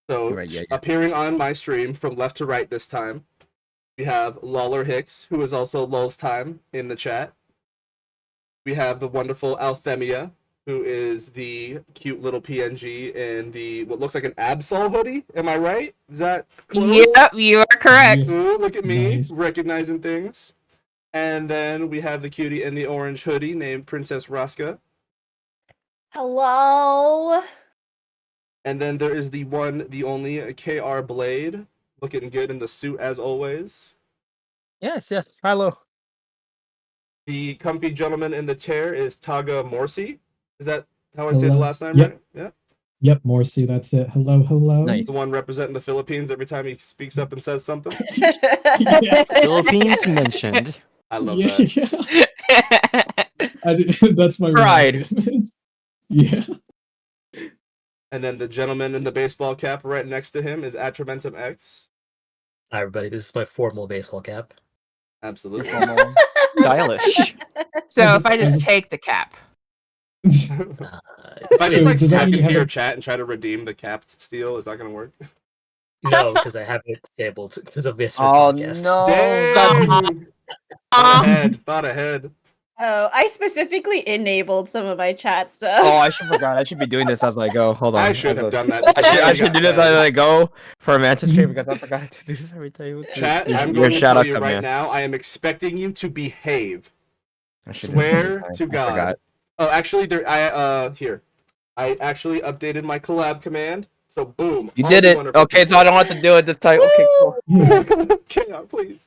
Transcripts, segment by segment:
So Right, yeah. appearing on my stream from left to right this time, we have Lawler Hicks, who is also Lul's Time in the chat. We have the wonderful Althemia, who is the cute little PNG in the what looks like an Absol hoodie. Am I right? Is that close? Yep, you are correct. Ooh, look at me, Nice. recognizing things. And then we have the cutie in the orange hoodie named Princess Raska. Hello. And then there is the one, the only KR Blade, looking good in the suit as always. Yes. Hello. The comfy gentleman in the chair is Taga Morsi. Is that how I say the Hello. last name, Yep. right? Yeah. Yep, Morsi, that's it. Hello. Nice. The one representing the Philippines every time he speaks up and says something. Yeah. Philippines mentioned. I love that. That's my Pride. Yeah. And then the gentleman in the baseball cap right next to him is Atramentum X. Hi, everybody. This is my formal baseball cap. Absolutely. Stylish. So if I just take the cap. If I just So like does that smack mean you into have your a- chat and try to redeem the capped steal, is that gonna work? No, because I have it disabled because of this Oh podcast. no. Dang! Thought ahead. Oh, I specifically enabled some of my chat stuff. Oh, I should forgot. I should be doing this as I go. Hold on. I should have done that. I should do this as I go for a mantis stream because I forgot to do this every time. Chat, I'm Your going to shout tell out you to right me. now, I am expecting you to behave. I should do this Swear every time. to I God. forgot. Oh, actually, I actually updated my collab command. So boom. You all did the it. wonderful Okay, so I don't have to do it this time. Okay, cool. Chaos, please.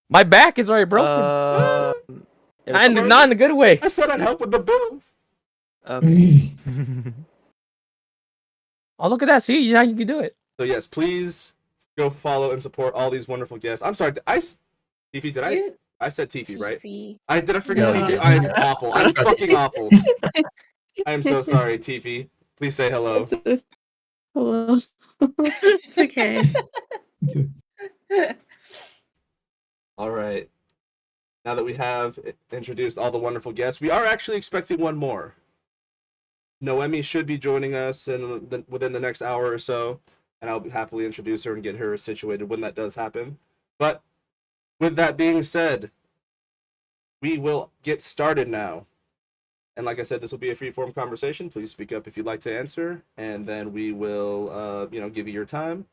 My back is already broken. It's Not in a good way. I said I'd help with the bills. okay. Oh, look at that. See, yeah, you can do it. So yes, please go follow and support all these wonderful guests. I'm sorry, Tiffy, did I? I said Tiffy, right? Did I forget No, Tiffy? you I'm didn't. awful. I'm fucking awful. I am so sorry, Tiffy. Please say hello. Hello. It's okay. All right. Now that we have introduced all the wonderful guests, we are actually expecting one more. Noemi should be joining us within the next hour or so, and I'll happily introduce her and get her situated when that does happen. But with that being said, we will get started now. And like I said, this will be a free-form conversation. Please speak up if you'd like to answer, and then we will, give you your time.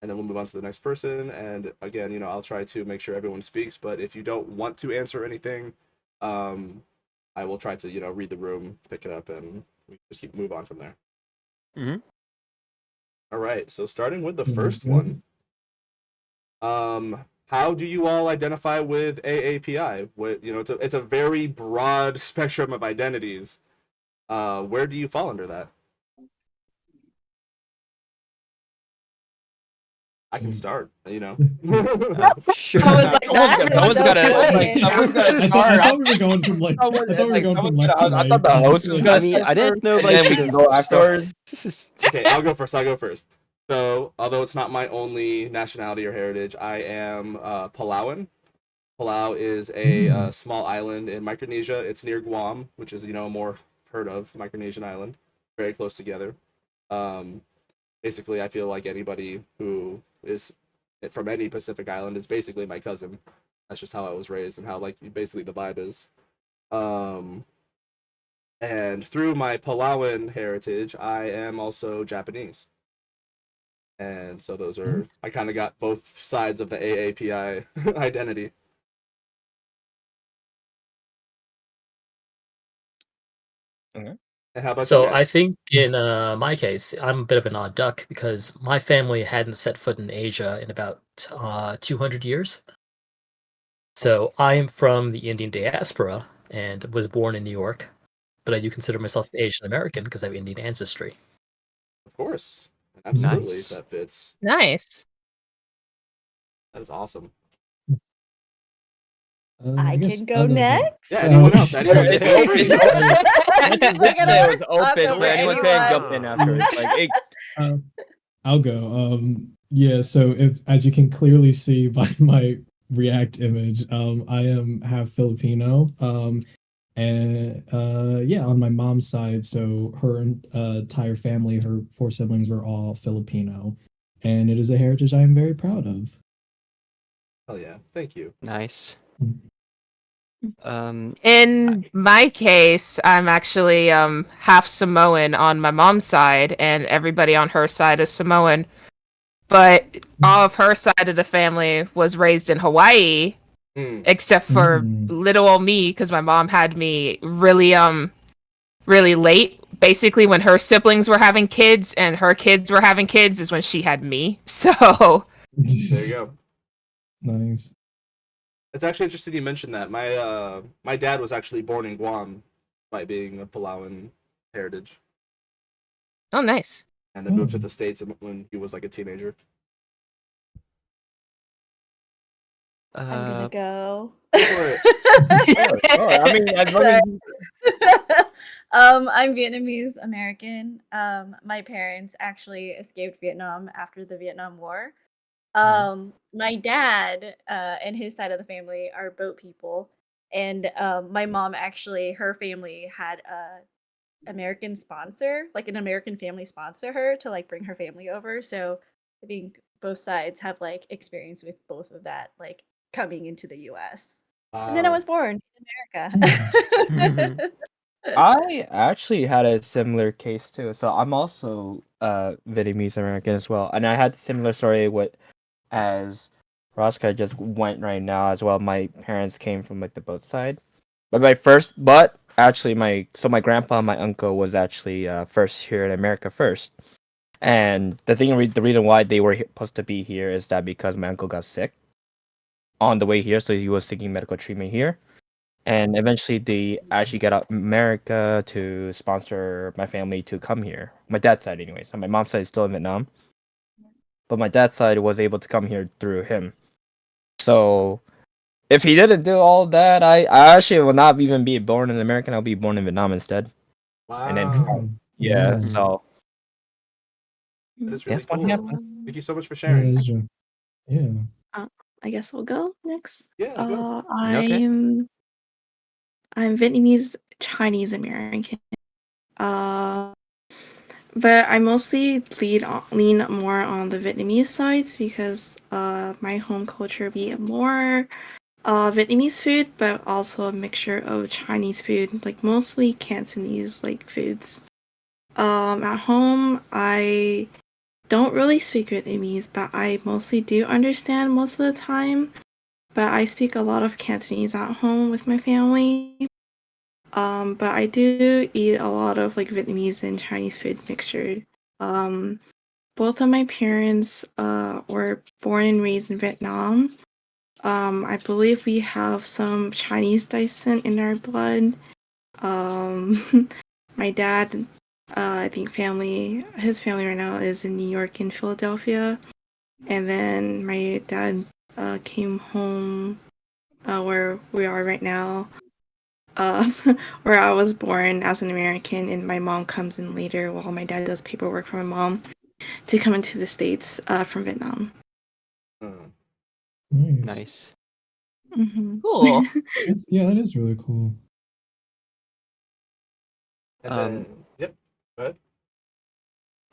And then we'll move on to the next person. And again, I'll try to make sure everyone speaks. But if you don't want to answer anything, I will try to, read the room, pick it up, and we just move on from there. Mhm. All right. So starting with the first one, how do you all identify with AAPI? It's a very broad spectrum of identities. Where do you fall under that? I can start, Sure. Someone's got I thought we were going from left to right. I thought the host was gonna. I didn't know if And I then we should can go afterwards. Okay, I'll go first. So, although it's not my only nationality or heritage, I am Palauan. Palau is a small island in Micronesia. It's near Guam, which is, a more heard of Micronesian island. Very close together. Basically, I feel like anybody who is from any Pacific island is basically my cousin. That's just how I was raised and how, basically the vibe is. And through my Palauan heritage, I am also Japanese. And so those are, I kind of got both sides of the AAPI identity. Okay. And how about So you guys? I think in my case, I'm a bit of an odd duck because my family hadn't set foot in Asia in about 200 years. So I'm from the Indian diaspora and was born in New York, but I do consider myself Asian American because I have Indian ancestry. Of course. Absolutely, Nice. that fits. Nice. That is awesome. I can go next. Yeah, anyone else? Anyone just feel free. It was open, I'll but anyone go can for jump in afterwards. Like, hey, I'll go. Yeah, so as you can clearly see by my React image, I am half Filipino. And yeah, on my mom's side, so her entire family, her 4 siblings, were all Filipino, and it is a heritage I am very proud of. Oh yeah, thank you. Nice. In my case, I'm actually half Samoan on my mom's side, and everybody on her side is Samoan. But all of her side of the family was raised in Hawaii, Mm. except for little old me, because my mom had me really late. Basically, when her siblings were having kids and her kids were having kids, is when she had me. So There you go. Nice. It's actually interesting you mentioned that. My dad was actually born in Guam, by being a Palauan heritage, oh, nice. and then moved to the States when he was like a teenager. I'm gonna go. Go for it. I mean, as long as I'm Vietnamese American. My parents actually escaped Vietnam after the Vietnam War. My dad and his side of the family are boat people, and my mom actually, her family had a American sponsor, like an American family sponsor her to like bring her family over. So I think both sides have like experience with both of that, like coming into the US. And then I was born in America. I actually had a similar case too. So I'm also Vietnamese American as well, and I had a similar story with as Rosca just went right now as well. My parents came from like the both side, but actually my grandpa and my uncle was actually first here in America first. And the reason why they were supposed to be here is that because my uncle got sick on the way here, so he was seeking medical treatment here. And eventually, they actually got out America to sponsor my family to come here. My dad's side, anyways. And my mom's side is still in Vietnam, but my dad's side was able to come here through him. So, if he didn't do all that, I actually will not even be born in America. I'll be born in Vietnam instead. Wow, And then, yeah. So that is really that's what cool. happened. Thank you so much for Yeah, sharing. that is right. Yeah. I guess I'll go next. Yeah, go. Okay. I'm Vietnamese Chinese American. Uh, but I mostly lean more on the Vietnamese sides because my home culture be more Vietnamese food, but also a mixture of Chinese food, like mostly Cantonese like foods. At home I don't really speak Vietnamese, but I mostly do understand most of the time. But I speak a lot of Cantonese at home with my family. But I do eat a lot of like Vietnamese and Chinese food mixtured. Um, both of my parents were born and raised in Vietnam. I believe we have some Chinese descent in our blood. My dad, I think his family right now is in New York and Philadelphia. And then my dad came home where we are right now, uh, where I was born as an American, and my mom comes in later while my dad does paperwork for my mom to come into the States from Vietnam. Nice. Mm-hmm. Cool. Yeah, that is really cool. And then, yep, go ahead.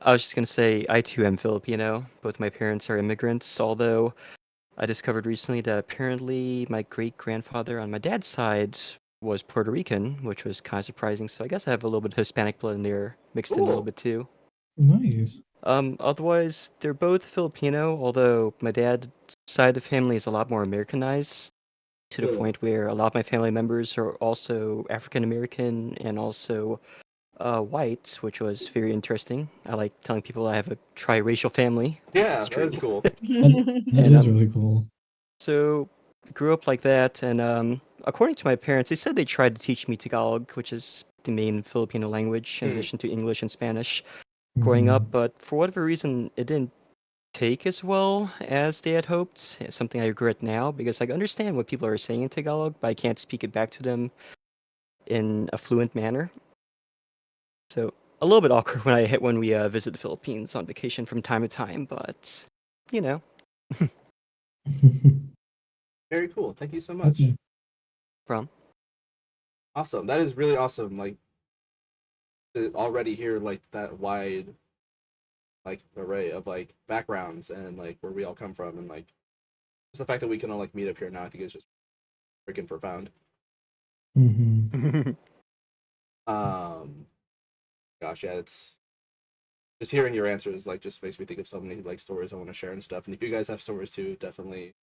I was just gonna say I too am Filipino. Both my parents are immigrants, although I discovered recently that apparently my great grandfather on my dad's side was Puerto Rican, which was kind of surprising. So I guess I have a little bit of Hispanic blood in there mixed in a little Cool. bit too. Nice. Otherwise, they're both Filipino, although my dad's side of the family is a lot more Americanized to the point where a lot of my family members are also African American and also white, which was very interesting. I like telling people I have a triracial family. Yeah, It's that true. is cool. That And, is really cool. So, grew up like that, and according to my parents, they said they tried to teach me Tagalog, which is the main Filipino language, in addition to English and Spanish, growing up. But for whatever reason, it didn't take as well as they had hoped. It's something I regret now because I understand what people are saying in Tagalog, but I can't speak it back to them in a fluent manner. So a little bit awkward when we visit the Philippines on vacation from time to time, but you know. Very cool. Thank you so That's much. From Awesome. That is really awesome. Like to already hear like that wide like array of like backgrounds and like where we all come from, and like just the fact that we can all like meet up here now, I think is just freaking profound. Mm-hmm. Gosh, yeah, it's just hearing your answers like just makes me think of so many like stories I want to share and stuff. And if you guys have stories too, definitely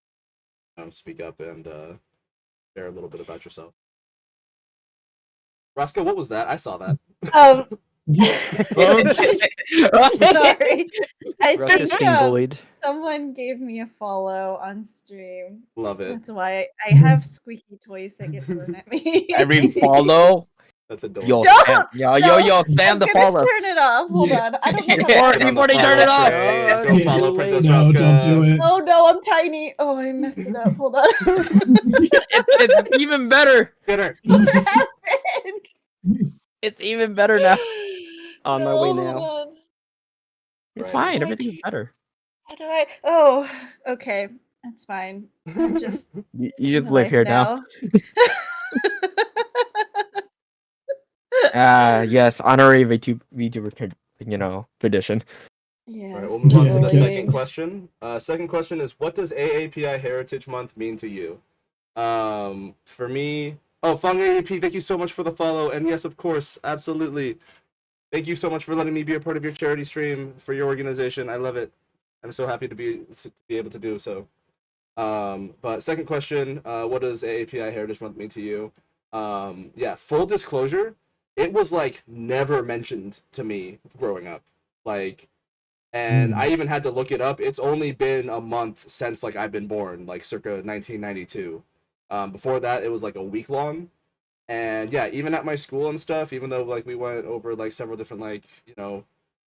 speak up and share a little bit about yourself. Roscoe, what was that? I saw that. Sorry. I Russ is think being bullied. someone gave me a follow on stream. Love it. That's why I have squeaky toys that get thrown at me. Every follow. That's adorable. Yo, Don't! yo, I'm Sam the gonna follow. turn it off. Hold Yeah. on. I don't know. You've already turned it off. Go follow Princess No, Roscoe. don't do it. Oh no, I'm tiny. Oh, I messed it up. Hold on. It's even better. Get her. What happened? It's even better now. On my way hold now. on. It's Right. fine. What? Everything's better. How do I? Oh, okay. That's fine. I'm just. You just in live life here now. now. Yes, honorary VTuber, tradition. All Yes. right, we'll move on to the Yeah, second question. Second question is, what does AAPI Heritage Month mean to you? For me, Fung AAP, thank you so much for the follow, and yes, of course, absolutely. Thank you so much for letting me be a part of your charity stream for your organization. I love it. I'm so happy to be able to do so. But second question, what does AAPI Heritage Month mean to you? Yeah, full disclosure, it was like never mentioned to me growing up. Like, and I even had to look it up. It's only been a month since like I've been born, like circa 1992. Before that, it was like a week long. And yeah, even at my school and stuff, even though like we went over like several different like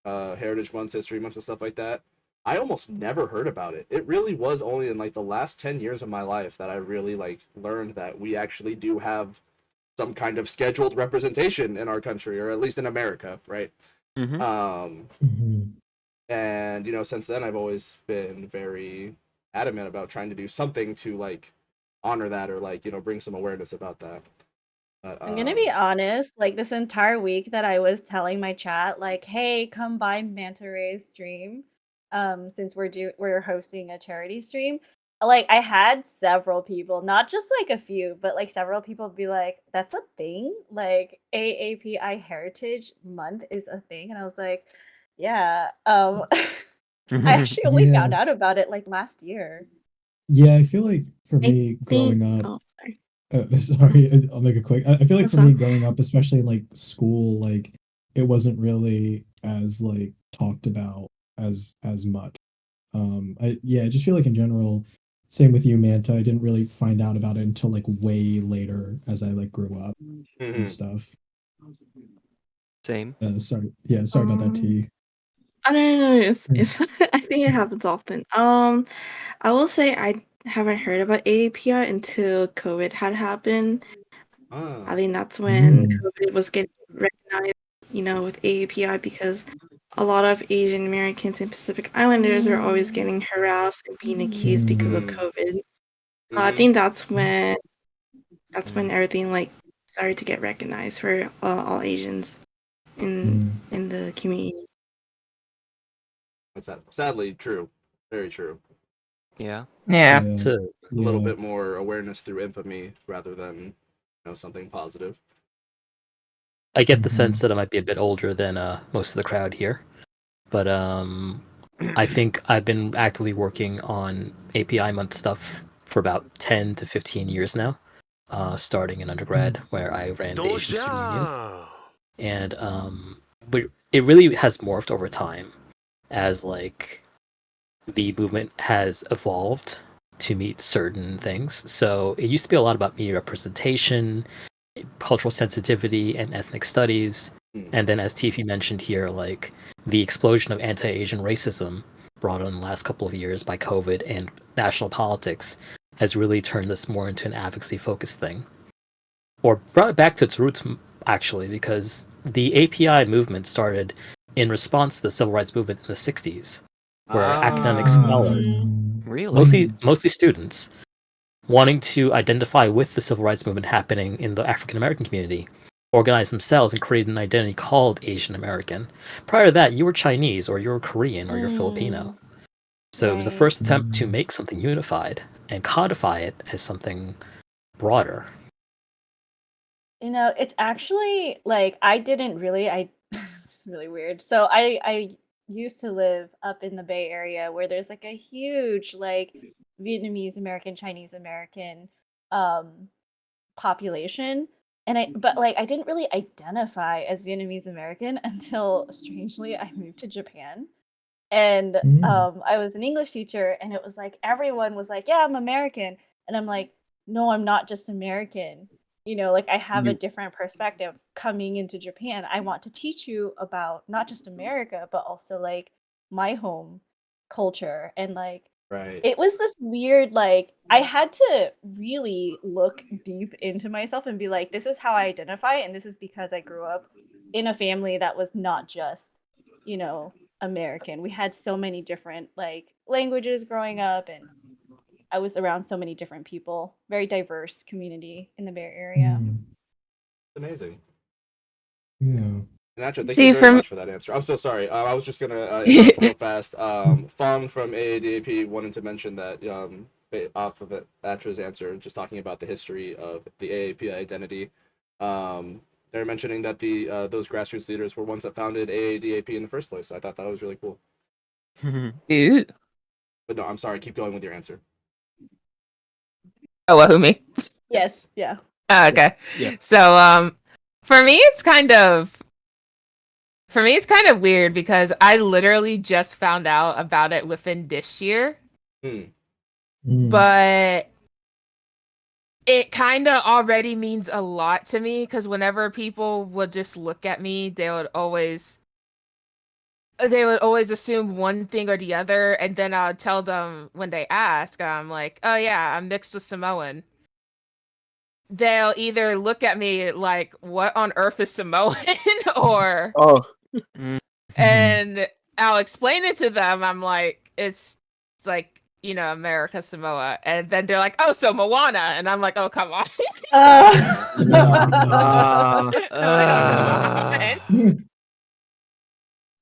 Heritage Months, History Months, and stuff like that, I almost never heard about it. It really was only in like the last 10 years of my life that I really like learned that we actually do have some kind of scheduled representation in our country, or at least in America, right? Mm-hmm. And since then I've always been very adamant about trying to do something to like honor that, or like bring some awareness about that. But, I'm gonna be honest, like this entire week that I was telling my chat, like, hey, come by Manta Ray's stream. Since we're hosting a charity stream. Like I had several people, not just like a few, but like several people be like, that's a thing? Like AAPI Heritage Month is a thing. And I was like, yeah. I actually only Yeah. found out about it like last year. Yeah, I feel like for I me growing think. up, Oh, sorry. sorry, I'll make it quick. I feel like That's for me fine. growing up, especially in like school, like it wasn't really as like talked about as much. I just feel like in general, same with you, Manta. I didn't really find out about it until like way later as I like grew up and stuff. Same. Sorry about that, T. I don't know. It's I think it happens often. I will say I haven't heard about AAPI until COVID had happened. I think that's when COVID was getting recognized, with AAPI, because a lot of Asian Americans and Pacific Islanders are always getting harassed and being accused because of COVID. I think that's when everything like started to get recognized for all Asians in the community. That's sadly true. Very true. Yeah. Yeah. To A little bit more awareness through infamy rather than something positive. I get the sense that I might be a bit older than most of the crowd here, but I think I've been actively working on API month stuff for about 10 to 15 years now, starting in undergrad where I ran the Asian Student Union, and it really has morphed over time as like the movement has evolved to meet certain things. So it used to be a lot about media representation, cultural sensitivity, and ethnic studies. And then, as Tiffy mentioned here, like the explosion of anti-Asian racism brought on in the last couple of years by COVID and national politics has really turned this more into an advocacy-focused thing, or brought it back to its roots, actually, because the API movement started in response to the civil rights movement in the 60s, where academic scholars, Really? mostly students, wanting to identify with the civil rights movement happening in the African American community, organized themselves and created an identity called Asian American. Prior to that, you were Chinese or you were Korean or you're Filipino. So it was the Right. first attempt to make something unified and codify it as something broader. You know, it's actually like I didn't really it's really weird. So I used to live up in the Bay Area where there's like a huge like Vietnamese American, Chinese American um population. And but like I didn't really identify as Vietnamese American until strangely I moved to Japan. And I was an English teacher, and it was like everyone was like, "Yeah, I'm American," and I'm like, "No, I'm not just American. You know, like I have a different perspective coming into Japan. I want to teach you about not just America, but also like my home culture." And like Right. it was this weird, like I had to really look deep into myself and be like, "This is how I identify, and this is because I grew up in a family that was not just, you know, American." We had so many different like languages growing up, and I was around so many different people. Very diverse community in the Bay Area. Amazing. Yeah. Nacho, thank See, you very from much for that answer. I'm so sorry. I was just gonna interrupt real fast. Fong from AADAP wanted to mention that off of Atra's answer, just talking about the history of the AAPI identity. They're mentioning that the those grassroots leaders were ones that founded AADAP in the first place. I thought that was really cool. Ew. But no, I'm sorry. Keep going with your answer. Oh, well, who me? Yes, yeah. Oh, okay. Yeah. So for me it's kind of weird because I literally just found out about it within this year. But it kind of already means a lot to me because whenever people would just look at me, they would always assume one thing or the other, and then I'll tell them when they ask, I'm like, "Oh yeah, I'm mixed with Samoan." They'll either look at me like, "What on earth is Samoan?" or and I'll explain it to them. I'm like, it's like, you know, America Samoa, and then they're like, "Oh, so Moana," and I'm like, "Oh, come on." I'm like, "Oh, come on."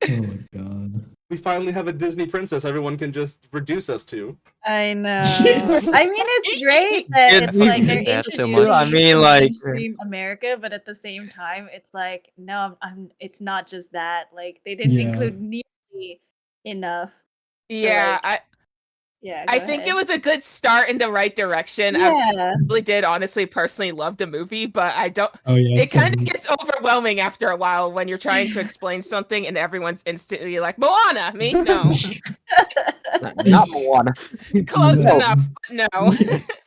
Oh my god. We finally have a Disney princess everyone can just reduce us to. I know. Yes. I mean, it's great that It it's like they're makes that so introducing much. I you mean, to like- mainstream America, but at the same time, it's like, no, it's not just that. Like they didn't Yeah. include nearly enough. Yeah, like- I go think ahead. it was a good start in the right direction. Yeah. I really did honestly personally love the movie, but I don't Oh yeah. it kind of same. gets overwhelming after a while when you're trying to explain something and everyone's instantly like, "Moana." Me? No. Not Moana. Close No. enough, but no.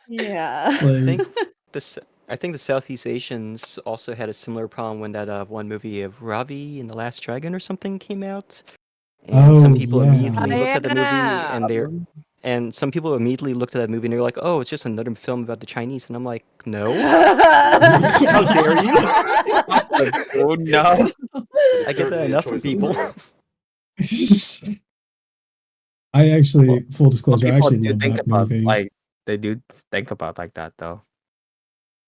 Yeah. It's I like, think I think the Southeast Asians also had a similar problem when that one movie of Ravi and the Last Dragon or something came out, and some Oh, people yeah. immediately looked at the movie Yeah. and some people immediately looked at that movie and they're like, "Oh, it's just another film about the Chinese," and I'm like, "No, how dare you?" Oh no. I get that enough from people. I actually, full disclosure, I People actually do love think that about movie. like they do think about like that though.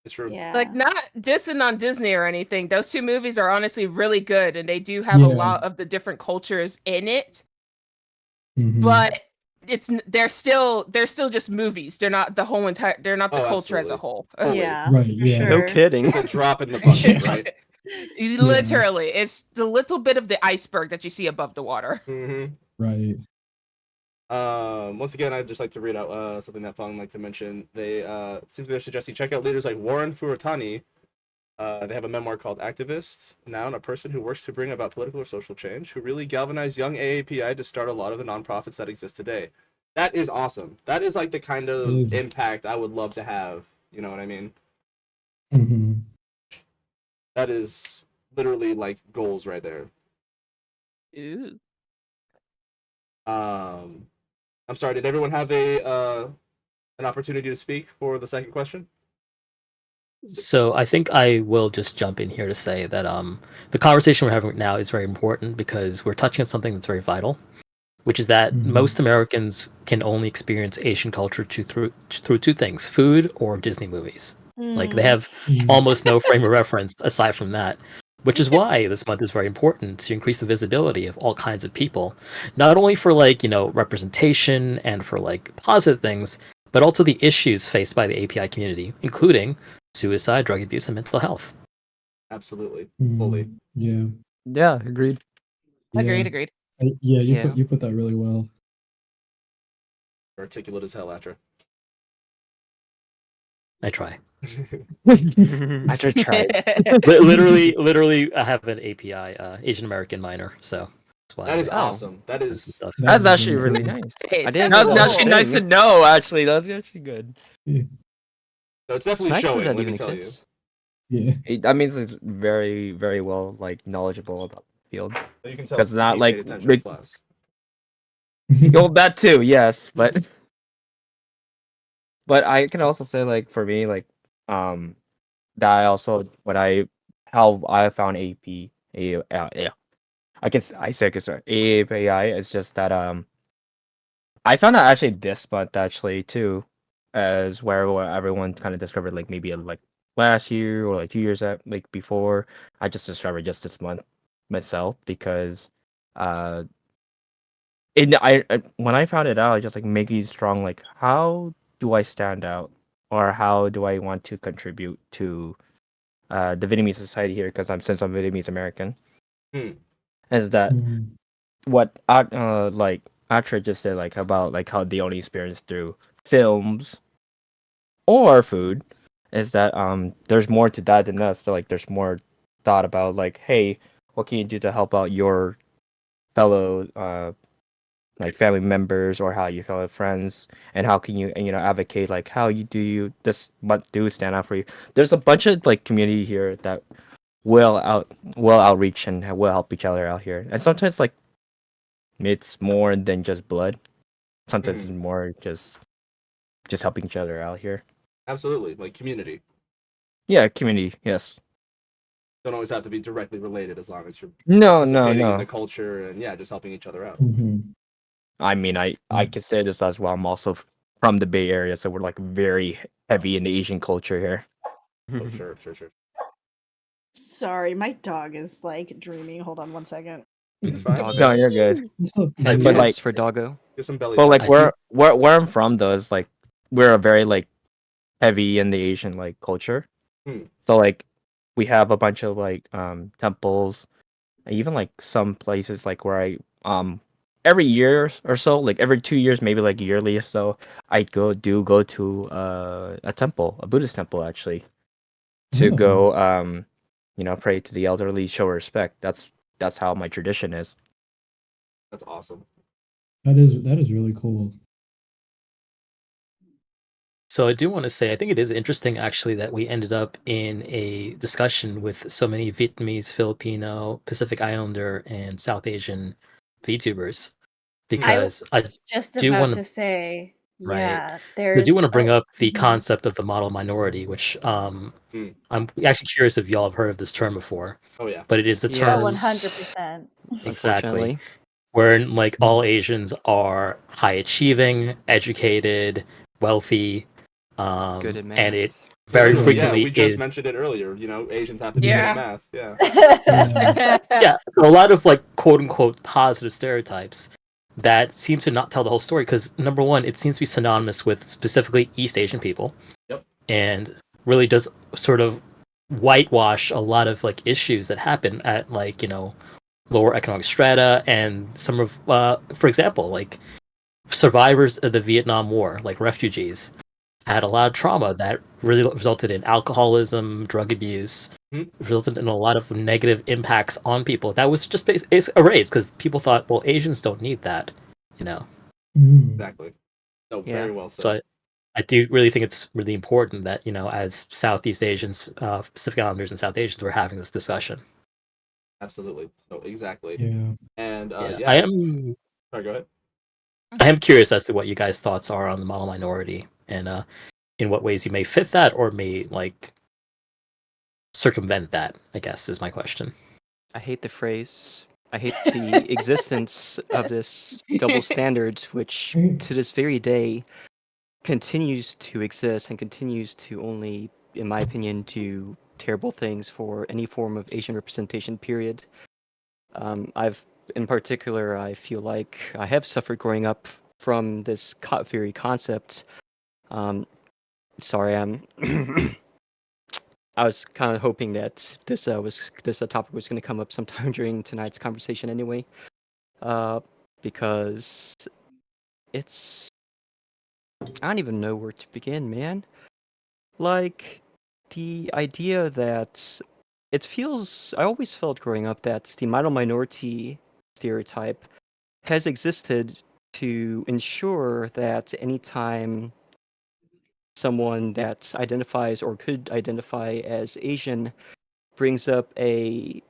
It's true. Yeah. Like, not dissing on Disney or anything. Those two movies are honestly really good and they do have a Yeah. lot of the different cultures in it. Mhm. But they're still just movies. They're not the whole entire they're not the Oh, culture as a absolutely. whole. Totally. Yeah. Right, for yeah. No sure. kidding. It's a drop in the bucket, right? Literally, it's the little bit of the iceberg that you see above the water. Mm-hmm. Right. Once again, I'd just like to read out something that Fong like to mention. They it seems they're suggesting check out leaders like Warren Furutani. They have a memoir called Activist, noun, a person who works to bring about political or social change, who really galvanized young AAPI to start a lot of the nonprofits that exist today. That is awesome. That is like the kind of It is. impact I would love to have. You know what I mean? hmm That is literally like goals right there. Ooh. I'm sorry. Did everyone have an opportunity to speak for the second question? So I think I will just jump in here to say that the conversation we're having now is very important because we're touching on something that's very vital. which is that Mhm. most Americans can only experience Asian culture through two things: food or Disney movies. Like they have almost no frame of reference aside from that, which is why this month is very important to increase the visibility of all kinds of people, not only for like, representation and for like positive things, but also the issues faced by the API community, including suicide, drug abuse, and mental health. Absolutely, Mhm. fully. Yeah. Yeah, agreed. Yeah. Agreed. Yeah, you Yeah. put that really well. Articulate as hell, Atra. I try. I just tried. literally, I have an API Asian American minor, so that's why That is Oh. awesome. That some is stuff. That's That is actually really cool. nice. Hey, I didn't so know that That's was a cool. nice to thing. know. Actually, that's actually good. Yeah. no, it's It's definitely nice showing. that Let even me tell you. exists. Yeah. That means it's very, very well like knowledgeable about the field. You can tell Because not he like paid attention in class. well, that too, yes, but I can also say like for me like that I also how I found yeah, I say I guess AAPI is just that I found out actually this month actually too, as where everyone kind of discovered like maybe like last year or like 2 years like before. I just discovered just this month myself because uh when I found it out, I just like making strong like how do I stand out or how do I want to contribute to the Vietnamese society here because since I'm Vietnamese American Hmm. is that Mhm. what like Atra just said like about like how they only experience through films or food is that there's more to that than us. So like there's more thought about like hey, what can you do to help out your fellow like family members or how your fellow friends and how can you advocate like how you this what do stand out for you. There's a bunch of like community here that will outreach and will help each other out here. And sometimes like it's more than just blood. Sometimes it's more just helping each other out here. Absolutely, like community. Yeah, community. Yes. Don't always have to be directly related as long as you're No, participating in the no. culture and just helping each other out. Mhm. I mean, I can say this as well. I'm also from the Bay Area, so we're like very heavy in the Asian culture here. Oh, sure. Sorry, my dog is like dreaming. Hold on one second. It's fine. Doggo. No, you're good. What's up, But Heads like, for Doggo. Give some belly. but like taps. where I'm from though is like we're a very like heavy in the Asian like culture. Hmm. So like we have a bunch of like temples, even like some places like where I every year or so, like every 2 years, maybe like yearly or so, I go to a temple, a Buddhist temple actually, to Oh. go pray to the elderly, show respect. That's how my tradition is. That's awesome. That is really cool. So I do want to say, I think it is interesting actually that we ended up in a discussion with so many Vietnamese, Filipino, Pacific Islander, and South Asian VTubers because I Just do about want to say, right. yeah, I do want to bring up the mhm. concept of the model minority, which I'm actually curious if y'all have heard of this term before. Oh yeah. But it is a Yes. term 100%. exactly Unfortunately. where like all Asians are high achieving, educated, wealthy, Good at and math. it very Literally, yeah. frequently We just is mentioned it earlier. Asians have to be good at Yeah. math. Yeah. yeah. So a lot of like quote unquote positive stereotypes that seem to not tell the whole story because number one, it seems to be synonymous with specifically East Asian people. Yep. And really does sort of whitewash a lot of like issues that happen at like lower economic strata and some of for example like survivors of the Vietnam War like refugees had a lot of trauma that really resulted in alcoholism, drug abuse, resulted in a lot of negative impacts on people. That was just erased because people thought, well, Asians don't need that, Exactly. No, very well said. So I do really think it's really important that as Southeast Asians, Pacific Islanders, and South Asians, we're having this discussion. Absolutely. No, exactly. Yeah. And I am. Sorry, go ahead. I am curious as to what you guys' thoughts are on the model minority and in what ways you may fit that or may like circumvent that. I guess is my question. I hate the phrase I hate the existence of this double standard, which to this very day continues to exist and continues to only, in my opinion, do terrible things for any form of Asian representation, period. In particular, I feel like I have suffered growing up from this very concept. Sorry, I'm. I was kind of hoping that this topic was going to come up sometime during tonight's conversation anyway, because it's I don't even know where to begin, man. Like the idea that I always felt growing up that the model minority stereotype has existed to ensure that anytime someone that identifies or could identify as Asian brings up a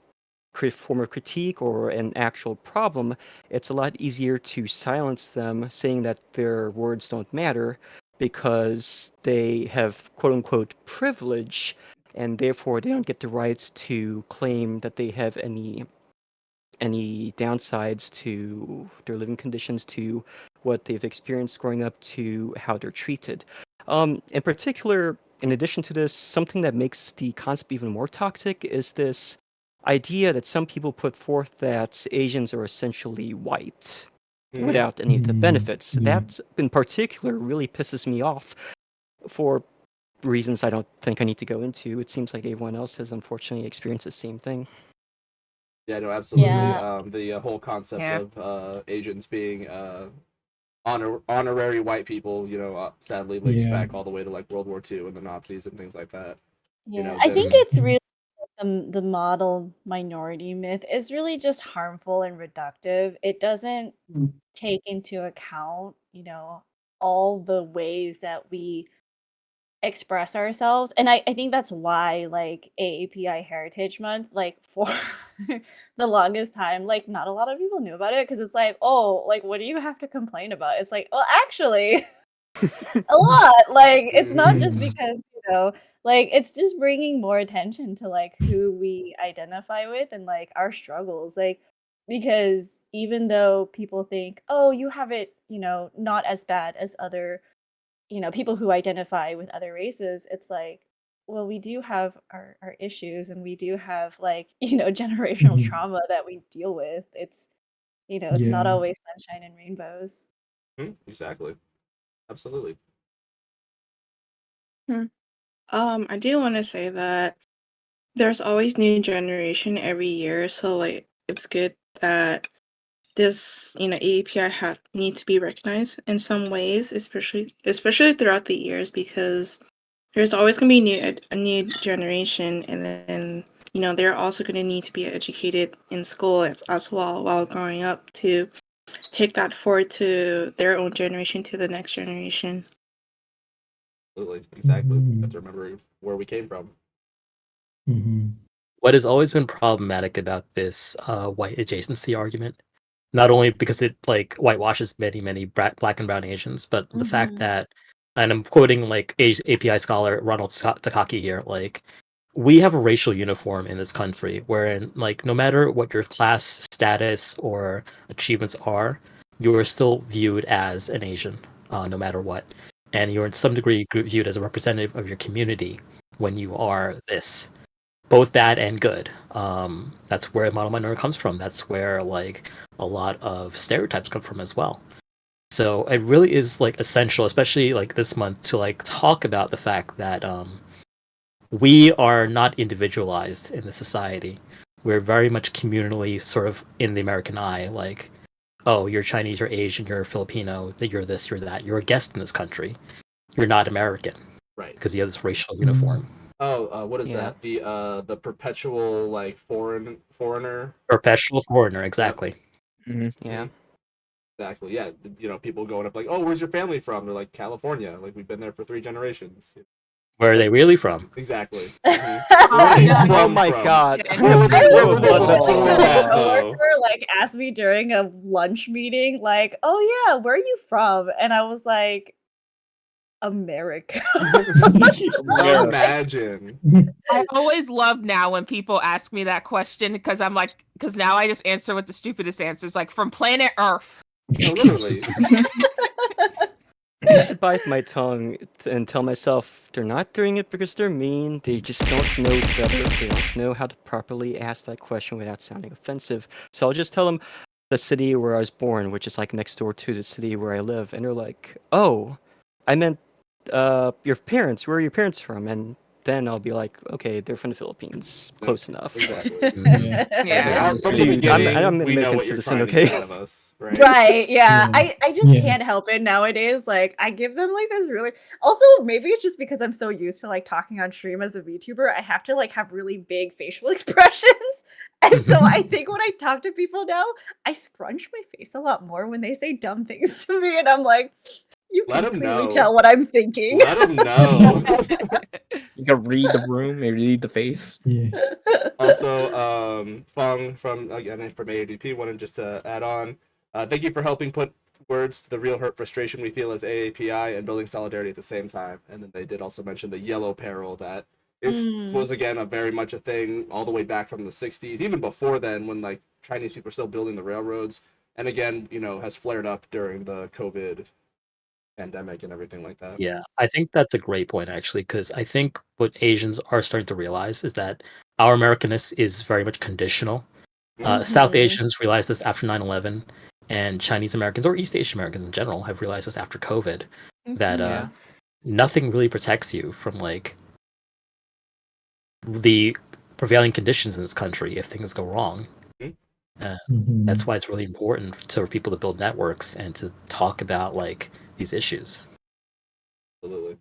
form of critique or an actual problem, it's a lot easier to silence them, saying that their words don't matter because they have quote unquote privilege and therefore they don't get the rights to claim that they have any downsides to their living conditions, to what they've experienced growing up, to how they're treated. In particular, in addition to this, something that makes the concept even more toxic is this idea that some people put forth that Asians are essentially white without any of the benefits. Yeah. That, in particular, really pisses me off for reasons I don't think I need to go into. It seems like everyone else has unfortunately experienced the same thing. Yeah, no, absolutely. Yeah. The whole concept Yeah. of Asians being honorary white people, sadly links Yeah. back all the way to like World War II and the Nazis and things like that. Yeah, I them- think it's really the model minority myth is really just harmful and reductive. It doesn't take into account, all the ways that we express ourselves. And I think that's why like AAPI Heritage Month, like for the longest time, like not a lot of people knew about it because it's like, oh, like what do you have to complain about? It's like, well, actually, a lot. Like it's not just Mhm. because, like it's just bringing more attention to like who we identify with and like our struggles. Like because even though people think, oh, you have it, not as bad as other people who identify with other races, it's like, well, we do have our issues and we do have like, generational Mhm. trauma that we deal with. It's not Yeah. always sunshine and rainbows. Exactly. Absolutely. I do want to say that there's always new generation every year, so like it's good that this AAPI need to be recognized in some ways, especially throughout the years, because there's always going to be a new generation, and then they're also going to need to be educated in school as well while growing up to take that forward to their own generation, to the next generation. Absolutely. Exactly. Mhm. Have to remember where we came from. Mhm. What has always been problematic about this white adjacency argument, not only because it like whitewashes many black and brown Asians, but the fact Mhm. that, and I'm quoting like API scholar Ronald Takaki here, like we have a racial uniform in this country wherein like no matter what your class status or achievements are, you are still viewed as an Asian, no matter what, and you're in some degree viewed as a representative of your community when you are this, both bad and good. That's where model minority comes from. That's where like a lot of stereotypes come from as well. So it really is like essential, especially like this month, to like talk about the fact that we are not individualized in the society. We're very much communally sort of in the American eye, like, oh, you're Chinese, you're Asian, you're Filipino, that you're this, you're that. You're a guest in this country. You're not American Right. because you have this racial uniform. Oh, what is Yeah. that? The perpetual like foreigner. Perpetual foreigner, exactly. Yeah. Exactly. Yeah. People going up like, oh, where's your family from? They're like California. Like we've been there for 3 generations. Where are they really from? Exactly. Oh my god. Where would I where would remember the a soul at though? coworker like asked me during a lunch meeting, like, "Oh yeah, where are you from?" And I was like, America. Imagine. I always love now when people ask me that question because I'm like, because now I just answer with the stupidest answers, like from planet Earth. No, literally. I used to bite my tongue and tell myself they're not doing it because they're mean. They just don't know better. They don't know how to properly ask that question without sounding offensive. So I'll just tell them the city where I was born, which is like next door to the city where I live, and they're like, "Oh, I meant your parents. Where are your parents from?" And then I'll be like, "Okay, they're from the Philippines. Close enough." Exactly. Yeah. Yeah. From the Dude, I'm beginning, an we know American what you're citizen, trying to okay? get out of us, right? Right, yeah. Yeah. I just Yeah. can't help it nowadays. Like, I give them like this really. Also, maybe it's just because I'm so used to like talking on stream as a VTuber. I have to like have really big facial expressions, and so I think when I talk to people now, I scrunch my face a lot more when they say dumb things to me, and I'm like, you Let can 'em clearly know. tell what I'm thinking. Let them know. You can read the room and read the face. Yeah. Also, Fong from AAPI wanted just to add on. Thank you for helping put words to the real hurt frustration we feel as AAPI and building solidarity at the same time. And then they did also mention the yellow peril that was again a very much a thing all the way back from the 60s, even before then when like Chinese people were still building the railroads. And again, has flared up during the COVID pandemic and everything like that. Yeah, I think that's a great point actually, because I think what Asians are starting to realize is that our Americanness is very much conditional. South Mhm. Asians realized this after 9/11, and Chinese Americans or East Asian Americans in general have realized this after COVID, that Yeah. nothing really protects you from like the prevailing conditions in this country if things go wrong. Mhm. That's why it's really important for people to build networks and to talk about like these issues. Absolutely.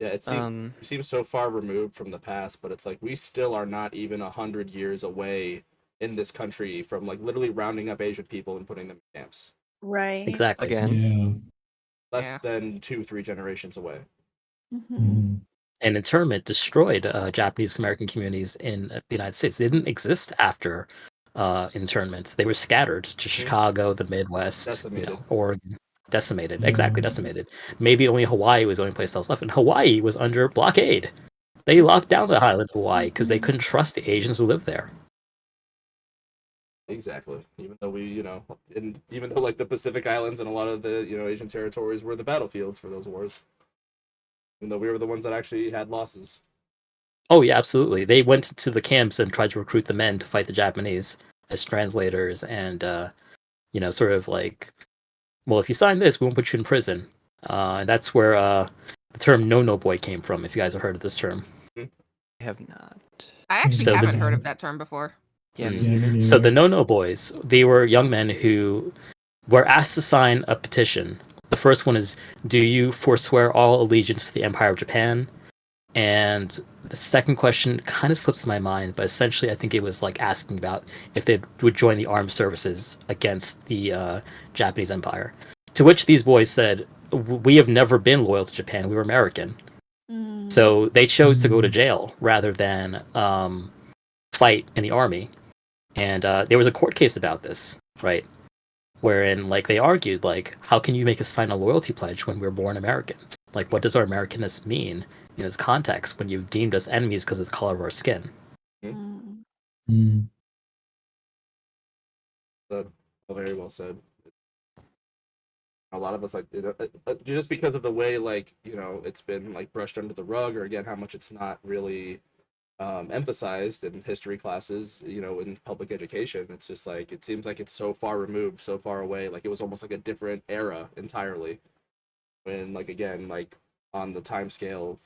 Yeah, it Um, seems so far removed from the past, but it's like we still are not even 100 years away in this country from like literally rounding up Asian people and putting them in camps. Right. Exactly. again, Yeah. Less Yeah. than 2-3 generations away. Mhm. Mhm. And internment destroyed Japanese American communities in the United States. They didn't exist after internment. They were scattered to Chicago, the Midwest, Decimated. Oregon. Decimated. Yeah. Exactly, decimated. Maybe only Hawaii was the only place that was left. And Hawaii was under blockade. They locked down the island of Hawaii because they couldn't trust the Asians who lived there. Exactly. Even though and even though like the Pacific Islands and a lot of the Asian territories were the battlefields for those wars, even though we were the ones that actually had losses. Oh yeah, absolutely. They went to the camps and tried to recruit the men to fight the Japanese as translators and sort of like, well, if you sign this, we won't put you in prison. And that's where the term "no boy" came from. If you guys have heard of this term. I have not. I actually So haven't the- heard of that term before. Yeah, me Mm. Yeah, me neither. So neither. the no boys, they were young men who were asked to sign a petition. The first one is, "Do you forswear all allegiance to the Empire of Japan?" And the second question kind of slips my mind, but essentially I think it was like asking about if they would join the armed services against the Japanese Empire. To which these boys said, "We have never been loyal to Japan. We were American." Mm. So they chose to go to jail rather than fight in the army. And there was a court case about this, right? Wherein like they argued like, how can you make us sign a loyalty pledge when we're born Americans? Like, what does our Americanness mean in this context when you've deemed us enemies because of the color of our skin? Mm. Mm. So, very well said. A lot of us like just because of the way like it's been like brushed under the rug, or again how much it's not really emphasized in history classes, in public education. It's just like it seems like it's so far removed, so far away, like it was almost like a different era entirely, when like again like on the time scale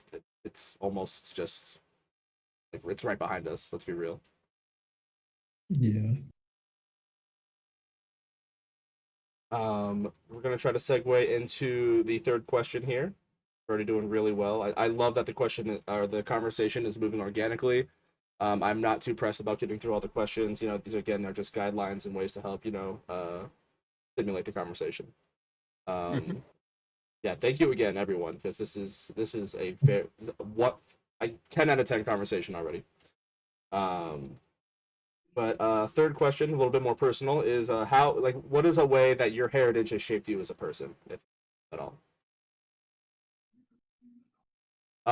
it's almost just like it's right behind us, let's be real. Yeah. We're gonna try to segue into the third question here. We're already doing really well. I love that the question or the conversation is moving organically. I'm not too pressed about getting through all the questions. These again are just guidelines and ways to help stimulate the conversation. Yeah, thank you again, everyone, because this is a very what a 10 out of 10 conversation already. But third question, a little bit more personal, is what is a way that your heritage has shaped you as a person, if at all?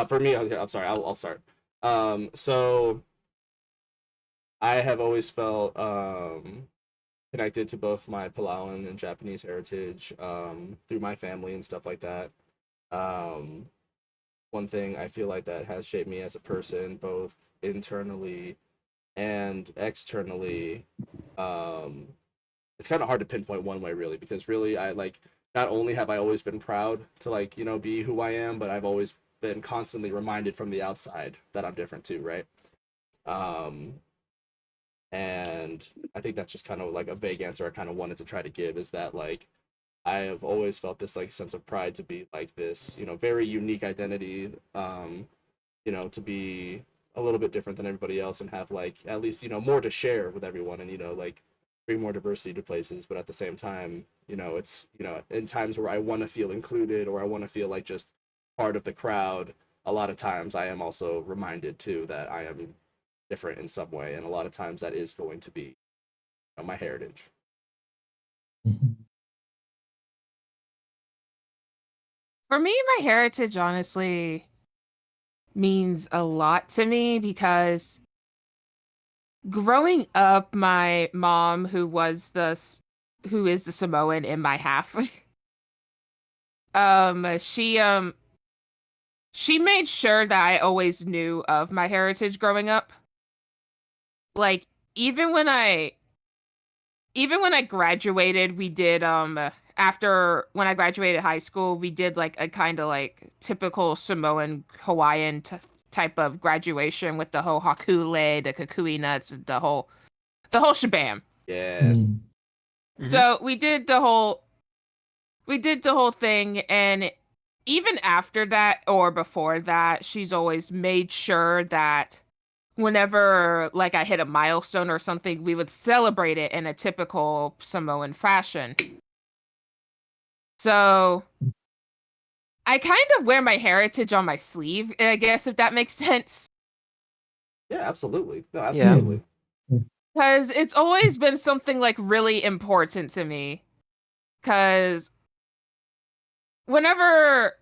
For me, I'm sorry. I'll start. So I have always felt connected to both my Palauan and Japanese heritage through my family and stuff like that. Um, One thing I feel like that has shaped me as a person, both internally and externally. Um, it's kind of hard to pinpoint one way really, because really I like not only have I always been proud to like be who I am, but I've always been constantly reminded from the outside that I'm different too, right? Um, and I think that's just kind of like a vague answer I kind of wanted to try to give, is that like I have always felt this like sense of pride to be like this, very unique identity, to be a little bit different than everybody else and have like at least, more to share with everyone and, like bring more diversity to places. But at the same time, it's, in times where I want to feel included or I want to feel like just part of the crowd, a lot of times I am also reminded too that I am different in some way. And a lot of times that is going to be my heritage. Mhm. For me, my heritage honestly means a lot to me because growing up, my mom, who is the Samoan in my half, she made sure that I always knew of my heritage growing up. Like even when I graduated, we did after when I graduated high school, we did like a kind of like typical Samoan Hawaiian type of graduation with the whole hakule, the kukui nuts, the whole shabam. Yeah. Mm. So we did the whole thing, and even after that or before that, she's always made sure that whenever like I hit a milestone or something, we would celebrate it in a typical Samoan fashion. So I kind of wear my heritage on my sleeve, I guess, if that makes sense. Yeah, absolutely. No, Yeah. absolutely. Because it's always been something like really important to me. Because whenever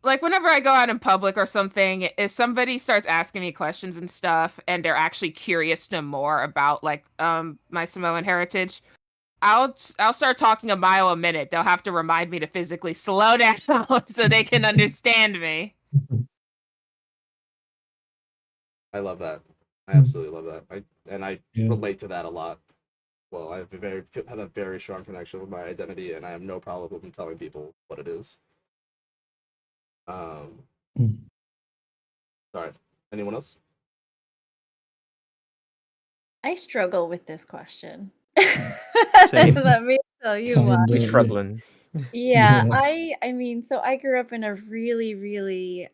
I go out in public or something, if somebody starts asking me questions and stuff and they're actually curious to know more about like my Samoan heritage, I'll start talking a mile a minute. They'll have to remind me to physically slow down so they can understand me. I love that. I Mm. absolutely love that. I Yeah. relate to that a lot. Well, I have a very strong connection with my identity, and I have no problem telling people what it is. Mm. Sorry. Anyone else? I struggle with this question. Same. Let me tell you why. Kinda, We're yeah. struggling. Yeah, Yeah. I mean, so I grew up in a really, really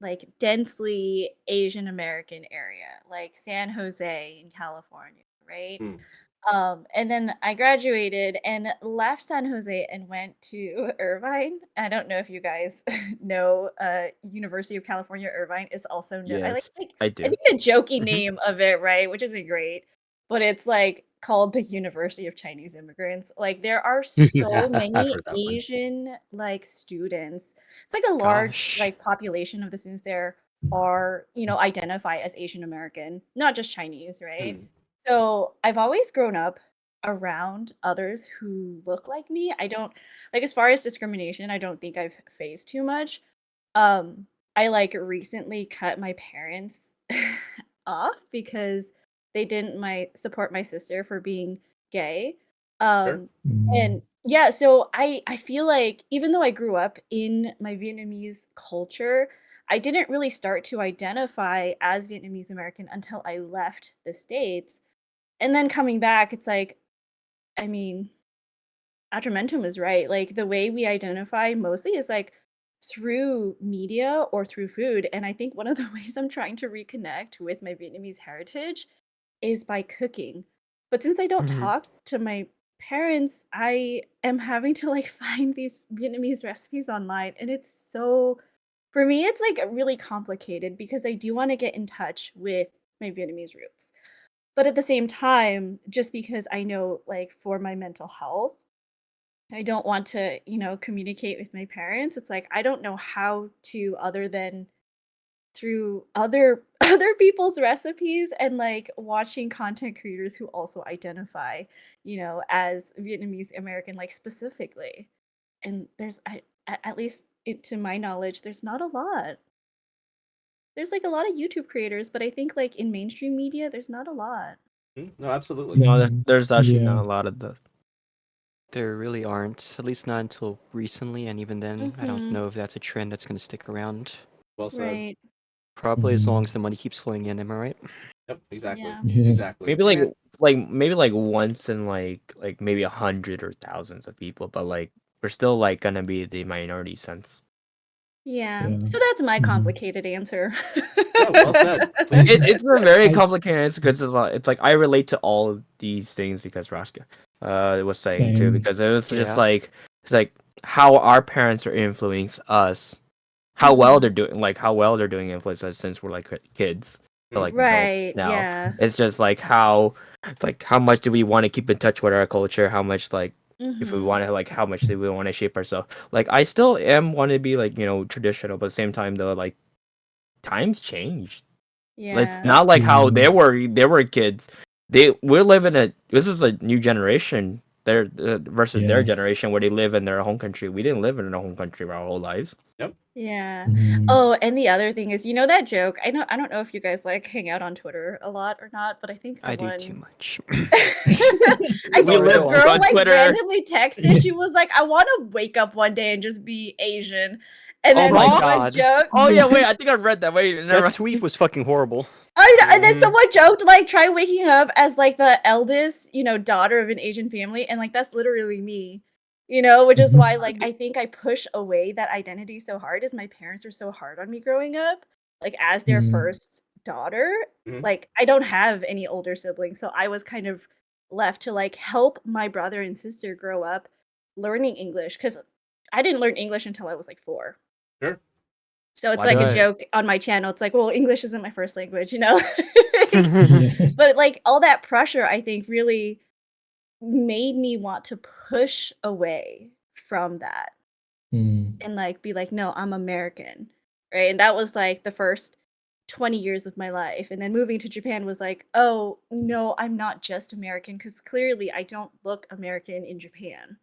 like densely Asian American area, like San Jose in California, right? Hmm. And then I graduated and left San Jose and went to Irvine. I don't know if you guys know University of California Irvine is also known. Yes, I I do. think the jokey Mhm. name of it, right, which isn't great, but it's like called the University of Chinese Immigrants. Like there are so I've many heard that one. Asian like students. It's like a large Gosh. like population of the students there are, identify as Asian American, not just Chinese, right? Hmm. So I've always grown up around others who look like me. I don't like as far as discrimination, I don't think I've faced too much. I like recently cut my parents off because they didn't my support my sister for being gay. Sure. And Mm. yeah, so I feel like even though I grew up in my Vietnamese culture, I didn't really start to identify as Vietnamese American until I left the States. And then coming back, it's like, I mean, Atramentum is right. Like the way we identify mostly is like through media or through food. And I think one of the ways I'm trying to reconnect with my Vietnamese heritage is by cooking. But since I don't Mhm. talk to my parents, I am having to like find these Vietnamese recipes online. And it's so, for me, it's like really complicated because I do want to get in touch with my Vietnamese roots. But at the same time, just because I know like for my mental health, I don't want to, communicate with my parents. It's like I don't know how to other than through other other people's recipes and like watching content creators who also identify, as Vietnamese American like specifically. And at least to my knowledge, there's not a lot. There's like a lot of YouTube creators, but I think like in mainstream media, there's not a lot. No, absolutely. No, Mhm. there's actually Yeah. not a lot of the. There really aren't, at least not until recently, and even then, I don't Mhm. know if that's a trend that's going to stick around. Well said. Right. Probably as long Mhm. as the money keeps flowing in, am I right? Yep, exactly. Yeah. Yeah. Exactly. Maybe like Rip. maybe like once in like maybe 100 or thousands of people, but like we're still like gonna be the minority sense. Yeah. Yeah. So that's my Mhm. complicated answer. No, well said. Please. It's a very I- complicated answer because it's like I relate to all of these things because Raska was saying too, Same. because it was just Yeah. like it's like how our parents are influencing us, how well they're doing, like how well they're doing influence us since we're like kids or like adults Right. now. Yeah. It's just like how much do we want to keep in touch with our culture? How much like if we Mhm. want to like how much do we want to shape ourselves? Like I still am want to be like traditional, but at the same time though like times changed. It's Yeah. not like how Yeah. they were kids. We're living this is a new generation. Their versus their Yeah. generation where they live in their home country. We didn't live in our home country our whole lives. Yeah. Mhm. Oh, and the other thing is, that joke. I don't know if you guys like hang out on Twitter a lot or not, but I think I do too someone much. I We think live some girl on like Twitter. randomly texted. She was like, "I want to wake up one day and just be Asian," and Oh then my someone God. joked. Oh yeah, wait. I think I read that. Wait, never That mind. tweet was fucking horrible. I know, and then Mhm. someone joked like, "Try waking up as like the eldest, daughter of an Asian family," and like that's literally me. Which is Mhm. why like I think I push away that identity so hard, is my parents were so hard on me growing up, like as their Mhm. first daughter. Mhm. Like I don't have any older siblings, so I was kind of left to like help my brother and sister grow up learning English, because I didn't learn English until I was like 4. Sure. So it's Why like a did joke on my channel. It's like, well, English isn't my first language, Yeah. But like all that pressure, I think, really made me want to push away from that Mm. and like be like, no, I'm American. Right. And that was like the first 20 years of my life. And then moving to Japan was like, oh, no, I'm not just American, because clearly I don't look American in Japan.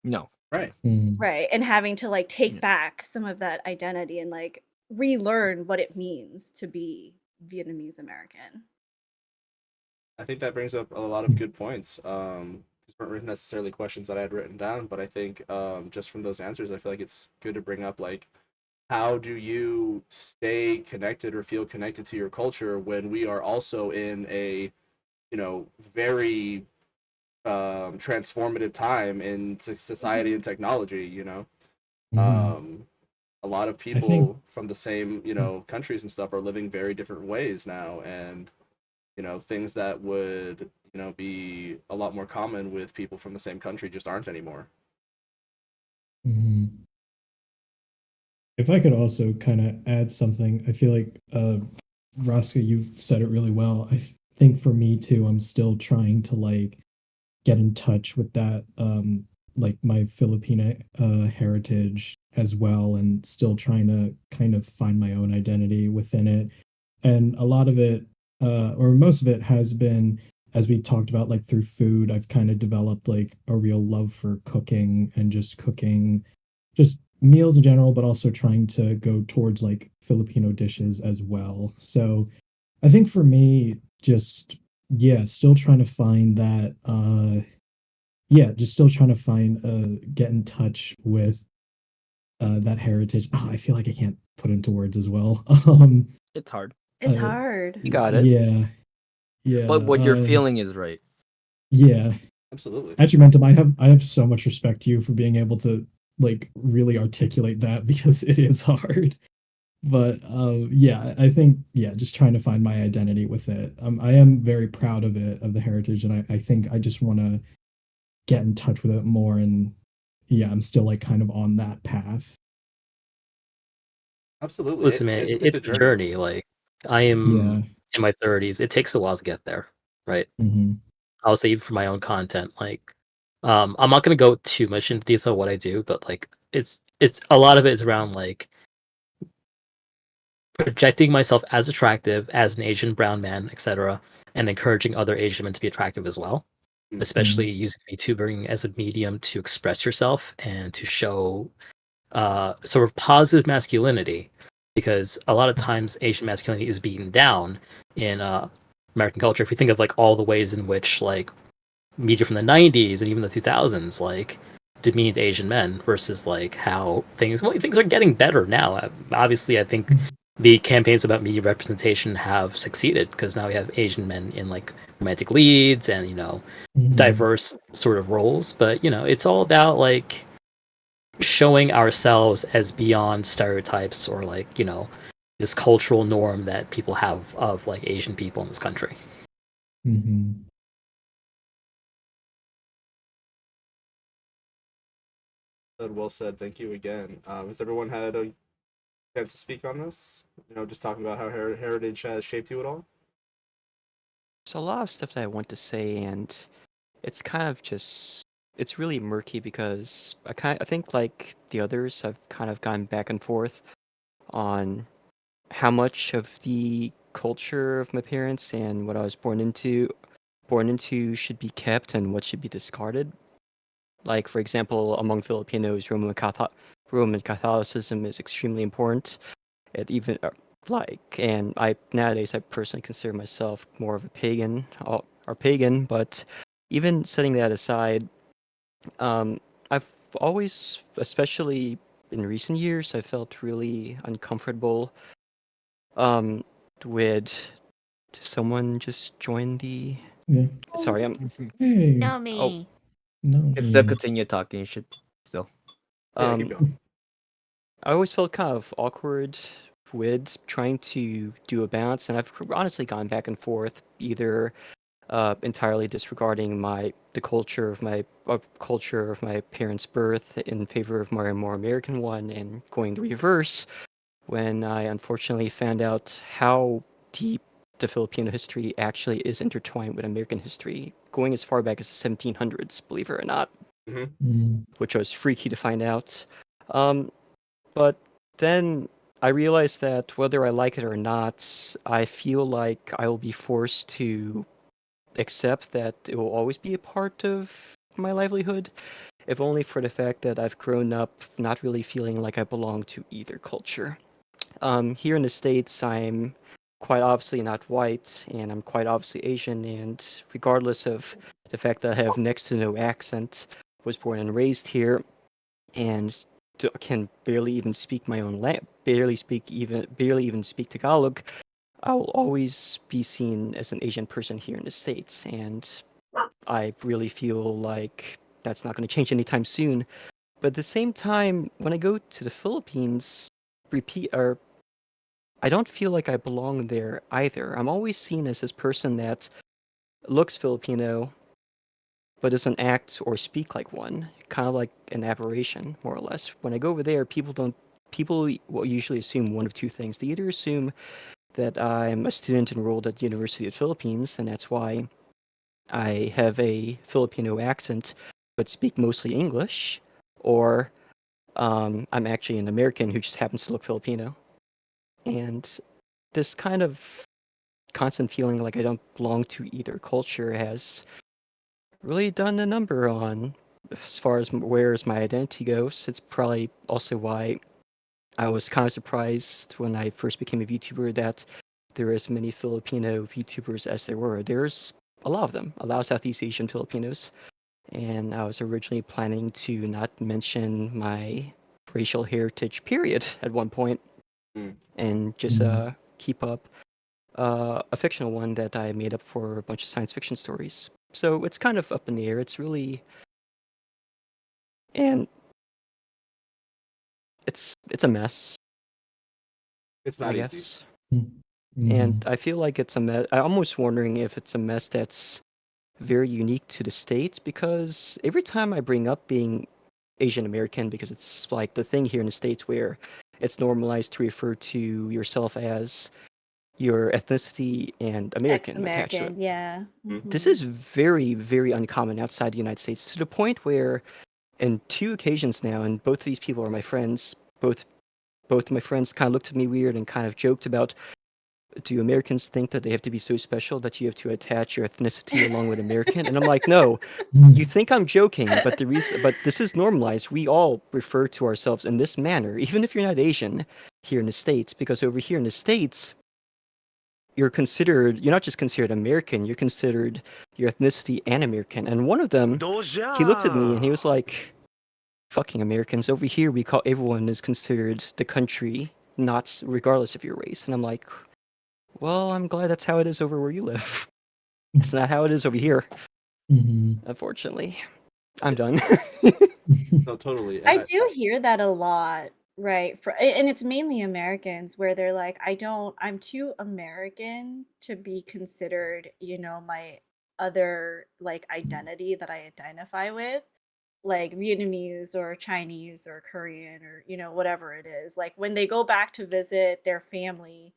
No. Right. Mm. Right. And having to like take Yeah. back some of that identity and like relearn what it means to be Vietnamese American. I think that brings up a lot of good points. These weren't necessarily questions that I had written down, but I think just from those answers, I feel like it's good to bring up like how do you stay connected or feel connected to your culture when we are also in a very transformative time in society and technology. Mhm. A lot of I think people from the same countries and stuff are living very different ways now, and things that would be a lot more common with people from the same country just aren't anymore. Mhm. If I could also kind of add something, I feel like Roscoe, you said it really well. Think for me too, I'm still trying to like get in touch with that like my Filipino heritage as well, and still trying to kind of find my own identity within it. And a lot of it or most of it has been, as we talked about, like through food. I've kind of developed like a real love for cooking and just cooking just meals in general, but also trying to go towards like Filipino dishes as well. So I think for me, just yeah, still trying to find that yeah, just still trying to find get in touch with that heritage. I feel like I can't put into words as well. It's hard, It's Uh, hard. You got it. yeah, yeah, but what you're feeling is right. yeah. Absolutely. Actually, Mentum, I have so much respect to you for being able to like really articulate that because it is hard. But yeah, I think yeah, just trying to find my identity with it. I am very proud of it, of the heritage, and I think I just want to get in touch with it more. And yeah, I'm still like kind of on that path. Absolutely. Listen, man, It's it's a a journey. journey. Like I am Yeah. in my 30s. It takes a while to get there, right? Hmm. I'll say even for my own content, like I'm not gonna go too much into detail what I do, but like it's a lot of it is around like projecting myself as attractive as an Asian brown man, etc., and encouraging other Asian men to be attractive as well. Especially using VTubering as a medium to express yourself and to show sort of positive masculinity, because a lot of times Asian masculinity is beaten down in American culture. If you think of like all the ways in which like media from the 90s and even the 2000s like demeaned Asian men versus like how things are getting better now. Obviously, I think the campaigns about media representation have succeeded because now we have Asian men in like romantic leads and diverse sort of roles. But it's all about like showing ourselves as beyond stereotypes or like this cultural norm that people have of like Asian people in this country. Well said. Thank you again. Has everyone had a chance to speak on this? Just talking about how heritage has shaped you at all. There's a lot of stuff that I want to say, and it's kind of just it's really murky because I think like the others, I've kind of gone back and forth on how much of the culture of my parents and what I was born into should be kept and what should be discarded. Like, for example, among Filipinos, Roman Catholicism is extremely important. It even and I nowadays I personally consider myself more of a pagan or pagan, but even setting that aside, I've always, especially in recent years, I felt really uncomfortable with someone just joined the. Yeah. Sorry, Hey. Yummy. No. Can still continue talking. You should still. Yeah, keep going. I always felt kind of awkward with trying to do a balance, and I've honestly gone back and forth, either entirely disregarding the culture of my parents' birth in favor of my more American one, and going the reverse when I unfortunately found out how deep the Filipino history actually is intertwined with American history, going as far back as the 1700s, believe it or not, which was freaky to find out. But then I realized that whether I like it or not, I feel like I will be forced to accept that it will always be a part of my livelihood, if only for the fact that I've grown up not really feeling like I belong to either culture. Here in the States, I'm quite obviously not white, and I'm quite obviously Asian, and regardless of the fact that I have next to no accent, was born and raised here, and can barely even speak my own barely even speak Tagalog, I will always be seen as an Asian person here in the States, and I really feel like that's not going to change anytime soon. But at the same time, when I go to the Philippines, I don't feel like I belong there either. I'm always seen as this person that looks Filipino, but doesn't act or speak like one. Kind of like an aberration, more or less. When I go over there, people will usually assume one of two things. They either assume that I'm a student enrolled at the University of the Philippines, and that's why I have a Filipino accent, but speak mostly English, or I'm actually an American who just happens to look Filipino. And this kind of constant feeling like I don't belong to either culture has really done a number on as far as where's my identity goes. It's probably also why I was kind of surprised when I first became a VTuber that there are as many Filipino VTubers as there were. There's a lot of them, a lot of Southeast Asian Filipinos, and I was originally planning to not mention my racial heritage period at one point, and just keep up a fictional one that I made up for a bunch of science fiction stories. So it's kind of up in the air. It's really and it's a mess. It's not I easy. guess. And I feel like it's a mess. I'm almost wondering if it's a mess that's very unique to the States, because every time I bring up being Asian American, because it's like the thing here in the States where it's normalized to refer to yourself as your ethnicity and American attached to it. Ex-American, yeah. This Mhm. is very, very uncommon outside the United States, to the point where, in 2 occasions now, and both of these people are my friends, both of my friends kind of looked at me weird and kind of joked about, do Americans think that they have to be so special that you have to attach your ethnicity along with American? And I'm like, no, you think I'm joking, but this is normalized. We all refer to ourselves in this manner, even if you're not Asian here in the States, because over here in the States, you're not just considered American, you're considered your ethnicity and American. And one of them, he looked at me and he was like, fucking Americans. Over here, we call everyone is considered the country, not regardless of your race. And I'm like, well, I'm glad that's how it is over where you live. It's not how it is over here, unfortunately. I'm done. No, totally. I do hear that a lot, right? And it's mainly Americans where they're like, I'm too American to be considered, my other like identity that I identify with, like Vietnamese or Chinese or Korean or, whatever it is. Like when they go back to visit their family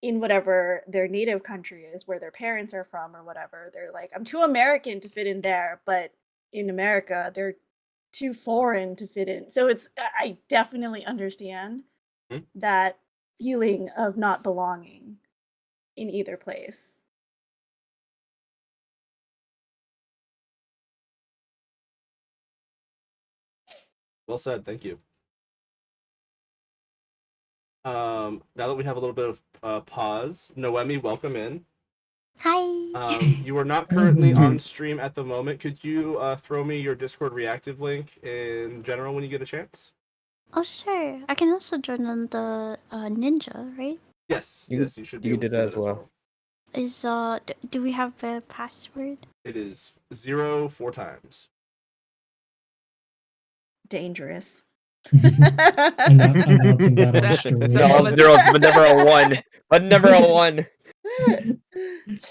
in whatever their native country is, where their parents are from or whatever, they're like, I'm too American to fit in there, but in America, they're too foreign to fit in. So I definitely understand Mhm. that feeling of not belonging in either place. Well said. Thank you. Now that we have a little bit of pause, Noemi, welcome in. Hi. You are not currently on stream at the moment. Could you throw me your Discord reactive link in general when you get a chance? Oh, sure. I can also join on the ninja, right? Yes, you should be able to do that as well. Is do we have a password? It is 0 4 times. Dangerous. Announcing that on stream. No, 0, but never a 1. But never a 1.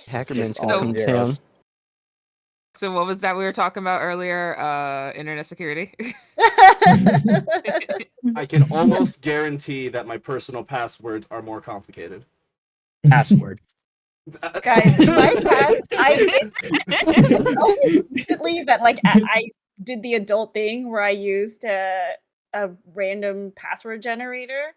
Hackerman's So- gonna come to town. So what was that we were talking about earlier? Internet security. I can almost guarantee that my personal passwords are more complicated. Password. Guys, my past, it's only recently that like I did the adult thing where I used a random password generator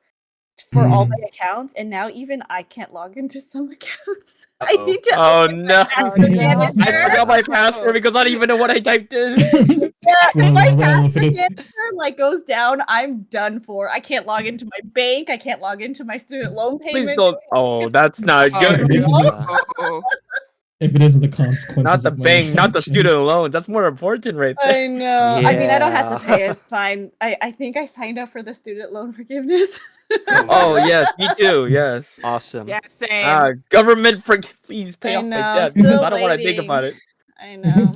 for all my accounts, and now even I can't log into some accounts. I Uh-oh. need to Oh open no! password manager. I forgot my password because I don't even know what I typed in. Yeah, Well, my if password it is- manager like goes down, I'm done for. I can't log into my bank. I can't log into my student loan Please payment. don't. Oh, that's not good. If it isn't the consequences Not the of my bank, not the action. student loans. That's more important, right there. I know. I mean, I don't have to Yeah. pay. It's fine. I think I signed up for the student loan forgiveness. Oh yes, me too. Yes. Awesome. Yeah, same. Government, please pay I off my know, debt because still I don't want to think waiting. about it. I know.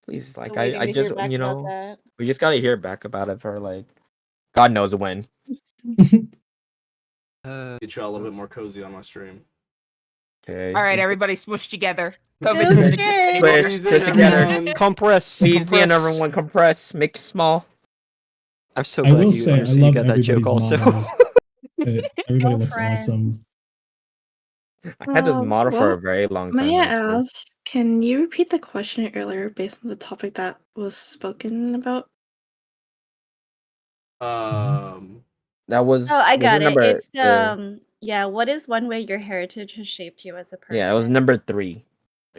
Please, Still like waiting I to hear just back about that. we just gotta hear back about it for like, God knows when. Get you all a little bit more cozy on my stream. Okay. All right, everybody smush together. Go COVID doesn't exist Jay. anymore. Squish, put together. Compress. Easy and everyone compress, make it small. I'm so I glad will you say, I understood. You love got that joke everybody's also. models. Everybody Go looks friends. awesome. I had this model for a well, very long time. May I actually. ask, can you repeat the question earlier based on the topic that was spoken about? That was. Oh, I was got it. number, It's yeah, what is one way your heritage has shaped you as a person? Yeah, it was number 3.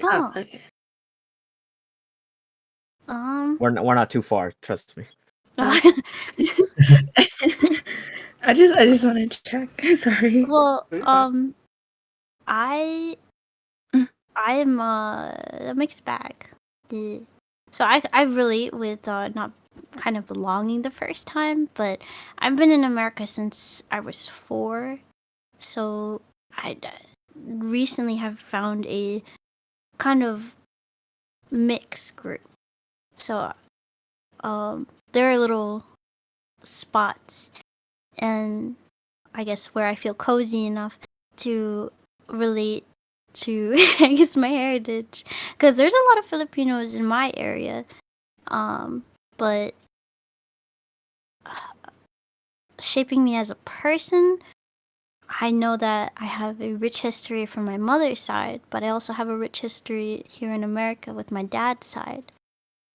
Oh. Okay. We're not too far. Trust me. I just wanted to check. Sorry. Well, You're fine. I'm a mixed bag. So I relate with not kind of belonging the first time, but I've been in America since I was 4, so I recently have found a kind of mixed group. So there are little spots, and I guess where I feel cozy enough to relate to I guess my heritage, because there's a lot of Filipinos in my area, but shaping me as a person, I know that I have a rich history from my mother's side, but I also have a rich history here in America with my dad's side.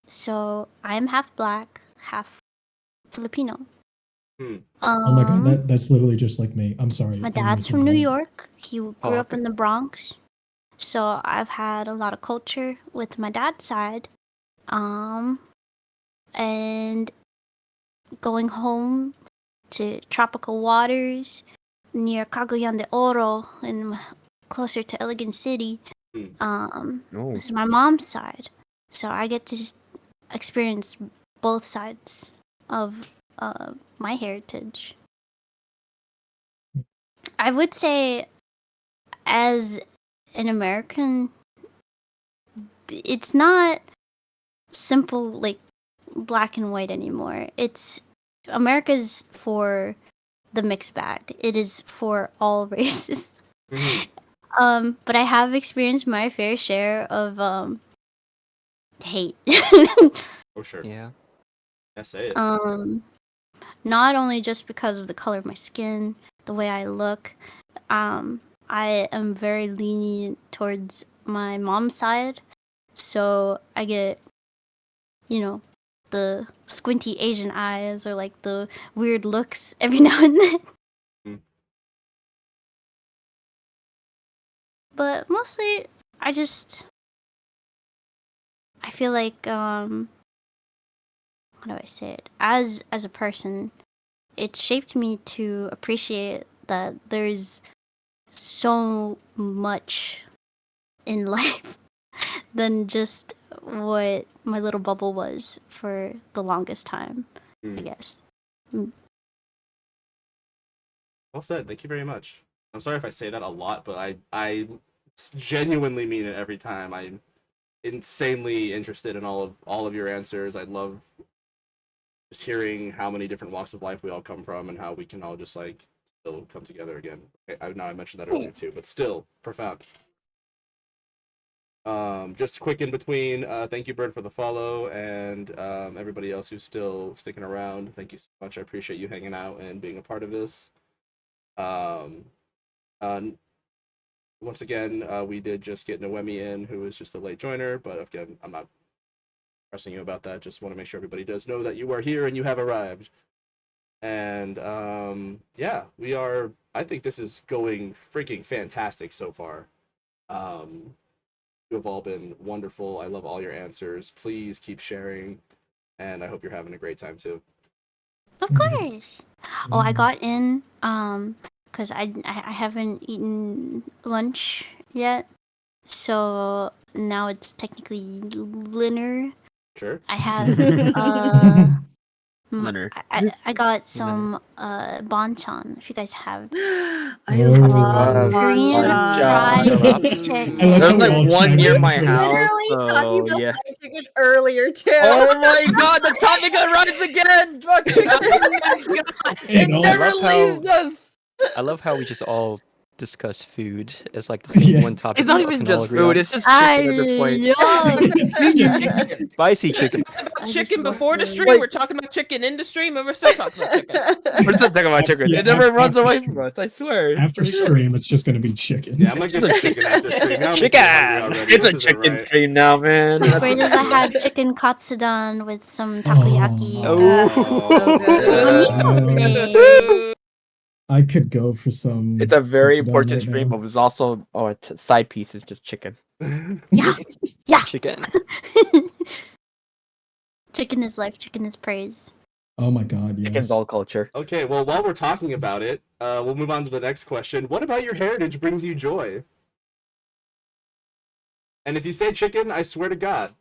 So I'm half black, half Filipino. Oh my god, that's literally just like me. I'm sorry. My I didn't mean dad's to from New interrupt. York. He grew up in the Bronx. So I've had a lot of culture with my dad's side. And going home to tropical waters near Cagayan de Oro and closer to Elegant City. This is my mom's side. So I get to experience both sides of my heritage. I would say, as an American, it's not simple like black and white anymore. It's America's for the mixed bag. It is for all races. But I have experienced my fair share of hate. Oh sure. Yeah. Yeah, say it. Not only just because of the color of my skin, the way I look. I am very lenient towards my mom's side, so I get, the squinty Asian eyes or like the weird looks every now and then. But mostly, I feel like, how do I say it? As a person, it shaped me to appreciate that there's so much in life than just what my little bubble was for the longest time, I guess. Well said. Thank you very much. I'm sorry if I say that a lot, but I genuinely mean it every time. I'm insanely interested in all of your answers. I love just hearing how many different walks of life we all come from and how we can all just like still come together again. I know I mentioned that earlier too, but still profound. Just quick in between, thank you Bird for the follow, and everybody else who's still sticking around, thank you so much. I appreciate you hanging out and being a part of this. Once again, we did just get Noemi in, who is just a late joiner, but again, I'm not pressing you about that. Just want to make sure everybody does know that you are here and you have arrived. And yeah, we are. I think this is going freaking fantastic so far. You have all been wonderful. I love all your answers. Please keep sharing, and I hope you're having a great time too. Of course. Oh, I got in because I haven't eaten lunch yet, so now it's technically dinner. Sure. I have Dinner. I got some banchan. If you guys have I love Korean banchan. fried Collab. chicken. I like There's how we all like one chimed near in my for that. house, Literally talking so about yeah. fried chicken earlier too. Oh my god, the topic arrives again! Fuck chicken! Oh my god! Hey, It no. never I love leaves how- us! I love how we just all discuss food as like the same Yeah. one topic. It's not we all even can all just agree food, on. it's just I chicken at this point. It's Chicken. Spicy chicken. About I just chicken love before the the- stream. Like- We're talking about chicken in the stream, and we're still talking about chicken. We're still talking about chicken. Yeah, It never runs after away stream. from us, I swear. After stream, it's just gonna be chicken. Yeah, I'm gonna get some chicken after stream. Now I'm making me hungry Chicken! already. It's a This isn't chicken right. stream now, man. As That's great as I had chicken katsudon with some takoyaki. Bonito. I could go for some. It's a very katsudon important right stream, now. but it's also side piece is just chicken. Yeah. Chicken. Chicken is life. Chicken is praise. Oh my god, yes. Chicken's all culture. Okay, well, while we're talking about it, we'll move on to the next question. What about your heritage brings you joy? And if you say chicken, I swear to God.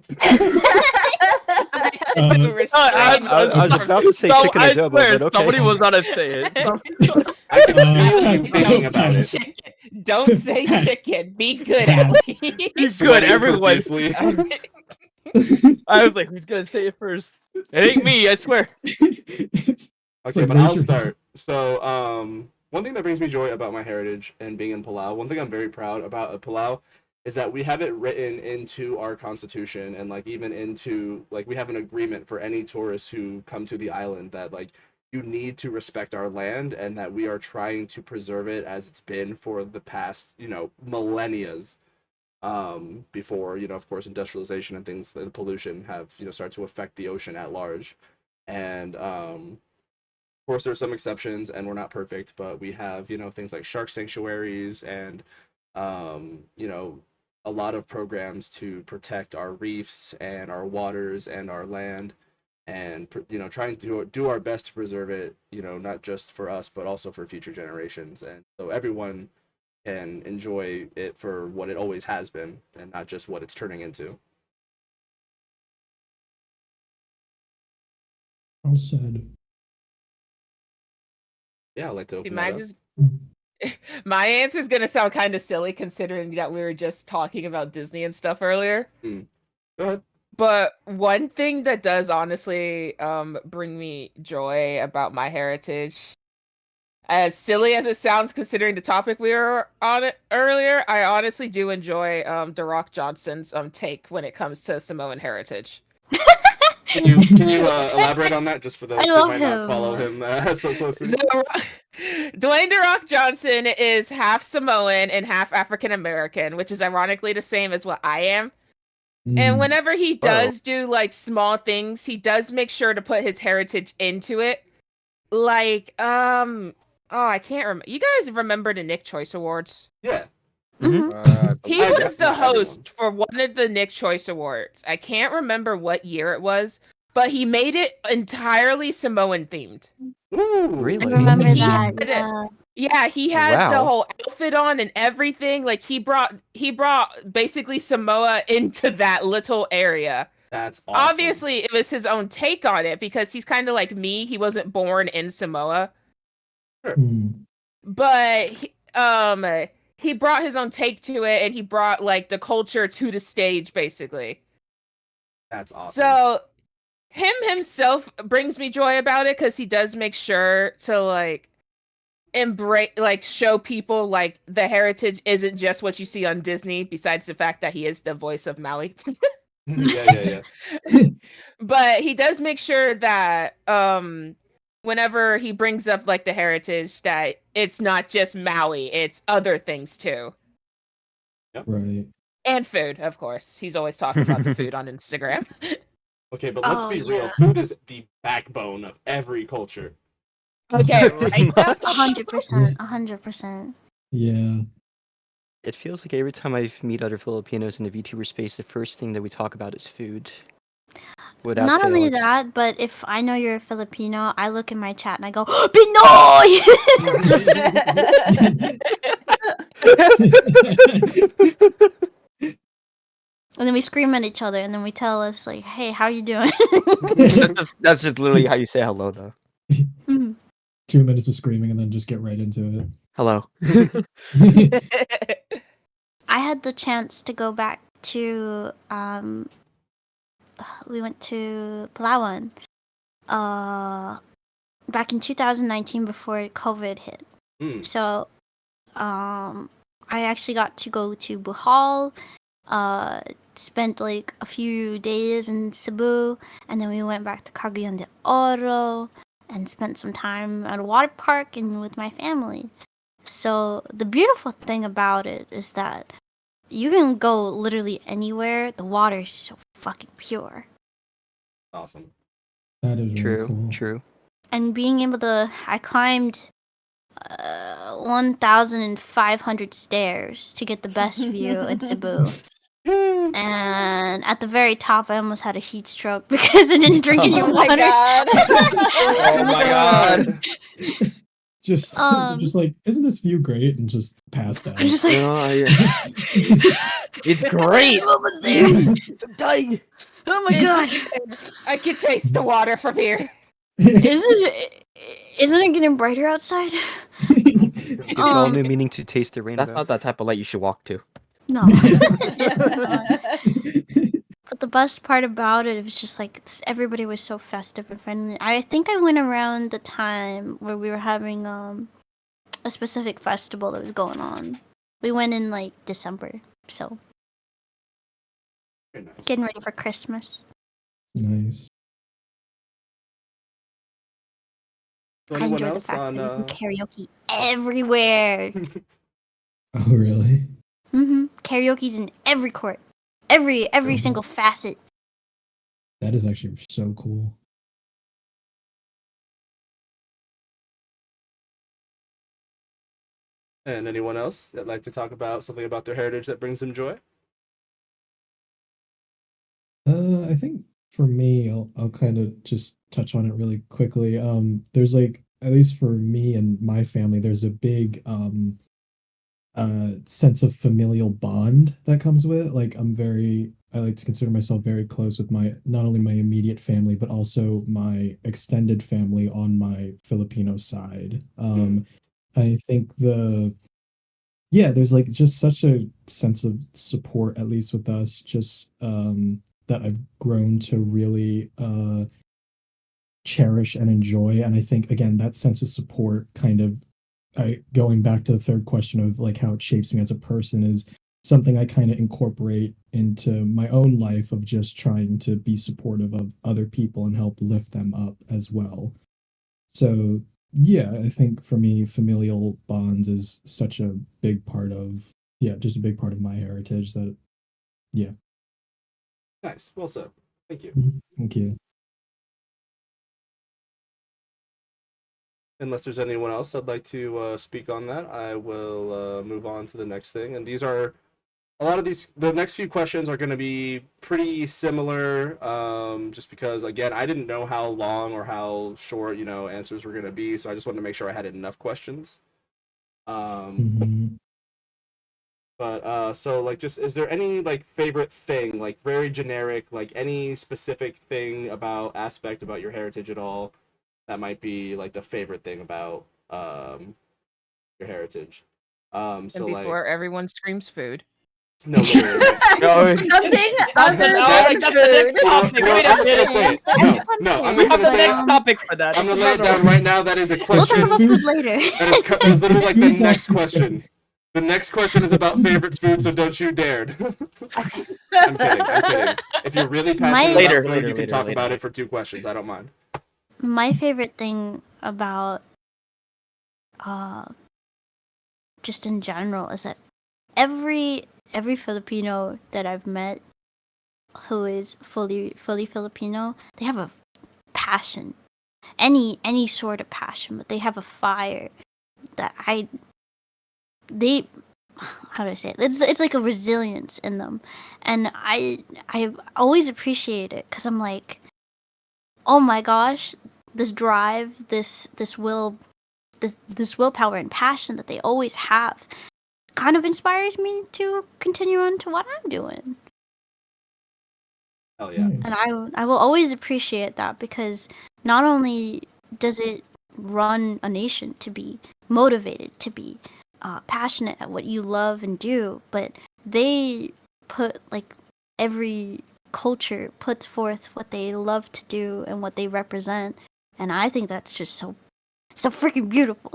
I was about to say chicken I adobo, swear, but okay. somebody was gonna say it. I can feel you thinking about it. Chicken. Don't say chicken. Be good, Pat. at Good, Sweating everyone. profusely. I was like, who's gonna say it first? It ain't me, I swear. Okay, like, but raise I'll your start. So, one thing that brings me joy about my heritage and being in Palau, one thing I'm very proud about at Palau is that we have it written into our constitution and like even into like we have an agreement for any tourists who come to the island that like you need to respect our land, and that we are trying to preserve it as it's been for the past, millennia. Before, of course, industrialization and things, the pollution have, started to affect the ocean at large. And of course, there are some exceptions, and we're not perfect, but we have, things like shark sanctuaries and, a lot of programs to protect our reefs and our waters and our land, and trying to do our best to preserve it, not just for us but also for future generations, and so everyone can enjoy it for what it always has been and not just what it's turning into. Well said. Yeah, I'd like to See, open mine that up. just my answer is gonna sound kind of silly considering that we were just talking about Disney and stuff earlier. Go ahead. But one thing that does honestly bring me joy about my heritage, as silly as it sounds considering the topic we were on it earlier, I honestly do enjoy The Rock Johnson's take when it comes to Samoan heritage. Can you elaborate on that, just for those I who love might not follow him so closely? Dwayne The Rock Johnson is half Samoan and half African American, which is ironically the same as what I am. And whenever he does do like small things, he does make sure to put his heritage into it. Like, oh, I can't remember. You guys remember the Nick Choice Awards? Yeah. He was the host for one of the Nick Choice Awards. I can't remember what year it was, but he made it entirely Samoan themed. Ooh, Really? I remember He that. had Yeah. Yeah, he had the Wow. whole outfit on and everything. Like he brought basically Samoa into that little area. That's awesome. Obviously, it was his own take on it because he's kind of like me. He wasn't born in Samoa. Sure. But he brought his own take to it, and he brought like the culture to the stage basically. That's awesome. So him himself brings me joy about it because he does make sure to like embrace, like show people like the heritage isn't just what you see on Disney, besides the fact that he is the voice of Maui. yeah. But he does make sure that whenever he brings up like the heritage, that it's not just Maui, it's other things too. Yep. Right. And food, of course. He's always talking about the food on Instagram. Okay, but let's Oh, be real. yeah. Food is the backbone of every culture. Okay, right? 100%. 100%. Yeah. It feels like every time I meet other Filipinos in the VTuber space, the first thing that we talk about is food. Without Not fail, only it's- that, but if I know you're a Filipino, I look in my chat and I go, Pinoy! And then we scream at each other, and then we tell us like, "Hey, how you doing?" That's just literally how you say hello, though. 2 minutes of screaming and then just get right into Hello. it. I had the chance to go back to we went to Palawan back in 2019 before COVID hit. So I actually got to go to Bohol, spent like a few days in Cebu, and then we went back to Cagayan de Oro and spent some time at a water park and with my family. So the beautiful thing about it is that you can go literally anywhere. The water is so fucking pure. Awesome. That is really cool. True. And being able to, I climbed 1,500 stairs to get the best view in Cebu. And at the very top, I almost had a heat stroke because I didn't drink any water. Oh my god. Oh my god. Just like, isn't this view great? And just passed out. I'm just like, It's great. I'm almost there. I'm dying. Oh my god. I can taste the water from here. Isn't it getting brighter outside? It's all new meaning to taste the rainbow. That's not that type of light you should walk to. No. But the best part about it was just like everybody was so festive and friendly. I think I went around the time where we were having a specific festival that was going on. We went in like December, so Very nice. getting ready for Christmas. Nice. So I anyone enjoy the else fact on? that we can karaoke everywhere. Oh, really? Karaoke's in every court, every Mhm. single facet. That is actually so cool. And anyone else that'd like to talk about something about their heritage that brings them joy? I think for me, I'll kind of just touch on it really quickly. There's like, at least for me and my family, there's a big sense of familial bond that comes with it. Like I like to consider myself very close with my not only my immediate family but also my extended family on my Filipino side. I think there's like just such a sense of support, at least with us, just that I've grown to really cherish and enjoy. And I think again that sense of support kind of going back to the third question of like how it shapes me as a person is something I kind of incorporate into my own life of just trying to be supportive of other people and help lift them up as well. So yeah, I think for me, familial bonds is such a big part of just a big part of my heritage that yeah. Nice. Well said. Thank you. Thank you. Unless there's anyone else I'd like to speak on that, I will move on to the next thing. And these are a lot of the next few questions are going to be pretty similar, just because, again, I didn't know how long or how short, answers were going to be. So I just wanted to make sure I had enough questions. But so like, just, is there any like favorite thing, like very generic, like any specific thing aspect about your heritage at all that might be like the favorite thing about your heritage? And So like, before everyone screams food. no, wait. Nothing other That's than the next food. topic. No, Wait I'm a just gonna minute. say it. No, I'm We just have gonna the say next it. topic for that. I'm That's gonna lay it another down one. right now. That is a We'll talk question. about food later. That is literally like the Food's next all- question. The next question is about favorite food, so don't you dare. I'm kidding. If you're really passionate Later, about food, later, you can later, talk later. about it for 2 questions. I don't mind. My favorite thing about just in general is that every Filipino that I've met who is fully Filipino, they have a passion. Any sort of passion, but they have a fire that they how do I say it? It's like a resilience in them, and I always appreciate it because I'm like, oh my gosh, this drive, this willpower and passion that they always have, kind of inspires me to continue on to what I'm doing. Hell yeah. And I will always appreciate that because not only does it run a nation to be motivated, to be passionate at what you love and do, but they put like every culture puts forth what they love to do and what they represent, and I think that's just so freaking beautiful.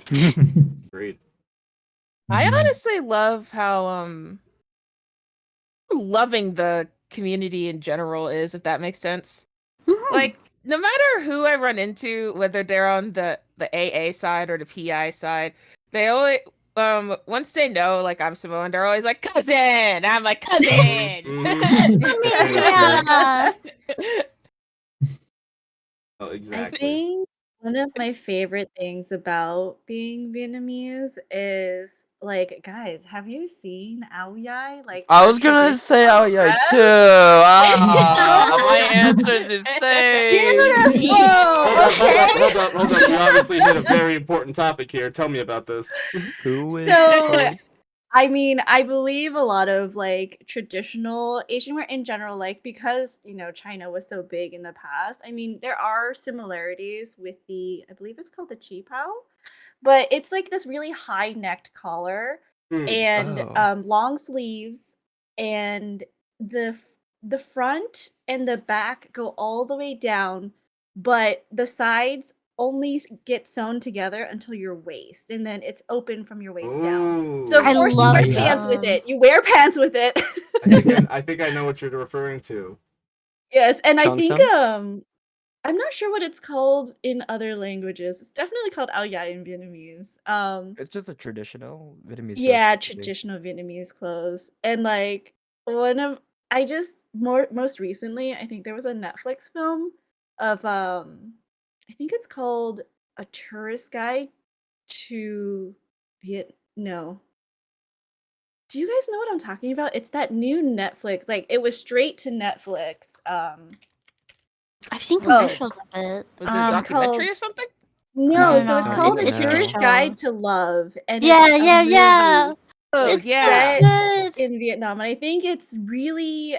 Agreed. I honestly love how loving the community in general is, if that makes sense. Like, no matter who I run into, whether they're on the AA side or the PI side, they always once they know like I'm Samoan, they're always like cousin. I'm like cousin. Yeah. Oh, I exactly. think one of my favorite things about being Vietnamese is like, guys, have you seen AAPI? Like, I our was gonna say traditional oh yeah dress? too. My answer is insane. Beautiful. Hold up. You obviously hit a very important topic here. Tell me about this. Who is So, Chloe? I mean, I believe a lot of like traditional Asian wear in general, like because China was so big in the past. I mean, there are similarities with I believe it's called the chi pao, but it's like this really high necked collar and Oh. long sleeves, and the front and the back go all the way down, but the sides only get sewn together until your waist, and then it's open from your waist down. So of I course you love wear Ooh. pants with them. it. You wear pants with it. I think I know what you're referring to. Yes, and I think Cheongsam? I'm not sure what it's called in other languages. It's definitely called ao dai in Vietnamese. It's just a traditional Vietnamese dress. Yeah, I think. traditional Vietnamese clothes. And like one of I just most recently, I think there was a Netflix film of I think it's called A Tourist Guide to Viet no. Do you guys know what I'm talking about? It's that new Netflix. Like it was straight to Netflix. I've seen Oh, commercials of it. Was it a it's documentary called or something? no, don't so it's know. called A It's like a Tourist No. show. Guide to Love, and Yeah, it's a yeah, yeah. movie. Oh, It's It's so yeah. set good. in Vietnam, and I think it's really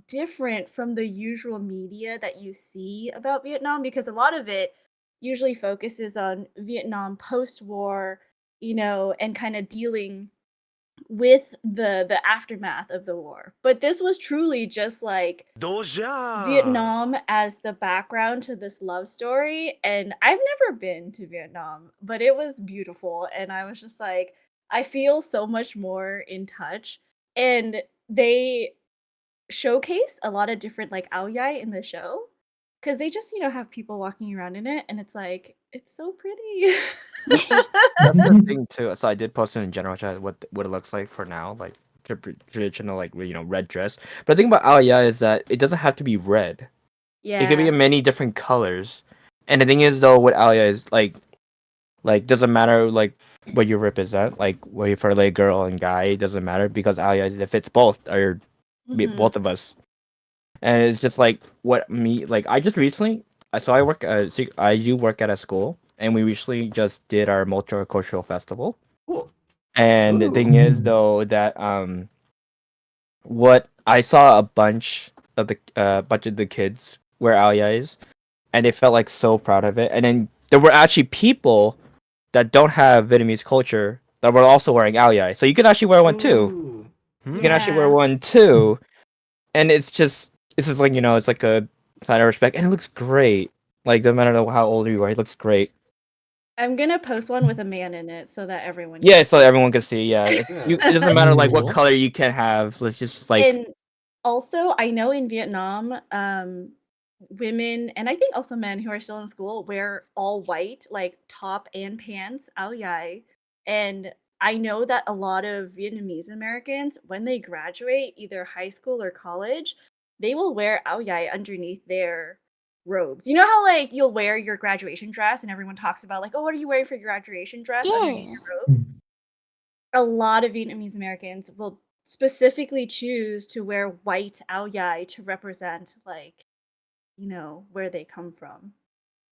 different from the usual media that you see about Vietnam because a lot of it usually focuses on Vietnam post-war, and kind of dealing with the aftermath of the war. But this was truly just like Vietnam as the background to this love story. And I've never been to Vietnam, but it was beautiful. And I was just like, I feel so much more in touch. And they showcased a lot of different like ao dai in the show because they just, have people walking around in it. And it's like, it's so pretty. That's the thing too. So I did post it in general chat what it looks like for now, like traditional like red dress. But the thing about Aliyah is that it doesn't have to be red. It could be Yeah. in many different colors. And the thing is though, with Aliyah is like doesn't matter like what you represent, like whether for like girl and guy, it doesn't matter because Aliyah it fits both or Mhm. both of us. And it's just like what me like I just recently I work I do work at a school and we recently just did our multicultural festival. Cool. And the thing is though that what I saw a bunch of the kids wear aliyahs and they felt like so proud of it. And then there were actually people that don't have Vietnamese culture that were also wearing aliyah. So you can actually wear one too. Ooh. You can actually wear Yeah. one too. And it's just like it's like a sign of respect and it looks great. Like no matter how old you are, it looks great. I'm gonna post one with a man in it so that everyone Yeah, can so see. everyone can see. Yeah, Yeah. it doesn't matter like what Cool. color you can have. Let's just like And also, I know in Vietnam, women and I think also men who are still in school wear all white, like top and pants, ao dai. And I know that a lot of Vietnamese Americans, when they graduate either high school or college, they will wear ao dai underneath their robes. You know how like you'll wear your graduation dress and everyone talks about like, oh, what are you wearing for your graduation dress underneath Yeah. your robes? A lot of Vietnamese Americans will specifically choose to wear white ao dai to represent like, where they come from.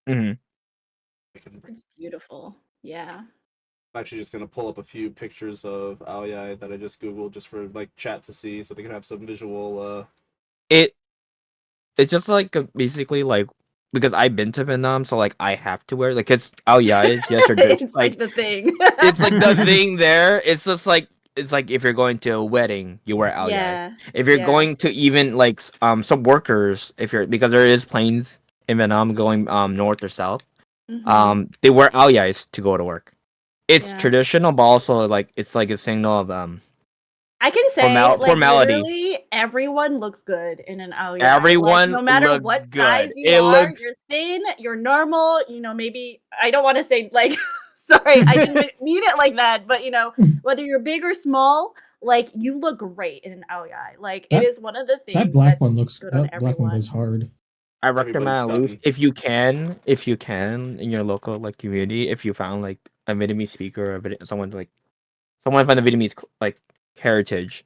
mhm. It's beautiful. Yeah. I'm actually just gonna pull up a few pictures of Aoyai that I just googled just for like chat to see, so they can have some visual. it it's just like basically like because I've been to Vietnam, so like I have to wear like it's oh yeah, it's yeah tradition. It's like the thing. It's like the thing there. It's just like it's like if you're going to a wedding, you wear ao dai. Yeah. If you're Yeah. going to even like some workers, if you're because there is planes in Vietnam going north or south, Mhm. they wear ao dais to go to work. It's Yeah. traditional, but also like it's like a signal of I can say like formality. literally everyone looks good in an ao dai. Like Everyone no matter looks what size good. you It are, looks you're thin, you're normal, maybe I don't want to say like sorry, I didn't mean it like that, but whether you're big or small, like you look great in an ao dai. Like it That is one of the that things black that one just looks good on that black one goes everyone. hard. I Everybody's recommend at least stunting. if you can in your local like community, if you found like a Vietnamese speaker or someone from the Vietnamese like heritage,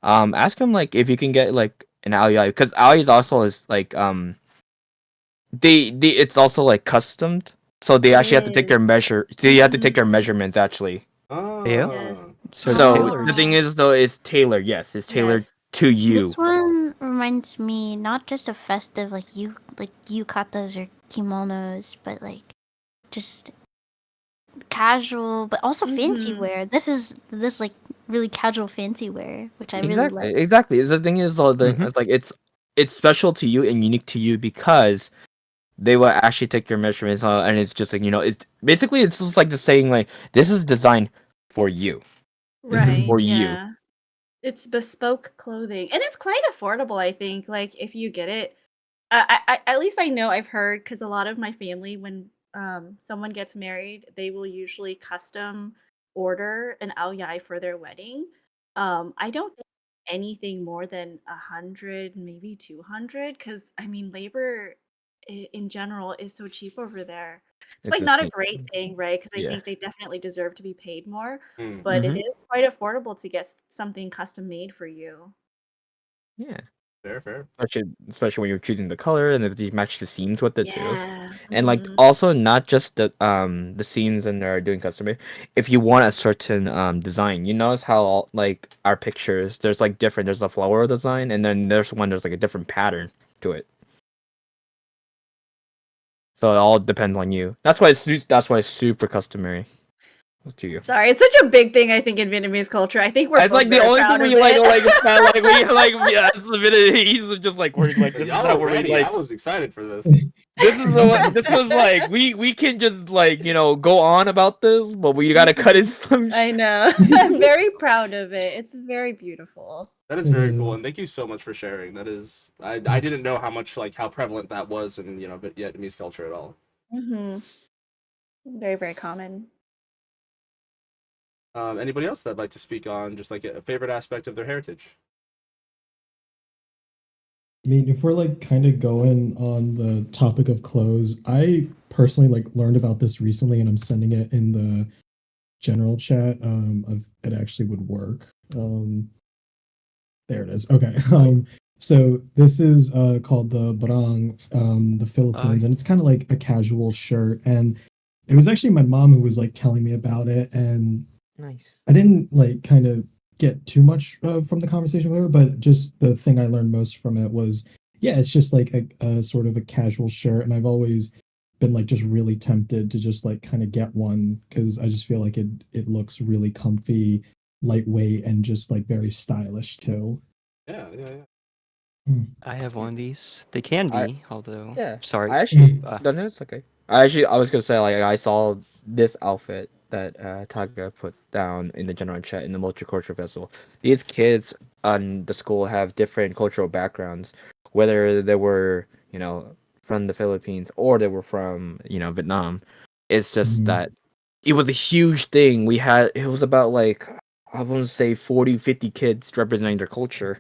ask them like if you can get like an ally because ally is also is like they it's also like customed, so they It actually have to take their is. measure. So you have to take Mhm. their measurements actually. Yeah. Yes. So it's So tailored. the thing Oh, is though, it's tailored. Yes, it's tailored Yes. to you. this one reminds me not just of festive like yukatas or kimonos, but like just casual, but also fancy Mhm. wear. This like really casual fancy wear, which I really Exactly, like. exactly. The thing is though, Mhm. it's like it's special to you and unique to you because they will actually take your measurements and it's just like it's basically it's just like just saying like this is designed for you. This is Right. for you. Yeah. It's bespoke clothing, and it's quite affordable, I think, like, if you get it At least I know I've heard because a lot of my family, when someone gets married, they will usually custom order an ao yai for their wedding. I don't think anything more than 100, maybe 200, because I mean, labor in general is so cheap over there. It's It's like a not a steam. great thing, right? Because I Yeah. think they definitely deserve to be paid more, Hmm. but it Mhm. is quite affordable to get something custom made for you. Yeah. Fair. Especially when you're choosing the color and if you match the scenes with it too. Yeah. And like Mhm. also not just the scenes and they're doing custom made. If you want a certain design, you notice how all, like our pictures, there's like different. There's a flower design, and then there's like a different pattern to it. So it all depends on you. That's why it's super customary. That's to you. Sorry, it's such a big thing, I think, in Vietnamese culture. I think we're It's both like the very only thing proud of we like it. it's not like we like yeah, it's a bit he's just like we're like this is Y'all not are where we ready. I like was excited for this. this is the this was like we can just like go on about this, but we gotta cut in some I know. I'm very proud of it. It's very beautiful. That is It very cool, is. and thank you so much for sharing. That is, I didn't know how much like how prevalent that was in Vietnamese culture at all. Hmm. Very, very common. Anybody else that'd like to speak on just like a favorite aspect of their heritage? I mean, if we're like kind of going on the topic of clothes, I personally like learned about this recently, and I'm sending it in the general chat. Of it actually would work. There it is. Okay. So this is called the barang, the Philippines, and it's kind of like a casual shirt. And it was actually my mom who was like telling me about it, and nice. I didn't like kind of get too much from the conversation with her, but just the thing I learned most from it was, yeah, it's just like a sort of a casual shirt, and I've always been like just really tempted to just like kind of get one because I just feel like it looks really comfy, lightweight, and just like very stylish too. Yeah. I have one of these. They can I be, although Yeah, sorry. I actually Uh, no, no, it's okay. I was gonna say like I saw this outfit that Taga put down in the general chat in the multicultural festival. These kids on the school have different cultural backgrounds, whether they were from the Philippines or they were from Vietnam. It's just Mhm. that it was a huge thing. It was about like I want to say 40, 50 kids representing their culture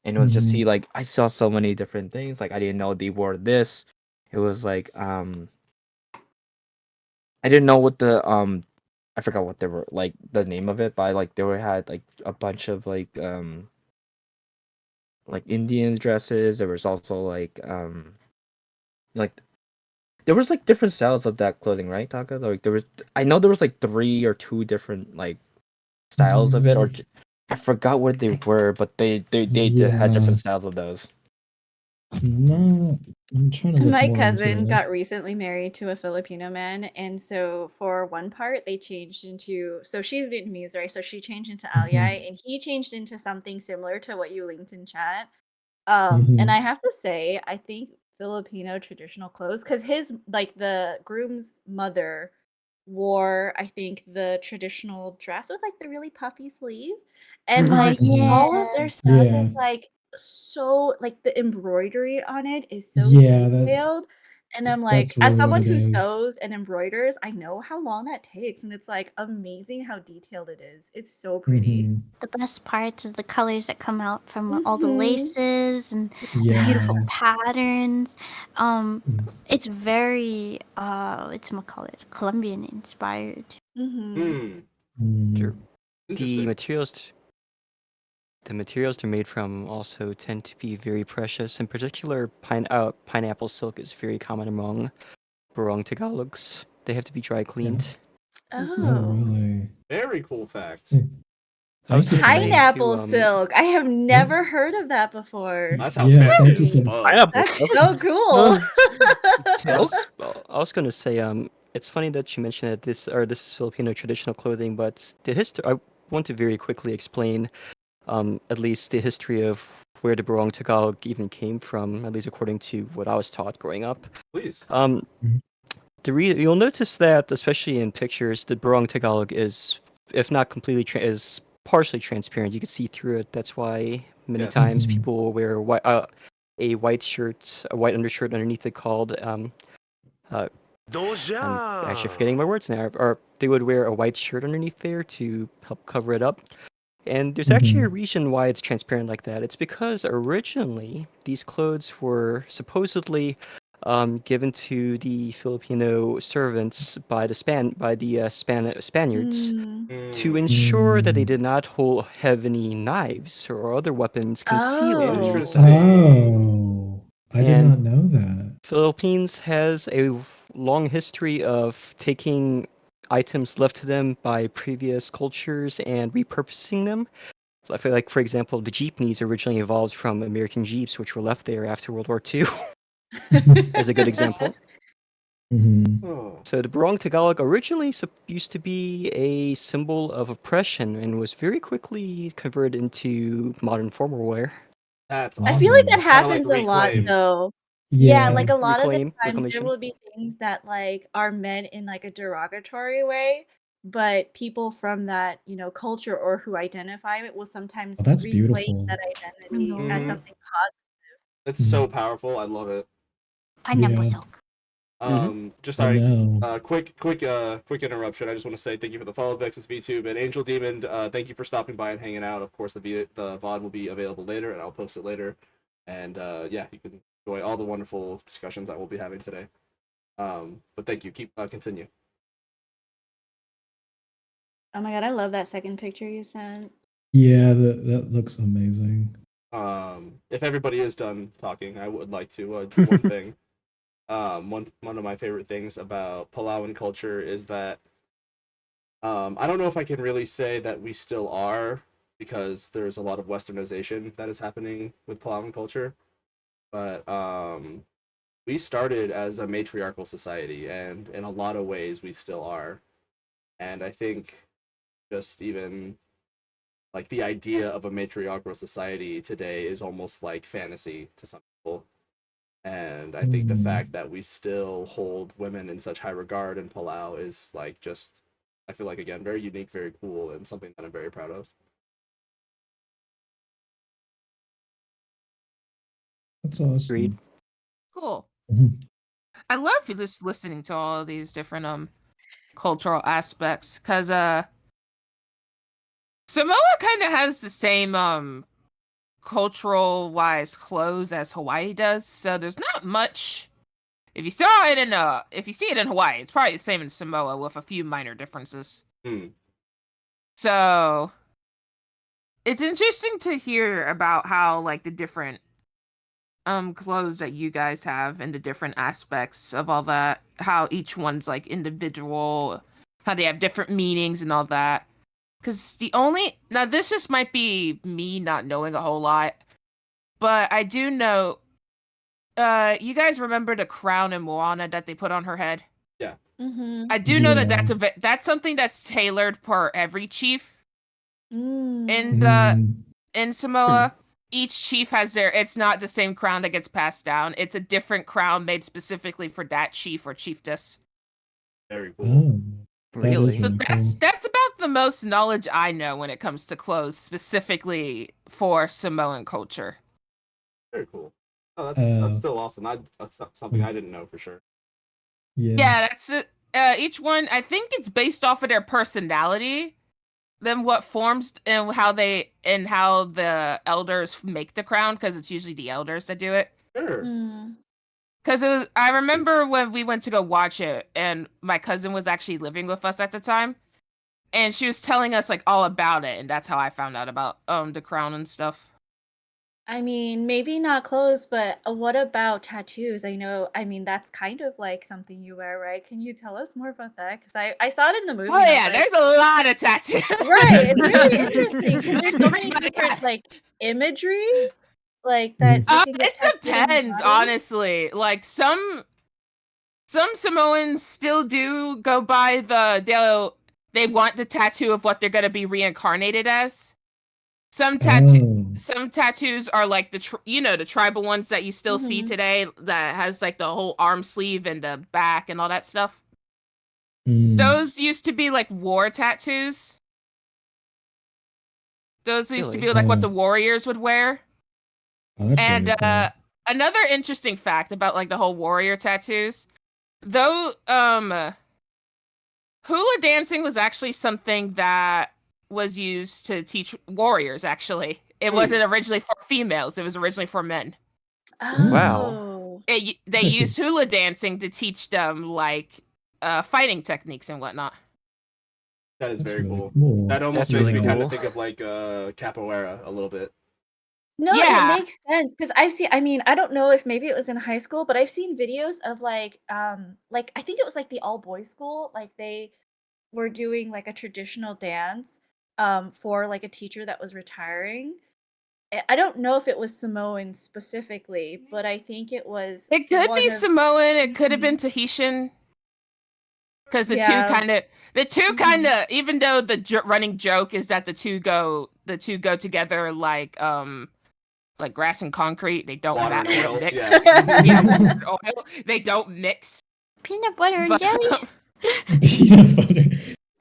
and it was just Mhm. see like I saw so many different things. Like I didn't know they wore this. It was like I didn't know what the I forgot what they were like the name of it, but like they were had like a bunch of like Indians dresses. There was also like there was like different styles of that clothing, right, Taka? Like I know there was like 3 or 2 different like styles of it, or I forgot what they were, but they had Yeah, different styles of those. I'm not. I'm trying to look My more into cousin it. got recently married to a Filipino man, and so for one part, they changed into so she's Vietnamese, right? So she changed into Ao Mhm. Yai, and he changed into something similar to what you linked in chat. And Mhm. I have to say, I think Filipino traditional clothes, because his like the groom's mother wore, I think, the traditional dress with like the really puffy sleeve, and Oh like Mhm. all of yeah. their stuff is Yeah, like so like the embroidery on it is so yeah. detailed. And I'm like, That's as really what someone it who is. sews and embroiders, I know how long that takes, and it's like amazing how detailed it is. It's so pretty. Mhm. The best parts is the colors that come out from all the Hmm. laces and the beautiful Yeah. patterns. Um, Mm. it's very it's call it Colombian inspired. Hmm. Hmm. sure. Mm. The Interesting. materials the materials they're made from also tend to be very precious. In particular, pineapple silk is very common among Barong Tagalogs. They have to be dry Yeah. cleaned. Oh, Oh. really? Very cool fact. Hmm. I was Thank you gonna for say that. too. Pineapple silk. I have Yeah. never heard of that before. That sounds Yeah. fancy Thank you as for. fuck. Pineapple That's stuff. so cool. Silk? I was gonna say it's funny that you mentioned that this is Filipino traditional clothing, but the history. I want to very quickly explain at least the history of where the Barong Tagalog even came from, at least according to what I was taught growing up. Please. Um, Mhm. you'll notice that, especially in pictures, the Barong Tagalog is, if not completely, is partially transparent. You can see through it. That's why many Yes. times Mhm. people will wear a white shirt, a white undershirt underneath it called I'm actually forgetting my words now. Or they would wear a white shirt underneath there to help cover it up. And there's actually a reason why it's transparent like that. It's because originally these clothes were supposedly given to the Filipino servants by the Spaniards to ensure that they did not have any knives or other weapons concealed. Oh. Oh, I did And not know that. Philippines has a long history of taking items left to them by previous cultures and repurposing them. I feel like, for example, the jeepneys originally evolved from American Jeeps, which were left there after World War II, as a good example. Oh. So the Barong Tagalog originally used to be a symbol of oppression and was very quickly converted into modern formal wear. That's I feel like that awesome. Kinda like happens a lot reclaimed. though. Yeah, Yeah. like a lot of the times there Reclamation. will be things that like are meant in like a derogatory way, but people from that, culture or who identify it will sometimes Oh, that's reclaim beautiful. that identity as Mhm. something positive. It's so powerful. I love it. Pineapple Yeah. silk. Just I sorry. know. Quick interruption. I just want to say thank you for the follow, Vexus VTube and Angel Demon. Thank you for stopping by and hanging out. Of course, the VOD will be available later, and I'll post it later. And yeah, you can enjoy all the wonderful discussions that we'll be having today. But thank you. Keep continue. Oh my god, I love that second picture you sent. Yeah, that looks amazing. If everybody is done talking, I would like to do one thing. One of my favorite things about Palauan culture is that I don't know if I can really say that we still are, because there's a lot of westernization that is happening with Palauan culture, but we started as a matriarchal society, and in a lot of ways we still are. And I think just even like the idea of a matriarchal society today is almost like fantasy to some people. And I think the fact that we still hold women in such high regard in Palau is like just, I feel like, again, very unique, very cool, and something that I'm very proud of. That's awesome. Agreed. Cool. Mhm. I love just listening to all of these different cultural aspects because Samoa kind of has the same cultural wise clothes as Hawaii does, so there's not much. If you saw it if you see it in Hawaii, it's probably the same in Samoa with a few minor differences. So it's interesting to hear about how like the different clothes that you guys have and the different aspects of all that, how each one's like individual, how they have different meanings and all that. Because now this just might be me not knowing a whole lot, but I do know, you guys remember the crown in Moana that they put on her head? Yeah. Mm-hmm. I do know that Yeah. that's something that's tailored for every chief in Samoa. Each chief has it's not the same crown that gets passed down. It's a different crown made specifically for that chief or chiefess. Very cool. Oh, that Really? is So really that's cool. that's about the most knowledge I know when it comes to clothes specifically for Samoan culture. Very cool. Oh, that's still awesome. That's something I Mm. didn't know for sure. Yeah, that's it. Each one, I think it's based off of their personality, then what forms and how the elders make the crown, because it's usually the elders that do it. Sure. Because I remember when we went to go watch it, and my cousin was actually living with us at the time, and she was telling us like all about it, and that's how I found out about the crown and stuff. I mean, maybe not clothes, but what about tattoos? I mean, that's kind of like something you wear, right? Can you tell us more about that? Because I saw it in the movie. Oh And I was yeah, like, there's a lot of tattoos. right. It's really interesting because there's so many different like imagery, like that you can get It tattooed on your depends, body. honestly. Like some Samoans still do go by they want the tattoo of what they're gonna be reincarnated as. Some tattoos are like the tribal ones that you still see today that has like the whole arm sleeve and the back and all that stuff. Those used to be like war tattoos. Those used to be like what the warriors would wear. Oh, that's And really cool. another interesting fact about like the whole warrior tattoos, though hula dancing was actually something that was used to teach warriors, actually. It wasn't originally for females, it was originally for men. Oh. They used hula dancing to teach them like fighting techniques and whatnot. That is That's very really cool. That almost That's makes really me kind of cool. think of like capoeira a little bit. No, Yeah. it makes sense because I mean, I don't know if maybe it was in high school, but I've seen videos of like I think it was like the all boys school, like they were doing like a traditional dance for like a teacher that was retiring. I don't know if it was Samoan specifically, but I think it was It could one be of Samoan, it could have been Mhm. Tahitian. Because the Yeah. two kind of, even though the running joke is that the two go together like grass and concrete, they don't Water and they don't oil, mix. yeah. Yeah, water and oil, they don't mix. Peanut butter and But jelly. Peanut butter.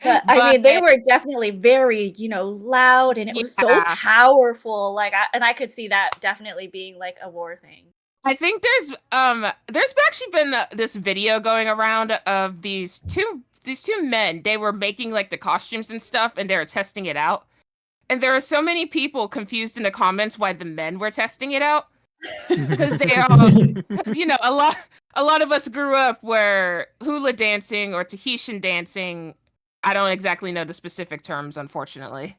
But I mean, they were definitely very, loud, and it was so Yeah. powerful. Like, I could see that definitely being like a war thing. I think there's actually been this video going around of these two men. They were making like the costumes and stuff, and they were testing it out. And there are so many people confused in the comments why the men were testing it out, because a lot of us grew up where hula dancing or Tahitian dancing, I don't exactly know the specific terms, unfortunately.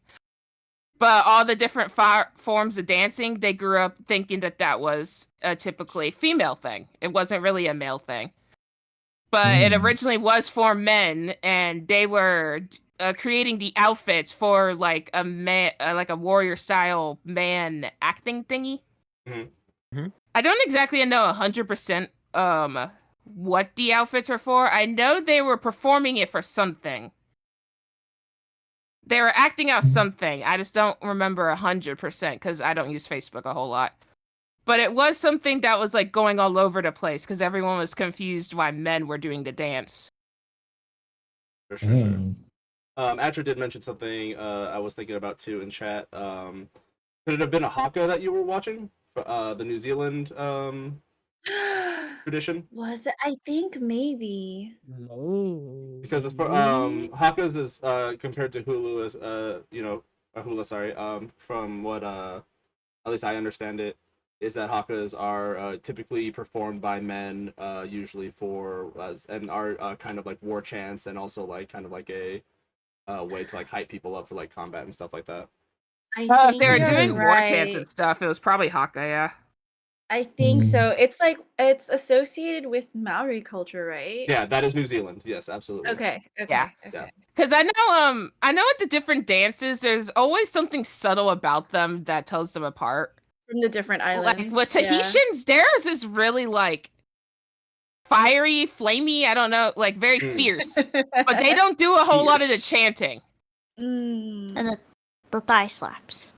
But all the different forms of dancing, they grew up thinking that was a typically female thing. It wasn't really a male thing. But it originally was for men, and they were creating the outfits for like a man, like a warrior style man acting thingy. Mm-hmm. I don't exactly know 100% what the outfits are for. I know they were performing it for something. They were acting out something. I just don't remember 100% because I don't use Facebook a whole lot. But it was something that was like going all over the place because everyone was confused why men were doing the dance. Sure. Atra did mention something I was thinking about too in chat. Could it have been a haka that you were watching? The New Zealand tradition? Was it? I think maybe. Because it's for hakas is compared to hulu as a hula, sorry, from what at least I understand it, is that hakas are typically performed by men, usually and are kind of like war chants, and also like kind of like a way to like hype people up for like combat and stuff like that. I If think they were you're doing war chants right. and stuff, it was probably haka, yeah. I think so. It's like it's associated with Maori culture, right? Yeah, that is New Zealand. Yes, absolutely. Okay. Yeah. Okay. Because I know with the different dances, there's always something subtle about them that tells them apart. From the different islands. Like with yeah. Tahitians, theirs is really like fiery, flamey, I don't know, like very fierce. But they don't do a whole lot of the chanting. Mm. And the thigh slaps.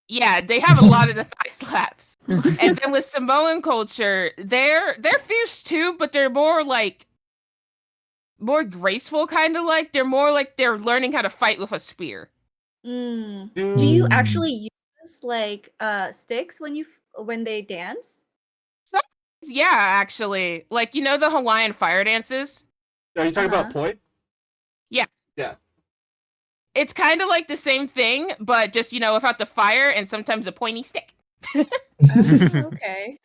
Yeah, they have a lot of the thigh slaps. And then with Samoan culture, they're fierce too, but they're more graceful, kind of like. They're more like they're learning how to fight with a spear. Mm. Do you actually use like sticks when they dance? Sometimes, yeah, actually. Like, the Hawaiian fire dances? Are you talking about poi? Yeah. Yeah. It's kind of like the same thing, but just, without the fire and sometimes a pointy stick. Okay.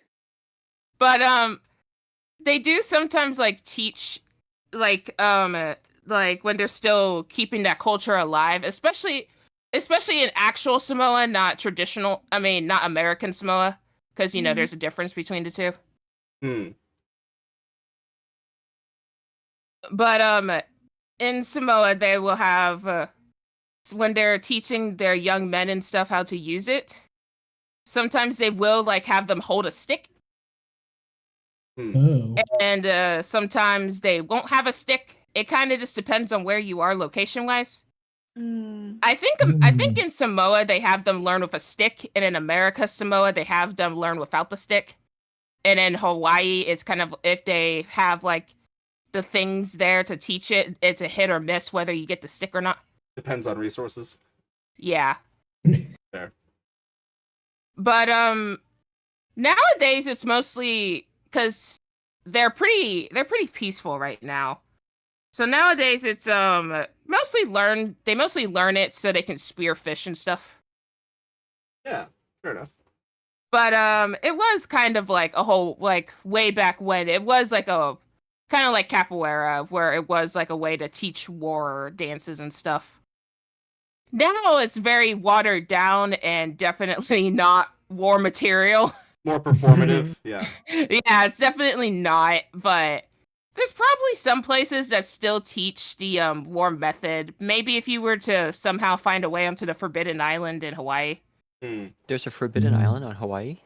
But they do sometimes like teach like when they're still keeping that culture alive, especially in actual Samoa, not American Samoa, because there's a difference between the two. But in Samoa, they will have when they're teaching their young men and stuff how to use it, sometimes they will like have them hold a stick. And sometimes they won't have a stick. It kind of just depends on where you are location wise. I think in Samoa they have them learn with a stick, and in America Samoa they have them learn without the stick. And in Hawaii it's kind of, if they have like the things there to teach it, it's a hit or miss whether you get the stick or not. Depends on resources. Yeah. Fair. But Nowadays, it's mostly because they're pretty peaceful right now. So nowadays, it's they mostly learn it so they can spear fish and stuff. Yeah, fair enough. But it was kind of like a whole like way back when it was like a kind of like capoeira, where it was like a way to teach war dances and stuff. Now it's very watered down and definitely not war material. More performative. Yeah. Yeah, it's definitely not, but there's probably some places that still teach the war method. Maybe if you were to somehow find a way onto the Forbidden Island in Hawaii. There's a Forbidden Island on Hawaii?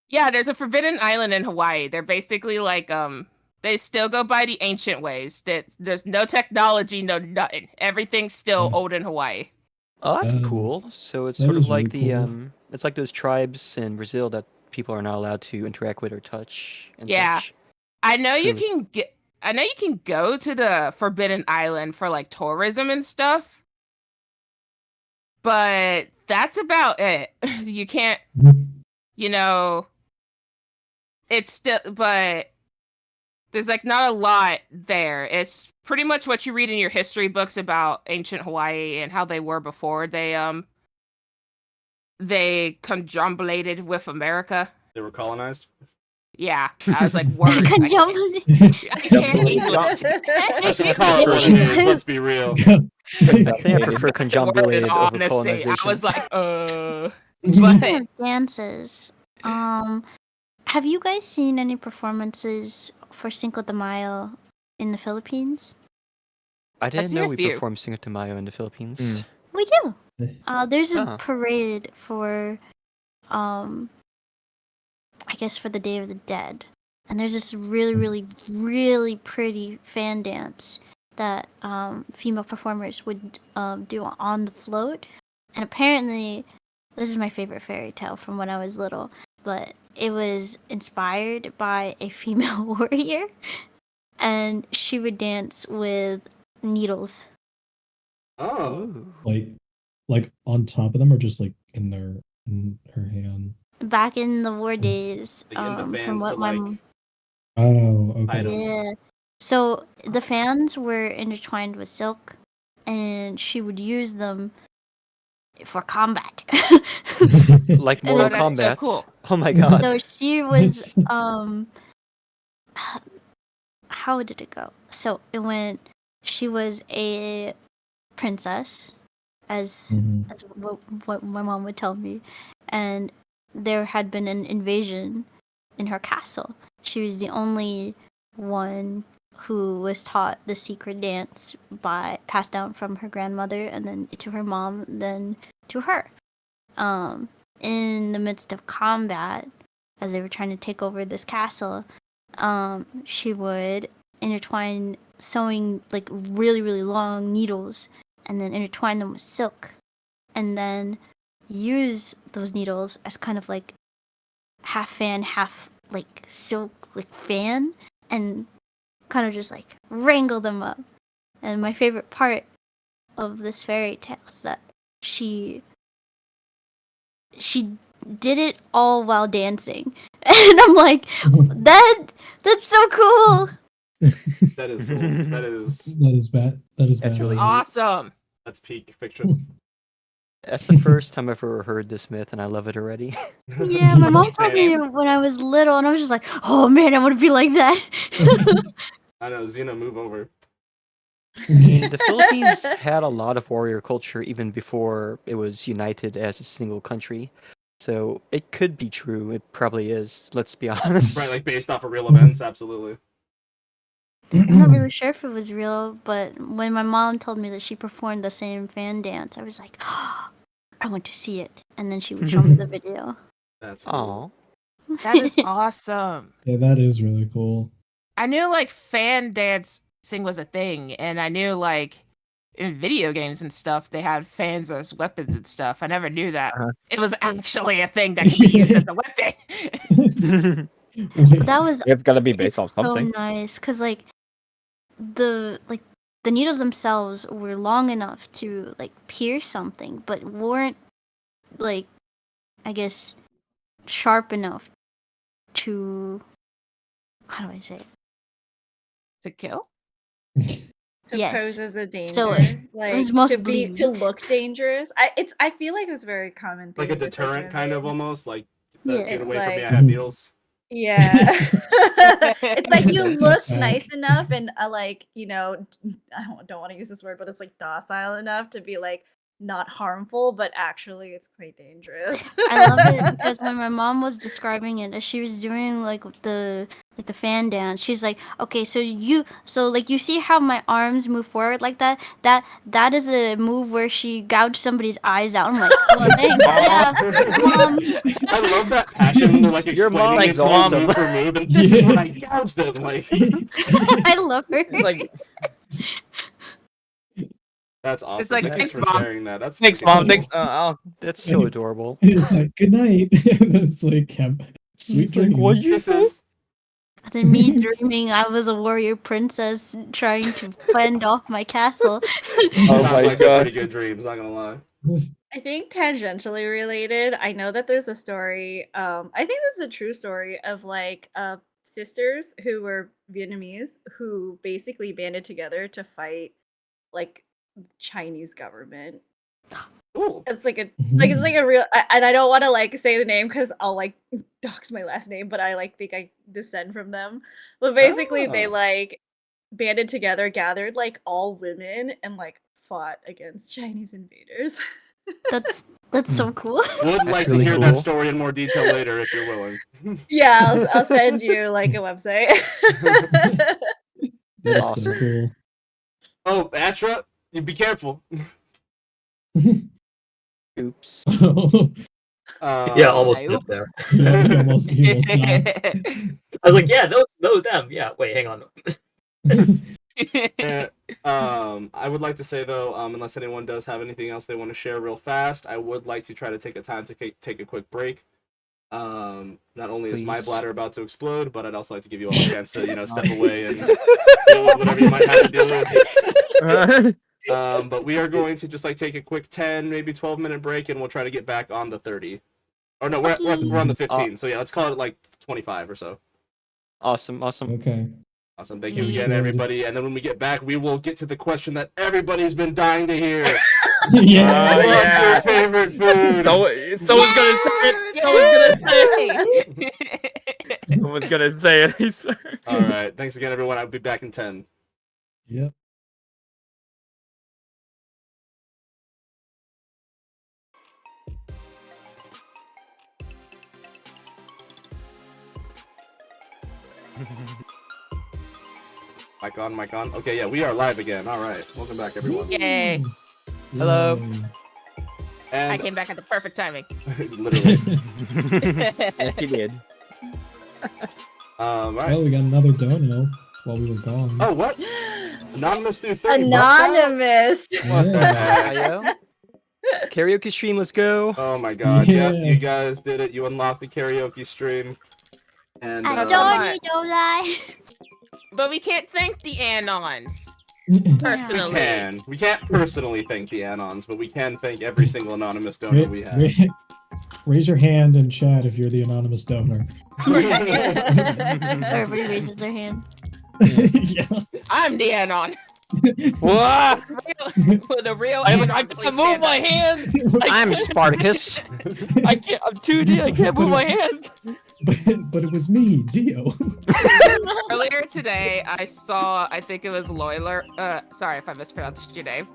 Yeah, there's a Forbidden Island in Hawaii. They're basically like they still go by the ancient ways. That there's no technology, no nothing. Everything's still old in Hawaii. Oh, that's cool. So it's that sort of is like really the cool. it's like those tribes in Brazil that people are not allowed to interact with or touch and Yeah. such. I know you True. can go to the Forbidden Island for like tourism and stuff. But that's about it. You can't, you know, it's still but there's like not a lot there. It's pretty much what you read in your history books about ancient Hawaii and how they were before they conjumbulated with America. They were colonized. Yeah, I was like, words. I can't Definitely English. Let's just call it what it is. Let's be real. I'd say I prefer Word in conjumbulated over honesty. colonization. I was like, Speaking but of dances, have you guys seen any performances for Cinco de Mayo in the Philippines? I didn't seen know a we few. performed Cinco de Mayo in the Philippines. We do. There's a Ah. parade for, I guess for the Day of the Dead, and there's this really, really, really pretty fan dance that female performers would do on the float, and apparently, this is my favorite fairy tale from when I was little, but it was inspired by a female warrior, and she would dance with needles. Oh. Ooh. Like on top of them, or just like in her hand. Back in the war days, Like in the from fans what to my like Oh, okay. item. yeah. So the fans were intertwined with silk, and she would use them for combat. Like And Mortal that's so Kombat. cool. Oh my god. So she was how did it go? So it went. She was a princess, as Mhm. as what my mom would tell me, and there had been an invasion in her castle. She was the only one who was taught the secret dance passed down from her grandmother and then to her mom, then to her. In the midst of combat, as they were trying to take over this castle, she would intertwine sewing like really, really long needles and then intertwine them with silk and then use those needles as kind of like half fan, half like silk like fan and kind of just like wrangle them up. And my favorite part of this fairy tale is that she did it all while dancing. And I'm like, that's so cool. That is cool. That is That is bad. That is That's bad. really neat. Awesome. that's peak fiction. That's the first time I've ever heard this myth, and I love it already. Yeah, my mom told me Same. when I was little, and I was just like, oh man, I want to be like that. I know, Xena, move over. I mean, the Philippines had a lot of warrior culture even before it was united as a single country. So it could be true. It probably is. Let's be honest. Right, like based off of real events, absolutely. I'm not really sure if it was real, but when my mom told me that she performed the same fan dance, I was like, oh, I want to see it. And then she would show me the video. That's cool. Aw. That is awesome. Yeah, that is really cool. I knew like fan dancing was a thing, and I knew like in video games and stuff they had fans as weapons and stuff. I never knew that it was actually a thing that could be used as a weapon. But that was It's gotta be based off so something. nice because like the needles themselves were long enough to like pierce something, but weren't like I guess sharp enough to, how do I say it? To kill? To Yes. pose as a danger, So it like was most to look dangerous. I feel like it's a very common thing. Like a with, deterrent kind of women. almost, like Yeah. get away from me, I Like- have heels. Yeah. It's like you Yes, look back. nice enough and like, I don't want to use this word, but it's like docile enough to be like not harmful, but actually it's quite dangerous. I love it because when my mom was describing it, as she was doing like the fan dance, she's like, okay, so you see how my arms move forward like that? That is a move where she gouged somebody's eyes out. I'm like, oh thanks, yeah, mom. I love that passion when they're like Your explaining mom it is to you awesome. move for move, and this is when I gouged them. Like I love her. It's like, that's awesome. It's like, Thanks thanks, for Mom. sharing that. That's thanks, freaking mom. cool. Thanks. That's so adorable. It's like good night. And it's like have sweet It's like, dreams. what'd you say? Kisses. Then me dreaming I was a warrior princess trying to fend off my castle. Oh Sounds my like some God. pretty good dreams. Not gonna lie. I think tangentially related. I know that there's a story. I think this is a true story of like sisters who were Vietnamese who basically banded together to fight like Chinese government. Cool. It's like a real, and I don't want to like say the name because I'll like dox my last name, but I like think I descend from them. But basically, they Oh. like banded together, gathered like all women, and like fought against Chinese invaders. That's so cool. Would like really to hear that cool. story in more detail later if you're willing. Yeah, I'll send you like a website. That is Awesome. so cool. Oh, Atra, you be careful. Oops. Yeah, almost Nope. slipped there. Yeah, he almost nods. I was like, yeah, those them. Yeah, wait, hang on. And, I would like to say though, unless anyone does have anything else they want to share real fast, I would like to try to take a time to take a quick break. Not only is my Please. bladder about to explode, but I'd also like to give you all a chance to step away and deal with whatever you might have to deal with. But we are going to just like take a quick 10, maybe 12-minute break, and we'll try to get back on the 30. Or no, we're on the 15. So yeah, let's call it like 25 or so. Awesome. Okay. Awesome. Thank you Sounds again, good. everybody. And then when we get back, we will get to the question that everybody's been dying to hear. Yeah. What's yeah. your favorite food? Someone's gonna say it. Someone's gonna say it. I swear. All right. Thanks again, everyone. I'll be back in 10. Yep. Mic on. Okay, yeah, we are live again. All right. Welcome back, everyone. Yay. Hello. Yay. I And came back at the perfect timing. literally. Yes, you did. All right. Oh, we got another dono while we were gone. Oh, what? Anonymous through 30. Anonymous. What the heck? Ayo. Karaoke stream, let's go. Oh my god. Yeah, Yeah. you guys did it. You unlocked the karaoke stream. And I That's don't right. don't lie. But we can't thank the Anons we personally. can. We can't personally thank the Anons, but we can thank every single anonymous donor we have. Raise your hand in chat if you're the anonymous donor. Everybody raises their hand. Yeah. I'm the Anon. What? The real I Anon can't please move stand my up. hands. I'm Spartacus. I can't. I'm 2D. I can't move my hands. But it was me, Dio. Earlier today, I think it was Loiler. Sorry if I mispronounced your name.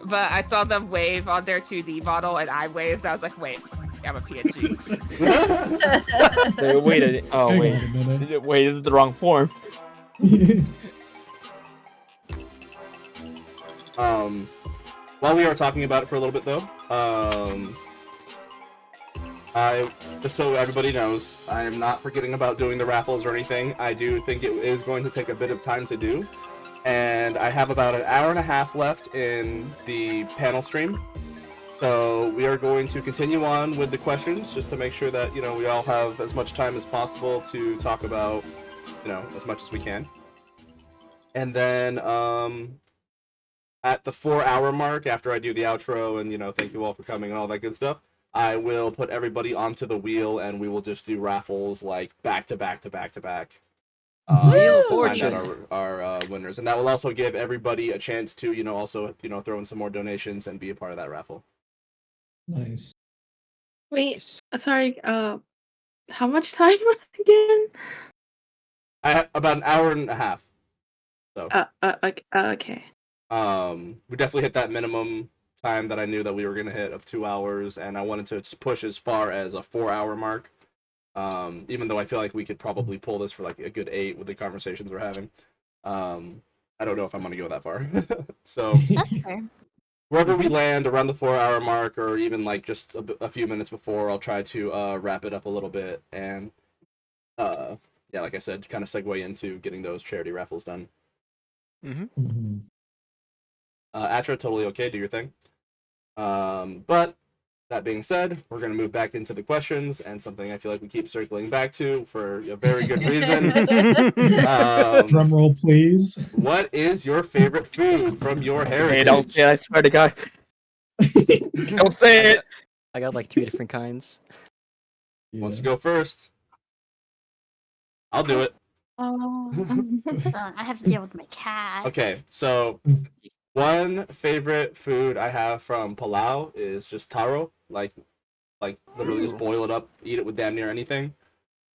But I saw them wave on their 2D model, and I waved. I was like, wait, I'm a PNG. Wait. Oh Hang wait. on a minute. Wait. This is the wrong form. While we are talking about it for a little bit though, I just so everybody knows, I am not forgetting about doing the raffles or anything. I do think it is going to take a bit of time to do, and I have about an hour and a half left in the panel stream. So we are going to continue on with the questions just to make sure that we all have as much time as possible to talk about as much as we can. And then at the 4-hour mark, after I do the outro and thank you all for coming and all that good stuff, I will put everybody onto the wheel, and we will just do raffles like back to back to back to back. Wheel of To find out Fortune. our winners, and that will also give everybody a chance to, also throw in some more donations and be a part of that raffle. Nice. Wait, sorry. How much time again? I have about an hour and a half. So. Okay. We definitely hit that minimum time that I knew that we were gonna hit of 2 hours, and I wanted to push as far as a 4-hour mark. Even though I feel like we could probably pull this for like a good 8 with the conversations we're having. I don't know if I'm gonna go that far. So That's fair. wherever we land around the 4-hour mark, or even like just a few minutes before, I'll try to wrap it up a little bit, and yeah, like I said, kind of segue into getting those charity raffles done. Atra, totally okay, do your thing. But that being said, we're going to move back into the questions, and something I feel like we keep circling back to for a very good reason. Drum roll, please. What is your favorite food from your heritage? Hey, don't say it, I swear to God. Don't say it. I got like 3 different kinds. Yeah. Wants to go first? I'll do it. I have to deal with my cat. Okay, so one favorite food I have from Palau is just taro, like literally just boil it up, eat it with damn near anything.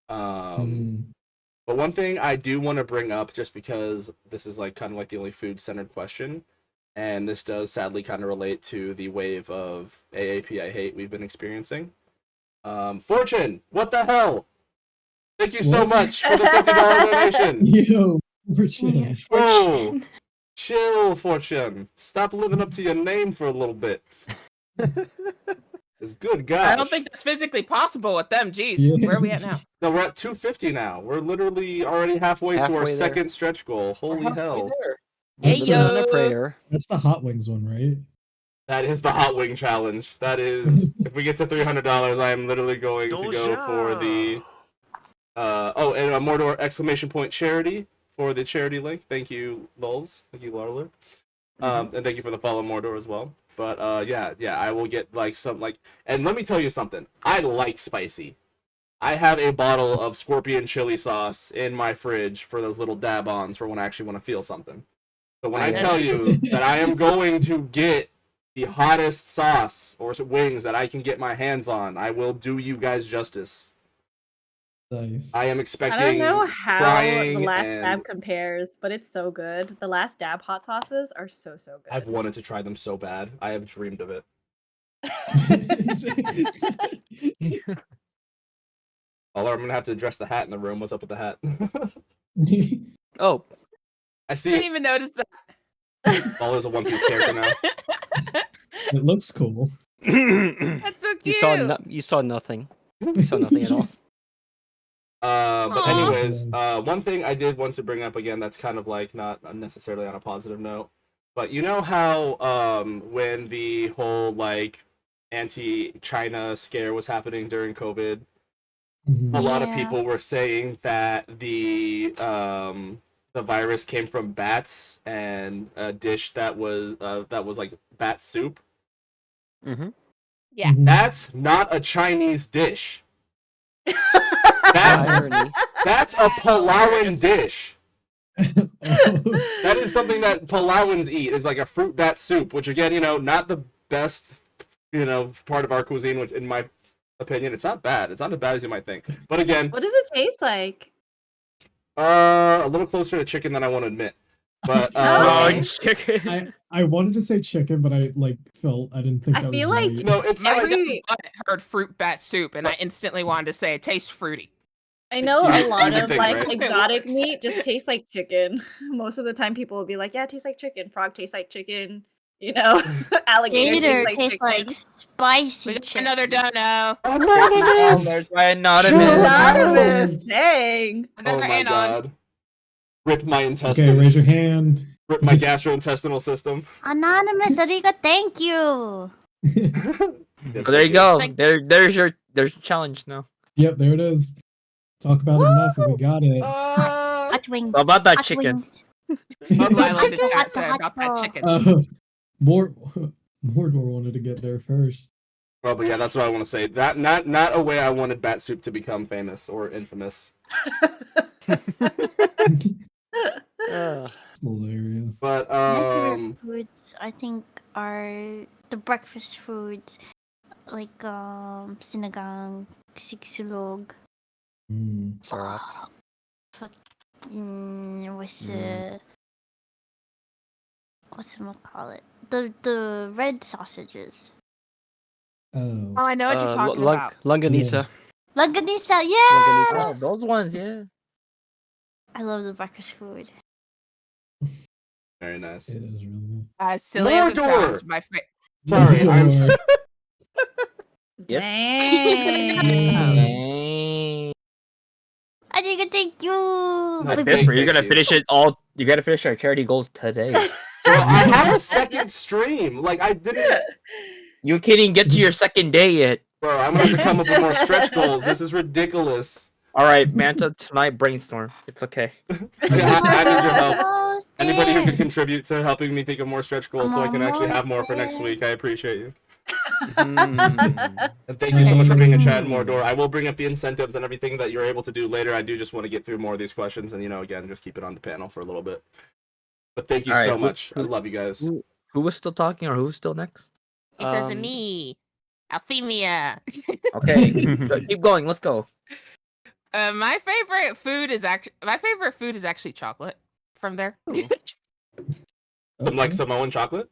But one thing I do want to bring up, just because this is like kind of like the only food-centered question, and this does sadly kind of relate to the wave of AAPI hate we've been experiencing. Fortune, what the hell? Thank you so What? much for the $50 donation. Yo, Fortune. Whoa, chill, Fortune. Stop living up to your name for a little bit. It's good, gosh. I don't think that's physically possible with them. Jeez, Yeah. where are we at now? No, we're at 250 now. We're literally already halfway to our Halfway there. second stretch goal. Holy hell. Hey, Living on a yo. prayer. That's the Hot Wings one, right? That is the hot wing challenge. That is, if we get to $300, I am literally going to go for the and a Mordor exclamation point charity for the charity link. Thank you, Lulz. Thank you, Larler. And thank you for the follow, Mordor, as well. But yeah, I will get like some like, and let me tell you something. I like spicy. I have a bottle of scorpion chili sauce in my fridge for those little dab-ons for when I actually want to feel something. So when I tell you that I am going to get the hottest sauce or wings that I can get my hands on, I will do you guys justice. Nice. I am I expecting don't know how crying the last and dab compares, but it's so good. The last dab hot sauces are so good. I've wanted to try them so bad. I have dreamed of it. Although I'm gonna have to address the hat in the room. What's up with the hat? Oh, I I see didn't it. even notice that. Lola's a One Piece character now. It looks cool. That's so cute. you saw nothing. You saw nothing at all. But Aw. anyways, one thing I did want to bring up again that's kind of like not necessarily on a positive note, but you know how when the whole like anti-China scare was happening during COVID, a lot of Yeah. people were saying that the virus came from bats and a dish that was like bat soup. Mm-hmm. Yeah. That's not a Chinese dish. That's Irony. that's a Palauan dish. Oh. That is something that Palauans eat. Is like a fruit bat soup, which again, not the best, part of our cuisine. Which, in my opinion, it's not bad. It's not as bad as you might think. But again, What does it taste like? a little closer to chicken than I want to admit. But Okay. chicken. I wanted to say chicken, but I didn't think I that feel was like right. no, it's My like dumb butt heard fruit bat soup, and I instantly wanted to say it tastes fruity. I know a lot would of think, like right? exotic It works. meat just tastes like chicken. Most of the time, people will be like, "Yeah, it tastes like chicken." Frog tastes like chicken. Alligator Gator tastes tastes like like chicken. spicy We got chicken. another dono. Anonymous. There's my anonymous. Chill. Anonymous, dang. Oh Another my anon. god! Rip my Okay, intestines. raise your hand. Rip my gastrointestinal system. Anonymous, Ariga, thank you. Yes, So there thank you go. Thank- There's your challenge now. Yep, there it is. Talk about it enough, and we got it. Hot wings. How about that Hot chicken? wings. That's what I like to Hot, chat say hot, about hot. that chicken. Mordor wanted to get there first. Well, but yeah, that's what I want to say. That not a way I wanted bat soup to become famous or infamous. Hilarious. But My favorite foods, I think, are the breakfast foods, like sinigang, siksulog. Sarap. What's Mm. call it? The red sausages. Oh. Oh, I know what you're talking about. Longanisa. Langanisa, yeah. Longanisa. Oh, those ones, yeah. I love the breakfast food. very nice. It is really good. As silly as it Mordor! sounds, my Sorry, I'm. Mordor. Yes. Dang. I think thank you. No, But thank You're gonna you. finish it all. You gotta finish our charity goals today. Bro, I have a second stream. Like I didn't. You can't even get to your second day yet. Bro, I'm gonna have to come up with more stretch goals. This is ridiculous. All right, Manta, tonight brainstorm. It's okay. Yeah, I need your help. Almost Anybody who there. can contribute to helping me think of more stretch goals so I can actually have more for next Almost week, I appreciate you. Mm. And thank you so much for being in chat, Mordor. I will bring up the incentives and everything that you're able to do later. I do just want to get through more of these questions and, again, just keep it on the panel for a little bit. But thank you All right, so who- much. I love you guys. Who was still talking, or who's still next? Because of me, Althemia. Okay, keep going. Let's go. My favorite food is actually chocolate from there. Some like Samoan chocolate?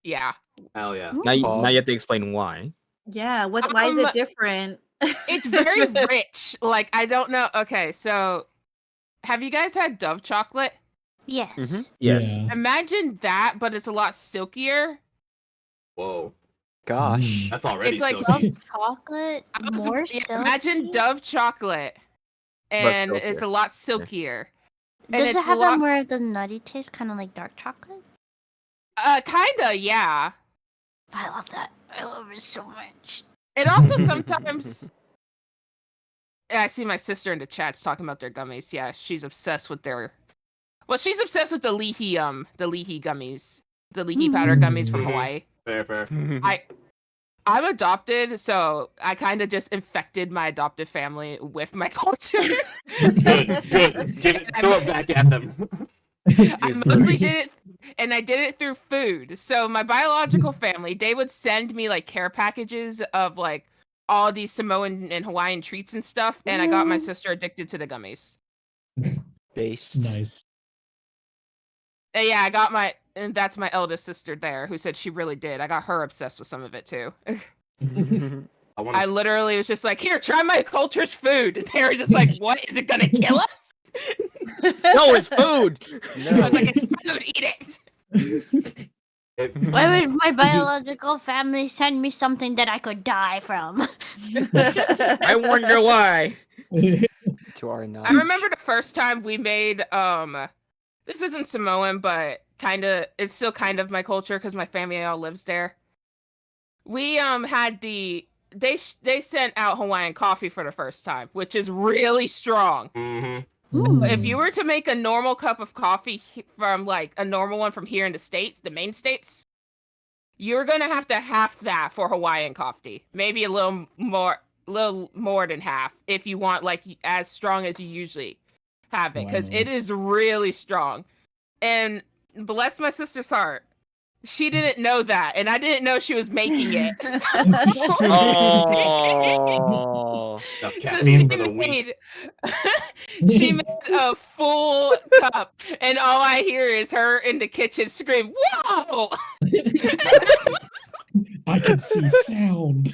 Yeah. Hell yeah. Now you have to explain why. Yeah, why is it different? It's very rich. Like, I don't know. Okay, so have you guys had Dove chocolate? Yes. Yes. Yeah. Imagine that, but it's a lot silkier. Whoa. Gosh. That's already It's like silky. Dove chocolate, more silky. Imagine Dove chocolate, and it's a lot silkier. And Does it's it have a lot, more of the nutty taste, kind of like dark chocolate? kinda, yeah. I love that. I love it so much. It also sometimes. Yeah, I see my sister in the chats talking about their gummies. Yeah, she's obsessed with their. Well, she's obsessed with the Leahy gummies, the Leahy powder gummies from Hawaii. Fair. I'm adopted, so I kind of just infected my adopted family with my culture. Good. Throw it back at them. I mostly did it, and I did it through food. So my biological family, they would send me like care packages of like all these Samoan and Hawaiian treats and stuff, and I got my sister addicted to the gummies. Based. Nice. And yeah, and that's my eldest sister there, who said she really did. I got her obsessed with some of it too. I literally was just like, "Here, try my culture's food," and they were just like, "What? Is it gonna kill us?" No, it's food. I was like, "It's food. Eat it." Why would my biological family send me something that I could die from? I wonder why. To our knowledge. I remember the first time we made this isn't Samoan, but it's still kind of my culture because my family all lives there. We had they sent out Hawaiian coffee for the first time, which is really strong. Mm-hmm. If you were to make a normal cup of coffee from like a normal one from here in the States, the main states, you're gonna have to half that for Hawaiian coffee. Maybe a little more than half if you want like as strong as you usually have it, because it is really strong. And bless my sister's heart, she didn't know that, and I didn't know she was making it. Oh. So she made a full cup, and all I hear is her in the kitchen scream, "Whoa!" I can see sound.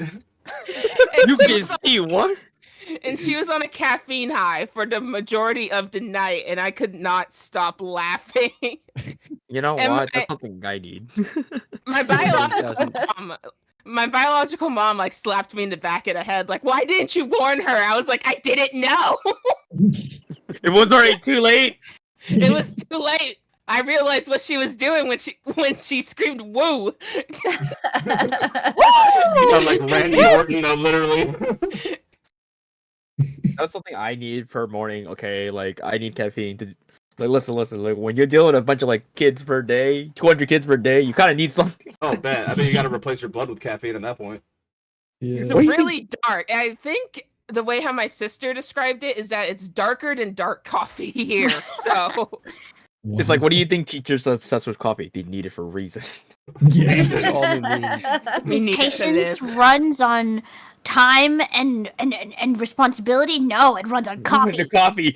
You can see what? And she was on a caffeine high for the majority of the night, and I could not stop laughing. You know And what? That's something I need. My biological mom like slapped me in the back of the head, like, "Why didn't you warn her?" I was like, "I didn't know." It was already too late. It was too late. I realized what she was doing when she screamed "woo." Sound like Randy Orton, literally. That's something I need per morning. Okay, like I need caffeine to. Like, listen. Like, when you're dealing with a bunch of like kids per day, 200 kids per day, you kind of need something. Oh, bet. I bet you got to replace your blood with caffeine at that point. Yeah. It's really dark. I think the way how my sister described it is that it's darker than dark coffee here. So It's like, what do you think teachers are obsessed with coffee? They need it for a reason. Yeah. That's all they need. we need it for Patience this. runs on time and responsibility. No, it runs on coffee. Coffee.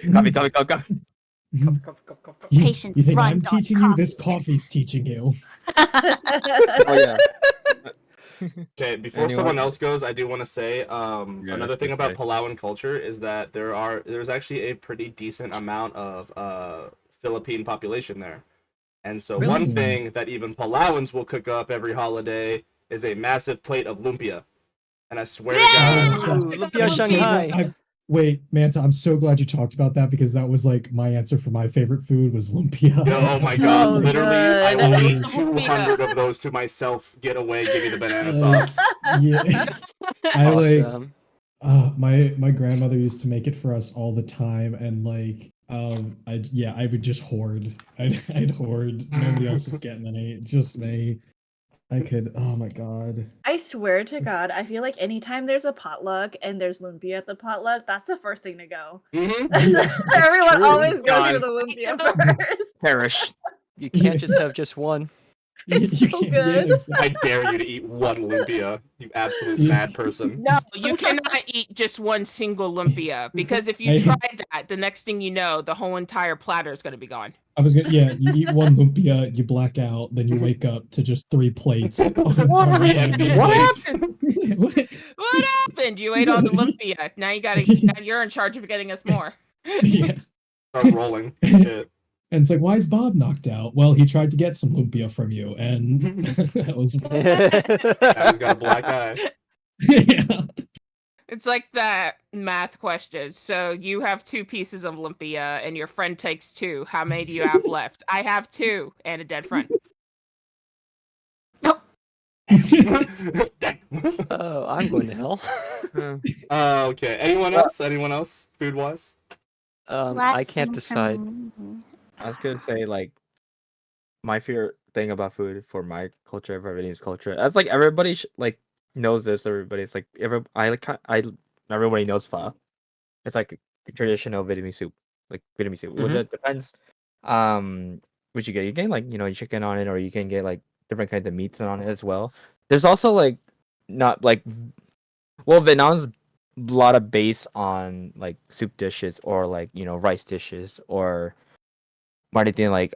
Patience You think I'm runs on teaching you? This coffee. coffee's teaching you. Oh yeah. Okay, before someone else goes, I do want to say another thing about say. Palauan culture is that there's actually a pretty decent amount of Philippine population there. And so one Really? thing that even Palauans will cook up every holiday is a massive plate of lumpia. And I swear to God, Ooh, Lumpia I'm so glad- Shanghai. Wait, Manta, I'm so glad you talked about that because that was like my answer for my favorite food was lumpia. yo, oh my So God, literally, I will good. eat 200 of those to myself. Get away, give me the banana Uh, sauce. Yeah. I like Awesome. my grandmother used to make it for us all the time and like I would just hoard. I'd hoard. Nobody else was getting any, just me. I could, oh my God. I swear to God, I feel like anytime there's a potluck and there's lumpia at the potluck, that's the first thing to go. Mhm. Everyone true. always goes God. for the lumpia first. Perish. You can't just have just one. It's You so can't- good. I dare you to eat one lumpia, you absolute Yeah. mad person. No, you cannot eat just one single lumpia because if you I- try that, the next thing you know, the whole entire platter is going to be gone. I was gonna, yeah, you eat one lumpia, you black out, then you wake up to just 3 plates. What? Three empty plates. What? What happened? You ate all the lumpia. Now you got to. Now you're in charge of getting us more. Yeah. Start rolling. Shit. And it's like, why is Bob knocked out? Well, he tried to get some lumpia from you, and that was Now he's got a black eye. yeah. It's like that math question. So you have 2 pieces of lumpia, and your friend takes 2. How many do you have left? I have 2 and a dead friend. Dang. Oh, I'm going to hell. Okay. Anyone else? Anyone else? Food wise? I Last can't thing decide. from me. I was gonna say like my favorite thing about food for my culture, for Vietnamese culture. That's like everybody like knows this. Everybody's like everybody knows pho. It's like a traditional Vietnamese soup, like Vietnamese soup. Well, Mhm. it depends. What you get? You get like chicken on it, or you can get like different kinds of meats on it as well. There's also like not like Vietnam's a lot of base on like soup dishes or like rice dishes or anything like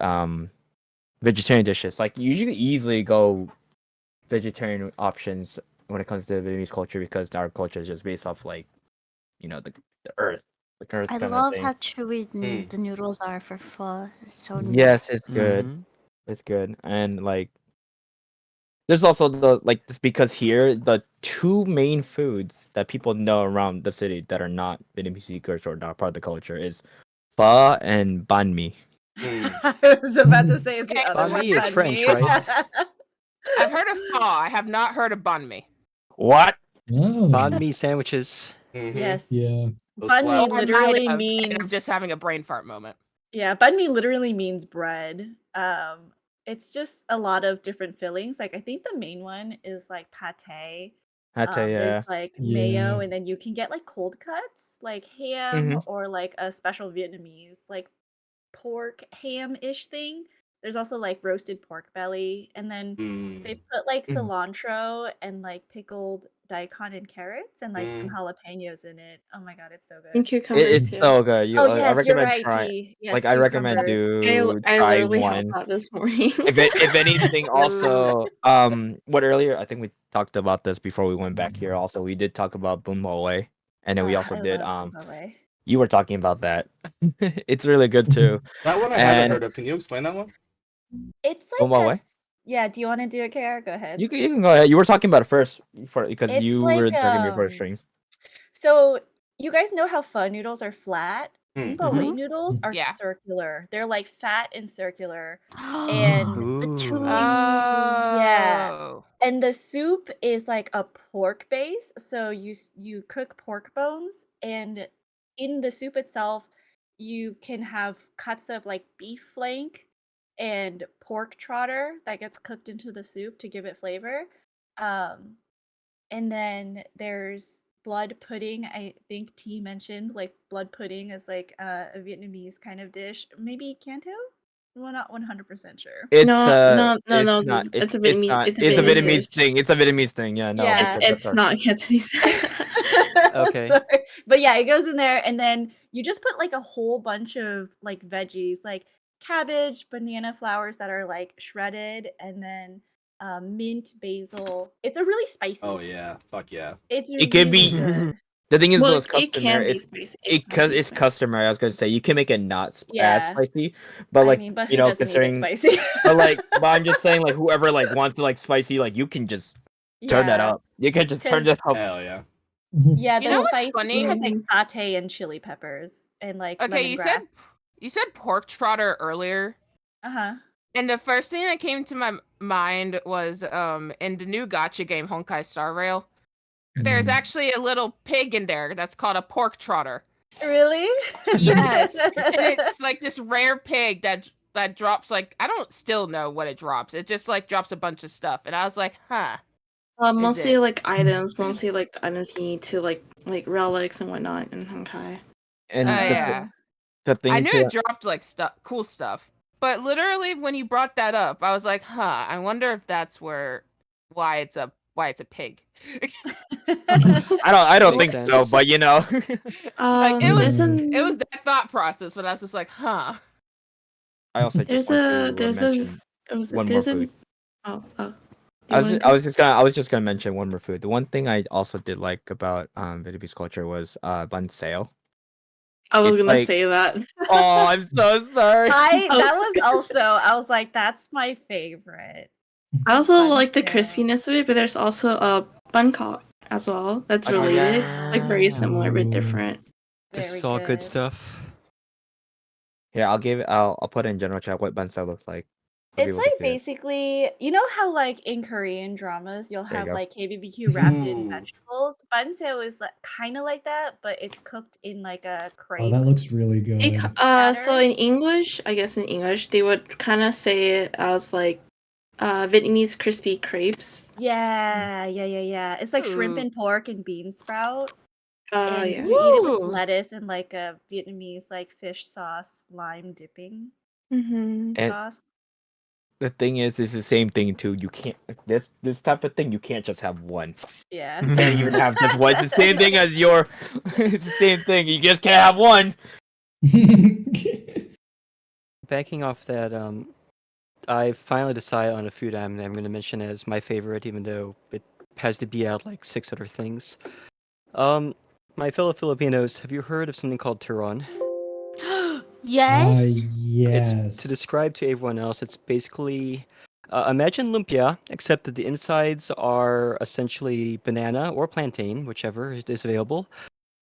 vegetarian dishes. Like you usually easily go vegetarian options when it comes to Vietnamese culture because our culture is just based off like the earth, I kind of love thing. how chewy Mm. the noodles are for pho. It's so nice. Yes, it's good. Mhm. It's good, and like there's also the like this because here the 2 main foods that people know around the city that are not Vietnamese speakers or not part of the culture is pho and banh mi. I was about to say it's the Okay, other banh one. mi is banh French, mi. right? I've heard of pho. I have not heard of banh mi. What? Oh. Banh mi sandwiches. Mhm. Yes. Yeah. Those Banh mi slap. Or might literally have, and I'm means just having a brain fart moment. yeah, banh mi literally means bread. It's just a lot of different fillings. Like I think the main one is like pate. There's Yeah. like Yeah. mayo, and then you can get like cold cuts, like ham Mhm. or like a special Vietnamese like pork ham-ish thing. There's also like roasted pork belly, and then they Mm. put like Mm. cilantro and like pickled daikon and carrots and like some Mm. jalapenos in it. Oh my God, it's so good. And cucumbers It's too. so good. Oh I yes, you're recommend right, try. T. Yes, Like I recommend cucumbers. I try literally had one. that this morning. If anything, also what earlier I think we talked about this before we went back here. Also, we did talk about Boom Way, and then we also I did love Zimbabwe. you were talking about that. It's really good too. That one I haven't And heard of. Can you explain that one? It's Boom like a Way. yeah. Do you want to do it, Kara? Go ahead. You can go ahead. You were talking about it first because It's you like were dragging me for the strings. So you guys know how pho noodles are flat? Mm. Boomba Mhm. noodles are Yeah. circular. They're like fat and circular. The And Ooh. yeah. Oh. And the soup is like a pork base. So you cook pork bones, and in the soup itself you can have cuts of like beef flank and pork trotter that gets cooked into the soup to give it flavor. Um and then there's blood pudding. I think T mentioned like blood pudding is like a Vietnamese kind of dish. Maybe Canto? Well, not 100% sure. It's No, it's not. it's a It's Vietnamese. not. It's a It's a Vietnamese Vietnamese dish. thing. It's a Vietnamese thing. Yeah, no. Yeah. It's not Cantonese. Okay. Sorry. But yeah, it goes in there, and then you just put like a whole bunch of like veggies, like cabbage, banana flowers that are like shredded, and then mint, basil. It's a really spicy. Oh yeah, fuck yeah. It's It can really be. good. The thing is, Well, though, it it's can customary. be It's spicy. it's customary. I was gonna say you can make it not as Yeah. spicy, but like I mean, but you who know, doesn't eat it considering, spicy? but I'm just saying, like whoever like wants to like spicy, like you can just turn that Yeah. up. You can just turn 'Cause- that up. Hell yeah. Yeah, You the know what's spicy funny? has like satay and chili peppers and like Okay, you lemongrass. said pork trotter earlier, Uh-huh. and the first thing that came to my mind was in the new gotcha game Honkai Star Rail. There's actually a little pig in there that's called a pork trotter. Really? Yes, and it's like this rare pig that drops like I don't still know what it drops. It just like drops a bunch of stuff, and I was like, huh. Mostly it? like items, mostly like the items you need to like relics and whatnot in Honkai. And Yeah. the thing I knew too, it dropped like cool stuff, but literally when you brought that up, I was like, huh. I wonder if that's why it's a pig. I don't Makes think sense. so, but you know. Like it was Mm. it was that thought process, but I was just like, huh. I also just want to mention one more food. Oh. I was just gonna mention one more food. The one thing I also did like about Vietnamese culture was bun sale. I was It's gonna like- say that. Oh, I'm so sorry. That was also I was like, that's my favorite. I also Bun like the sale. crispiness of it, but there's also a bun cock as well. That's Oh, related, yeah. like very similar but Ooh. different. This Very is all good stuff. Here, I'll put it in general chat what bun style looks like. for It's people to like see it. basically, you know how like in Korean dramas you'll There you have go. like KBBQ wrapped in Ooh. vegetables. Banseo is like, kind of like that, but it's cooked in like a crepe. Oh, that looks really good. So Batter? in English, I guess in English they would kind of say it as like Vietnamese crispy crepes. Yeah. It's like shrimp Ooh. and pork and bean sprout. And Yeah. you eat it with Woo! lettuce and like a Vietnamese like fish sauce lime dipping Mm-hmm. And sauce. the thing is, it's the same thing too. You can't this type of thing. You can't just have one. Yeah. You can't even have just one. It's the same thing as your. It's the same thing. You just can't have one. Backing off that, I finally decided on a food item that I'm going to mention as my favorite, even though it has to beat out like 6 other things. My fellow Filipinos, have you heard of something called turon? Yes. Yes. It's to describe to everyone else. It's basically imagine lumpia, except that the insides are essentially banana or plantain, whichever is available,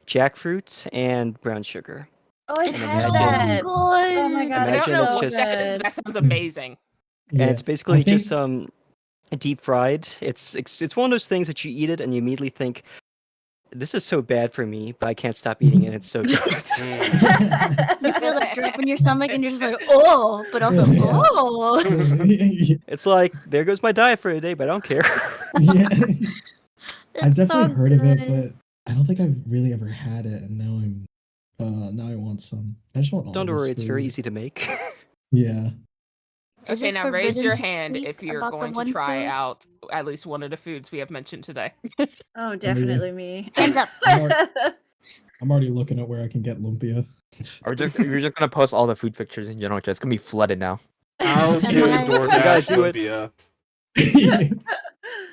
jackfruit, and brown sugar. Oh, I've It's had so that. good. Oh my god, I it's don't know it's so what that is. good. That sounds amazing. And Yeah, it's basically I think- just deep fried. It's one of those things that you eat it and you immediately think, this is so bad for me, but I can't stop eating it. It's so good. You feel that drip in your stomach, and you're just like, oh, but also, Yeah. oh. It's like, there goes my diet for the day, but I don't care. Yeah. It's I've definitely so heard of it, good. but I don't think I've really ever had it, and now I want some. I just want all Don't this worry, it's very food. easy to make. Yeah. Is Okay, it now raise forbidden your to hand speak if you're about the going to one try food? out at least one of the foods we have mentioned today. Oh, definitely me. Hands up. I'm already looking at where I can get lumpia. We're just gonna post all the food pictures in general chat. It's gonna be flooded now. How Am to I- DoorDash do it. lumpia.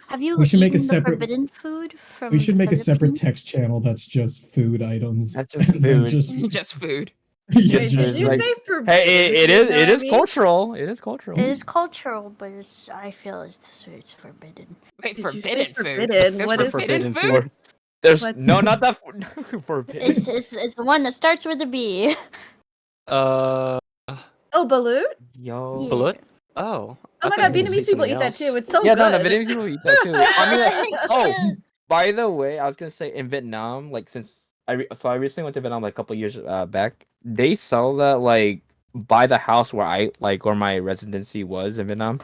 Have you We should make a eaten the separate- forbidden food from We should the make a separate Philippines? text channel that's just food items. That's just and then food. Just food. Yeah, Wait, just did you like- say forbidden? Hey, it food, is Noemi? cultural. It is cultural. It is cultural, but I feel it's forbidden. Wait, Did you say forbidden food. forbidden? There's What is forbidden it? food? There's What's- no, not that forbidden. It's the one that starts with a B. Uh, Oh, balut? Yo. Yeah. balut? Oh. Oh my I thought god, you were gonna Vietnamese say people eat something that else. too. It's so Yeah, good. no, the Vietnamese people eat that too. I mean, like, oh, Cute. by the way, I was gonna say in Vietnam, like since I recently went to Vietnam like a couple years back, they sell that like by the house where where my residency was in Vietnam.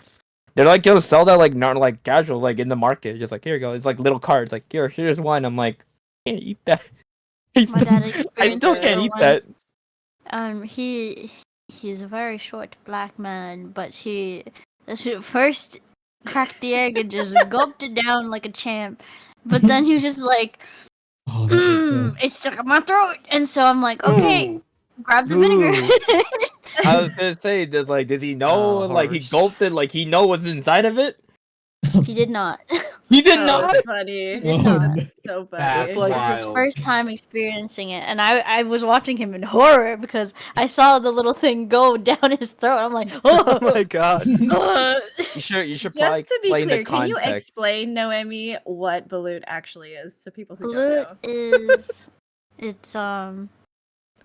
They're like, yo, sell that like not like casual, like in the market. Just like here you go. It's like little cards. Like here's one. I'm like, can't eat that. My dad I experienced still it can't eat that. once. He's a very short black man, but he first cracked the egg and just gulped it down like a champ. But then he was just like, Oh, that would, it's stuck in my throat. And so I'm like, okay, Ooh. grab the vinegar. I was gonna say, does he know? Like he horrors. gulped it. Like he know what's inside of it. He did not. He did Oh, not. that's funny. He did Oh, not. no. So That's funny. It was his wild. first time experiencing it, and I was watching him in horror because I saw the little thing go down his throat. I'm like, Oh oh my god. You should Just probably to be explain clear, the can you context. explain, Noemi, what balut actually is, so people who Balut don't know? is it's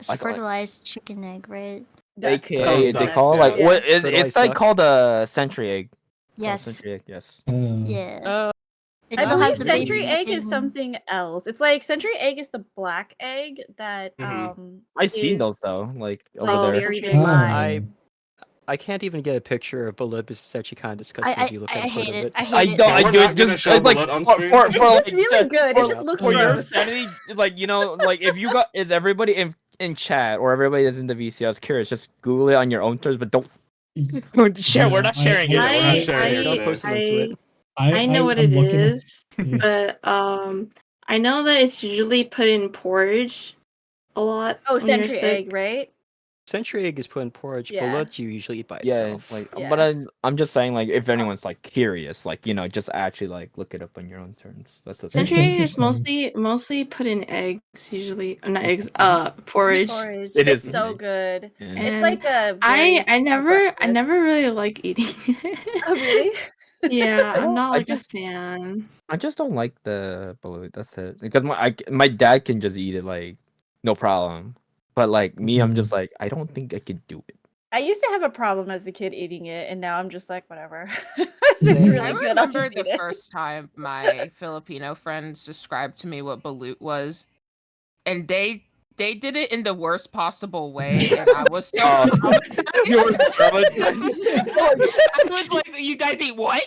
Like- fertilized chicken egg, right? Duck. AKA Duck, they call it yeah. like what? It's Fertilized like duck. called a century egg. Yes. Century egg. Yes. Yeah. It I still believe has the century baby egg is in- something else. It's like century egg is the black egg that I've seen those is, though, like over like, there. buried century in egg. lime. I can't even get a picture of balut because it's actually kind of disgusting if you look at I a photo hate of it. it. I I hate it. don't. Yeah, I we're do not it gonna just show like Balut on for stream. for It's just like, really good. It just looks for your gross. sanity. Like like if you got is everybody in chat or everybody that's in the VC. I was curious. Just Google it on your own terms, but don't share. We're not sharing Yeah, we're not I sharing it Don't today. post a link to it. I know what I'm it looking at- is, but I know that it's usually put in porridge a lot. Oh, when you're century sick. egg, right? Century egg is put in porridge. Yeah. Balut you usually eat by Yeah, itself. like, Yeah. but I'm just saying, like, if anyone's like curious, like, just actually like look it up on your own terms. That's the thing. Century egg is interesting. mostly put in eggs usually, not eggs. Porridge. Porridge. It It's is so funny. good. Yeah. It's And like a I very never breakfast. really like eating it. Oh, really? Yeah, I I'm don't- not I like just- a fan. I just don't like the balut. That's it. Because my dad can just eat it like no problem, but like me, I'm just like I don't think I could do it. I used to have a problem as a kid eating it, and now I'm just like, whatever. It's Same. really I good. I'll just remember eat the it. first time my Filipino friends described to me what balut was, and they did it in the worst possible way, and I was so Oh. traumatized. You were traumatized. I was like, "You guys eat what?"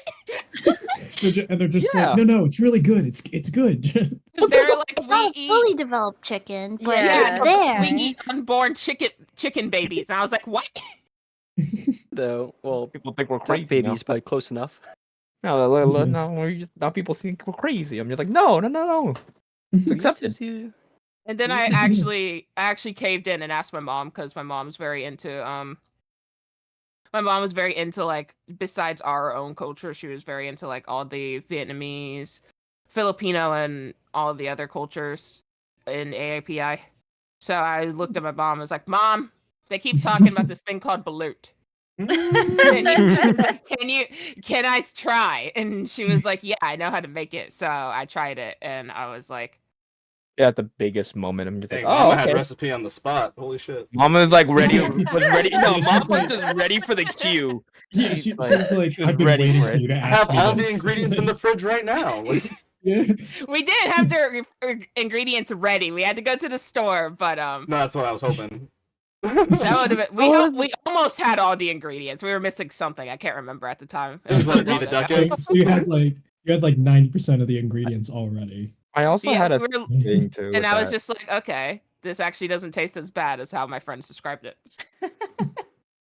And they're just Yeah. like, no, it's really good. It's good. Because they're like, It's "We not eat, fully developed chicken, but Yeah. it's there. we eat unborn chicken babies," and I was like, "What?" Though, well, People think we're not crazy. babies, but close enough. No, Yeah. no, we're just now people think we're crazy. I'm just like, no. It's accepted. And then I actually caved in and asked my mom because my mom's very into my mom was very into like besides our own culture, she was very into like all the Vietnamese, Filipino, and all of the other cultures in AAPI. So I looked at my mom and was like, "Mom, they keep talking about this thing called balut. Can I try?" And she was like, "Yeah, I know how to make it." So I tried it and I was like, At the biggest moment, I'm just Dang, like, oh, Mama okay. had recipe on the spot. Holy shit. Mama was like ready, was ready. No, Yeah, she Mom was was like- just ready for the cue. Yeah, She's she was like, she was I've been ready waiting for for it. you to I ask have me all this. the ingredients in the fridge right now. Like, Yeah. we didn't have their ingredients ready. We had to go to the store, but no, that's what I was hoping. that would have been. Oh, We almost had all the ingredients. We were missing something. I can't remember at the time. It was so like long the ago. duck egg. So you had like 90% of the ingredients already. I also Yeah, had a we were- thing too. and with I was that. just like, okay, this actually doesn't taste as bad as how my friends described it.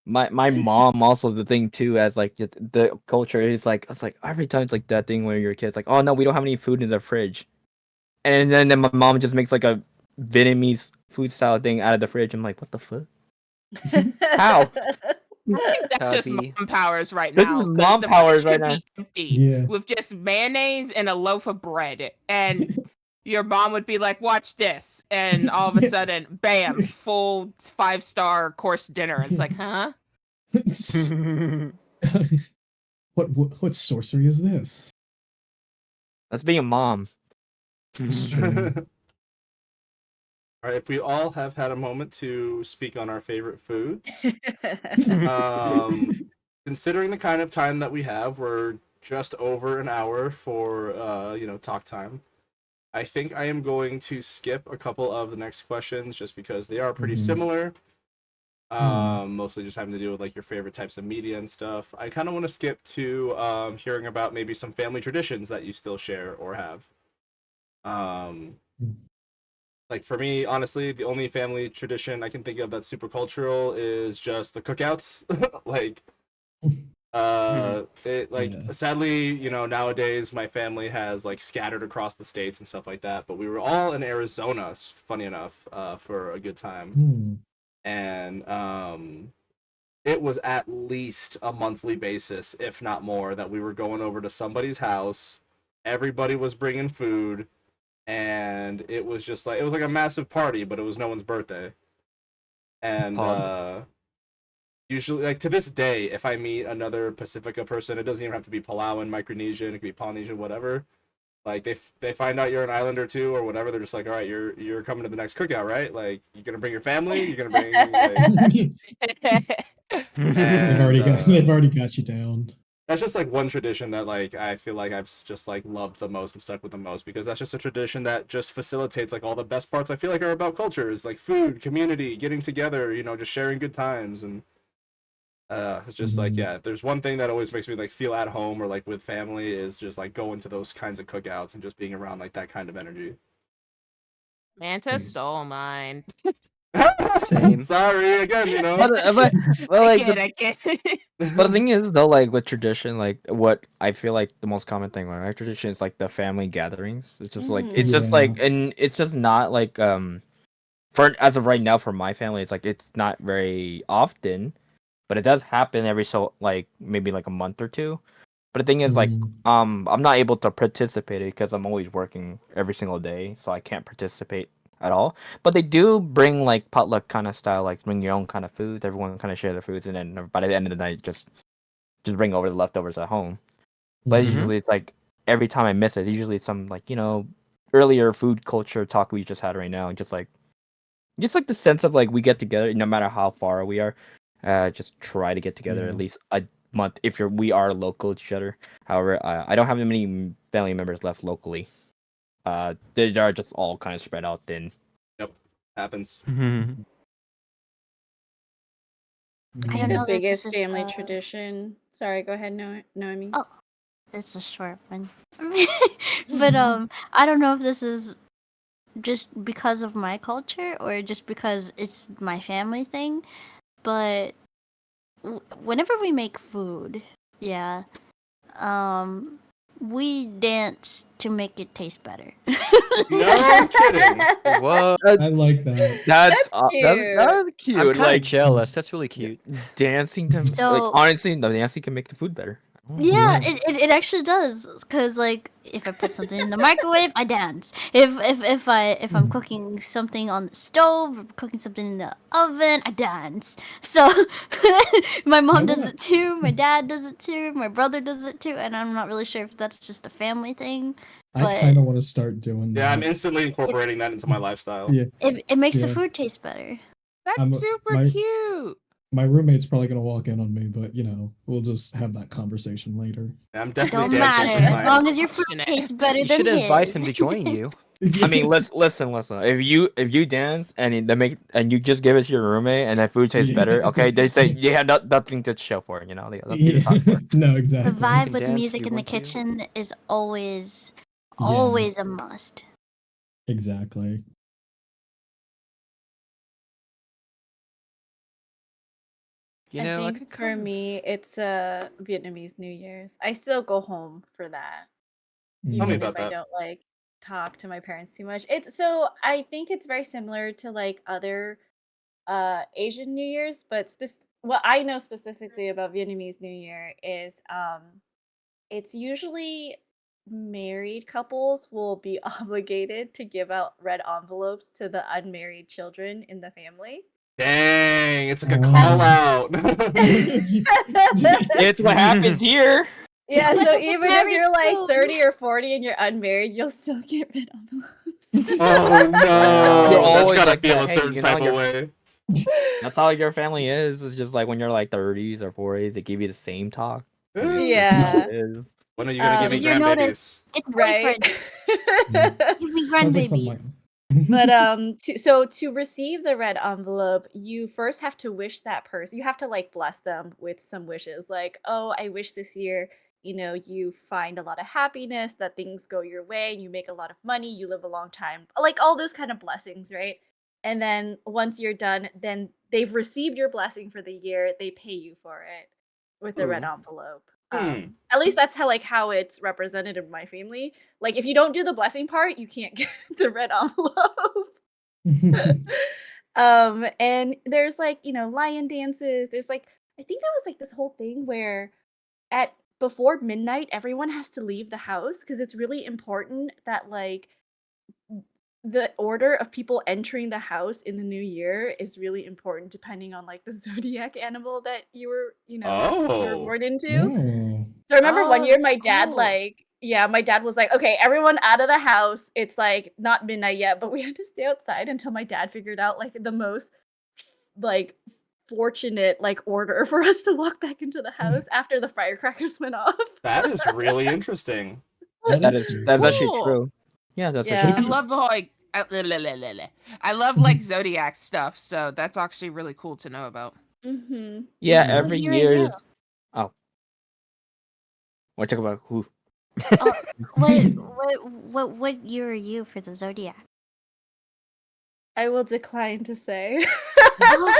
My mom also is the thing too, as like just the culture is like it's like every time it's like that thing when you're a kid, it's like, oh no, we don't have any food in the fridge, and then my mom just makes like a Vietnamese food style thing out of the fridge. I'm like, what the fuck? How? I think that's just Happy. mom powers right This now. is 'cause mom the powers fridge right could be empty Yeah. with just mayonnaise and a loaf of bread, and your mom would be like, "Watch this," and all of a Yeah. sudden, bam, full 5-star course dinner. It's like, huh? what sorcery is this? That's being a mom. It's true. All right, if we all have had a moment to speak on our favorite foods, considering the kind of time that we have, we're just over an hour for talk time. I think I am going to skip a couple of the next questions just because they are pretty Mhm. similar. Mostly just having to do with like your favorite types of media and stuff. I kind of want to skip to hearing about maybe some family traditions that you still share or have. Like for me, honestly, the only family tradition I can think of that's super cultural is just the cookouts. Like it like Yeah. sadly, you know, nowadays my family has like scattered across the states and stuff like that, but we were all in Arizona, funny enough, for a good time. And it was at least a monthly basis, if not more, that we were going over to somebody's house. Everybody was bringing food, and it was just like it was like a massive party, but it was no one's birthday. And usually, like to this day, if I meet another Pacifica person, it doesn't even have to be Palauan, Micronesian, it could be Polynesian, whatever. Like they find out you're an islander too or whatever, they're just like, all right, you're coming to the next cookout, right? Like you're gonna bring your family, you're gonna bring like. They've already got you down. That's just like one tradition that like I feel like I've just like loved the most and stuck with the most, because that's just a tradition that just facilitates like all the best parts I feel like are about culture, is like food, community, getting together, you know, just sharing good times. And it's just like, yeah, if there's one thing that always makes me like feel at home or like with family, is just like going to those kinds of cookouts and just being around like that kind of energy. Manta stole mine. Same. Sorry again, you know. But like I get it. but the thing is though, like with tradition, like what I feel like the most common thing with my tradition is like the family gatherings. It's just like it's just like, and it's just not like for as of right now for my family, it's like it's not very often, but it does happen every so like maybe like a month or two. But the thing is like I'm not able to participate because I'm always working every single day, so I can't participate at all. But they do bring like potluck kind of style, like bring your own kind of food. Everyone kind of share their foods, and then by the end of the night, just bring over the leftovers at home. But usually it's like every time I miss it, usually some like, you know, earlier food culture talk we just had right now, and just like the sense of like we get together no matter how far we are, just try to get together at least a month if we are local to each other. However, I don't have many family members left locally. They are just all kind of spread out thin. Yep, happens. I I think don't the know that this biggest is, family tradition. Sorry, go ahead, Noemi. Oh, it's a short one. But I don't know if this is just because of my culture or just because it's my family thing, but whenever we make food, yeah, we dance to make it taste better. No kidding. What? I like that. That's cute. that's cute. I'm kind of like jealous. That's really cute. dancing to like So- honestly, the dancing can make the food better. Yeah, it actually does. Cause like if I put something in the microwave, I dance. If I'm cooking something on the stove, or cooking something in the oven, I dance. So my mom does it too. My dad does it too. My brother does it too. And I'm not really sure if that's just a family thing. I But kind of want to start doing that. Yeah, I'm instantly incorporating that into my lifestyle. Yeah, it makes the Yeah. food taste better. That's super cute. my roommate's probably gonna walk in on me, but you know, we'll just have that conversation later. I'm It definitely don't dancing matter for as science. long as your food tastes better You than should his. invite him to join you. I mean, listen. If you dance and you just give it to your roommate and that food tastes Yeah, better, it's okay? like- They say you have nothing to show for it. You know, they have nothing to talk for. No, The exactly. vibe can with dance if music you in the want to. kitchen is always Yeah. a must. Exactly. You know, I I think could for kind of- me, it's Vietnamese New Year's. I still go home for that, Tell me even about if I that. don't like talk to my parents too much. It's so I think it's very similar to like other Asian New Year's, but what I know specifically about Vietnamese New Year is it's usually married couples will be obligated to give out red envelopes to the unmarried children in the family. Dang, it's like a Oh. call out. It's what happens here. Yeah, But so if even if married you're like too. 30 or 40 and you're unmarried, you'll still get red envelopes. Oh no, You're that's always gotta like feel that. a Hey, certain you know, type of you're- way. That's how your family is. It's just like when you're like 30s or 40s, they give you the same talk. And it's just how Yeah. it is. When are you gonna give me Did you notice grandbabies? it's Right. boyfriend? Give me Sounds like something grandbaby. like But to receive the red envelope, you first have to wish that person. You have to like bless them with some wishes, like, "Oh, I wish this year, you find a lot of happiness, that things go your way, and you make a lot of money, you live a long time." Like all those kind of blessings, right? And then once you're done, then they've received your blessing for the year. They pay you for it with the red envelope. At least that's how it's represented in my family. Like if you don't do the blessing part, you can't get the red envelope. And there's like, lion dances. There's like I think there was like this whole thing where at before midnight everyone has to leave the house because it's really important that like the order of people entering the house in the new year is really important depending on like the zodiac animal that you were Oh. born into. Oh. So I remember one Oh, year that's my dad cool. my dad was like, "Okay, everyone out of the house. It's like not midnight yet, but we had to stay outside until my dad figured out like the most like fortunate like order for us to walk back into the house after the firecrackers went off." That is really interesting. That's actually Cool. true. Yeah, that's Yeah. I actually true. love the whole like I love like zodiac stuff, so that's actually really cool to know about. Mhm. Yeah, What every year are year you? is. Oh, want to talk about who? Oh, what year are you for the zodiac? I will decline to say.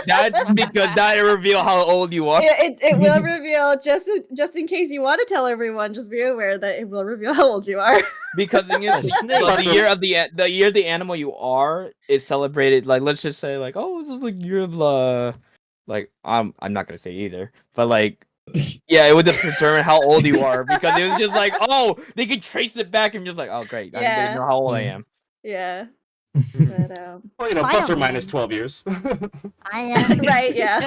That because that reveal how old you are. It will reveal just in case you want to tell everyone. Just be aware that it will reveal how old you are. Because the, Yeah, snake. the year of the year the animal you are is celebrated. Like let's just say like, oh, this is like year of like I'm not gonna say either, but like yeah, it would determine how old you are because it was just like, oh, they could trace it back and just like, oh great, they Yeah. know how old I am. Yeah. But Well, I plus or don't minus mind. 12 years. I am. right, yeah.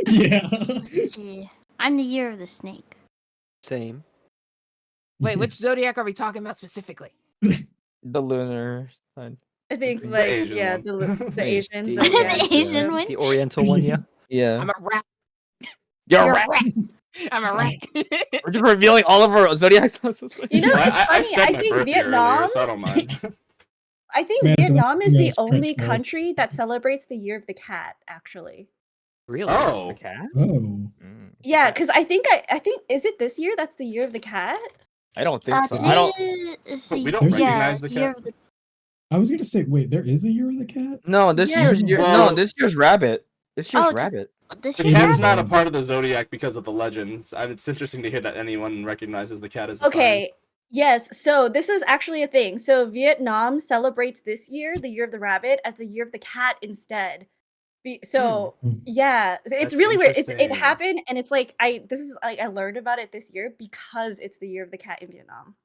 Yeah. Let's see. I'm the year of the snake. Same. Wait, which zodiac are we talking about specifically? The lunar sign. I think The like Asian one. the Yeah. Asian The, zodiac. The Asian one? the Oriental one, yeah. Yeah, I'm a rat. you're You're a a rat. rat. I'm a rat. We're just revealing all of our zodiac signs. You know, Well, it's I funny. said I my think birthday earlier, Vietnam. so I don't mind. I think Man, so that Vietnam is the was only stretch goal. country that celebrates the year of the cat. Actually, Really? Oh. Okay. Oh. yeah, because I think is it this year that's the year of the cat? I don't think so. Today I don't. is We the don't There's- recognize the year cat. of the I was gonna say, wait, there is a year of the cat? No, this Yeah. year's Well- this year's rabbit. This year's Oh, rabbit. this The It year. cat's is not a rabbit. part of the zodiac because of the legends. It's interesting to hear that anyone recognizes the cat as a sign. Okay. Yes. So this is actually a thing. So Vietnam celebrates this year, the year of the rabbit, as the year of the cat instead. So yeah, it's That's really weird. It interesting. happened, and it's like I learned about it this year because it's the year of the cat in Vietnam.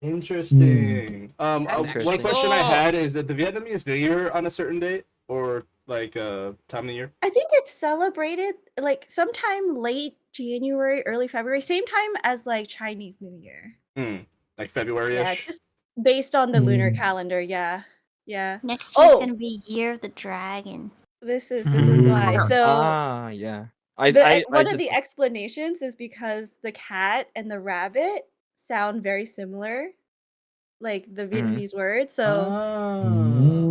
Interesting. That's One actually question I cool. had is that the Vietnamese New Year on a certain date or like time of the year? I think it's celebrated like sometime late January, early February, same time as like Chinese New Year. Like February-ish? Yeah, just based on the lunar Mm. calendar. Yeah, yeah. Next year's Oh, gonna be year of the dragon. this is why. So Yeah. one of the explanations is because the cat and the rabbit sound very similar, like the Vietnamese word. So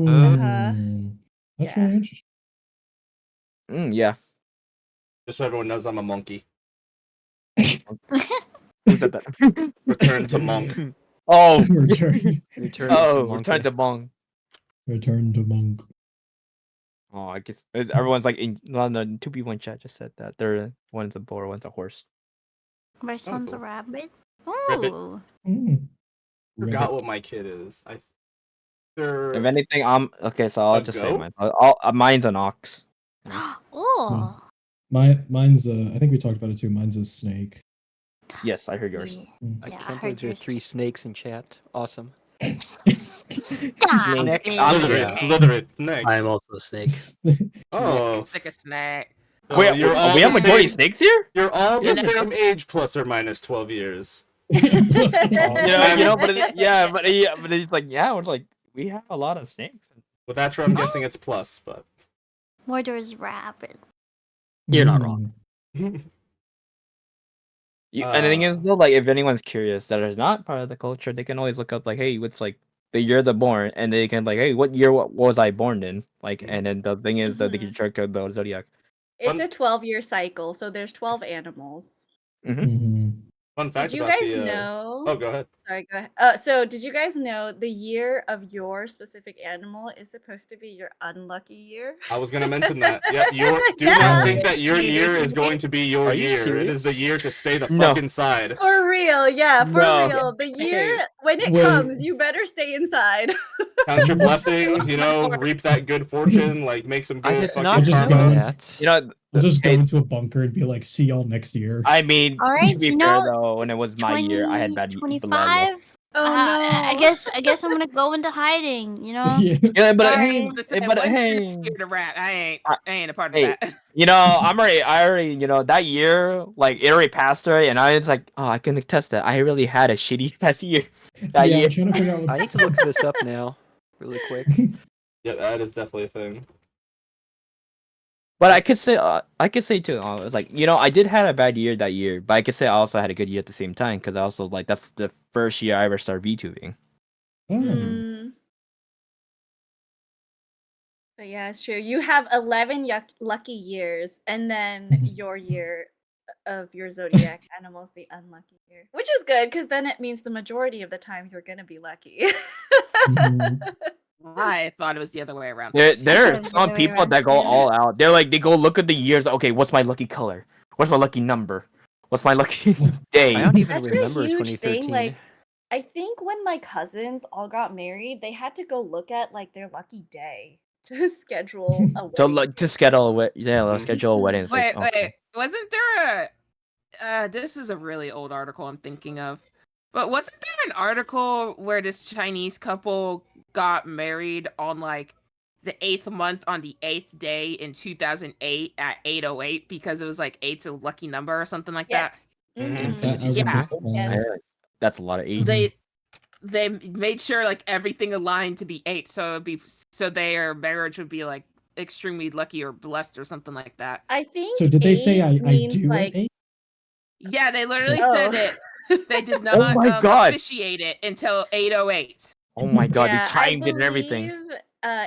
Mm. That's Yeah. really interesting. Yeah. Just so everyone knows I'm a monkey. Who said that? Return to monk. Oh. Return Return to Bong. to monk. Oh, I guess everyone's like in London. 2 people in chat just said that they're one's a boar, one's a horse. My son's cool. a rabbit. Rabbit. Oh, Mm. Forgot Rabbit. what my kid is. If anything, okay. So I'll A just say goat? mine. Mine's an ox. oh, Mine's I think we talked about it too. Mine's a snake. Yes, I heard yours. yeah. I Yeah, I can't heard believe there are yours 3 too. snakes in chat. Awesome. Stop Snake. it. Slithery snake. I am also a snake. Oh, Stick a snack. so Wait, you're all we have the majority same, snakes here? You're all the Yeah. same age, plus or minus 12 years. Yeah, but it's like it's like we have a lot of snakes. With that, I'm guessing it's plus, but Mordor's rabbit. You're not wrong. And the thing is though, like if anyone's curious that is not part of the culture, they can always look up like, hey, what's like the year they're born, and they can like, hey, what year was I born in? Like, and then the thing is that they can check the zodiac. It's a Fun- 12-year cycle, so there's 12 animals. Fun Did fact you about guys the. know? Oh, go ahead. Sorry, go ahead. So did you guys know the year of your specific animal is supposed to be your unlucky year? I was gonna mention that. Yep, do Yeah. not think that your Excuse year is me? going to be your Are you year. It is the serious? year to stay the No. fuck inside. For real, yeah, for No. real. The year Hey, when it wait. comes, you better stay inside. Count your blessings, you know, reap that good fortune, like make some I good did fucking not just know karma. go- that. You know, I'll just go hey, into a bunker and be like, see y'all next year. I mean, All to right, be you fair know, though, when it was my year, I had bad bad luck. 25. Oh I no. guess I'm gonna go into hiding. You know. Yeah. Yeah, but Sorry. hey, Listen, but when's the hey, next year to rat? I ain't a part of hey, that. you know, I already, you know, that year, like it already passed already, and I was like, oh, I can attest that I really had a shitty past year. That Yeah, year. I'm trying to figure out I need to look this up now, really quick. Yeah, that is definitely a thing. But I could say too, it's like, you know, I did had a bad year that year, but I could say I also had a good year at the same time because I also like that's the first year I ever started VTubing. Mm. But yeah, it's true. You have 11 lucky years, and then your year of your zodiac animal is the unlucky year, which is good because then it means the majority of the time you're gonna be lucky. I thought it was the other way around. There are The some other way people around, that go yeah. all out. They're like, they go look at the years. Okay, what's my lucky color? What's my lucky number? What's my lucky day? I don't even That's a remember huge thing. 2013. Like, I think when my cousins all got married, they had to go look at like their lucky day to schedule a So wedding. like to schedule a Mhm. schedule a wedding. It's like, Wait, okay. wasn't there a? This is a really old article I'm thinking of, but wasn't there an article where this Chinese couple got married on like the 8th month on the 8th day in 2008 at 8:08 because it was like 8's a lucky number or something like that? Yes. Infinity I remember Yeah. seeing I that. Yes. heard that's a lot of eight. They made sure like everything aligned to be 8, so it'd be so their marriage would be like extremely lucky or blessed or something like that. I think So did they say 8 I means do like at 8? Yeah, they literally oh. said it. They did Oh not my God. officiate it until 8:08. Oh my God, they Yeah, I timed it and everything. believe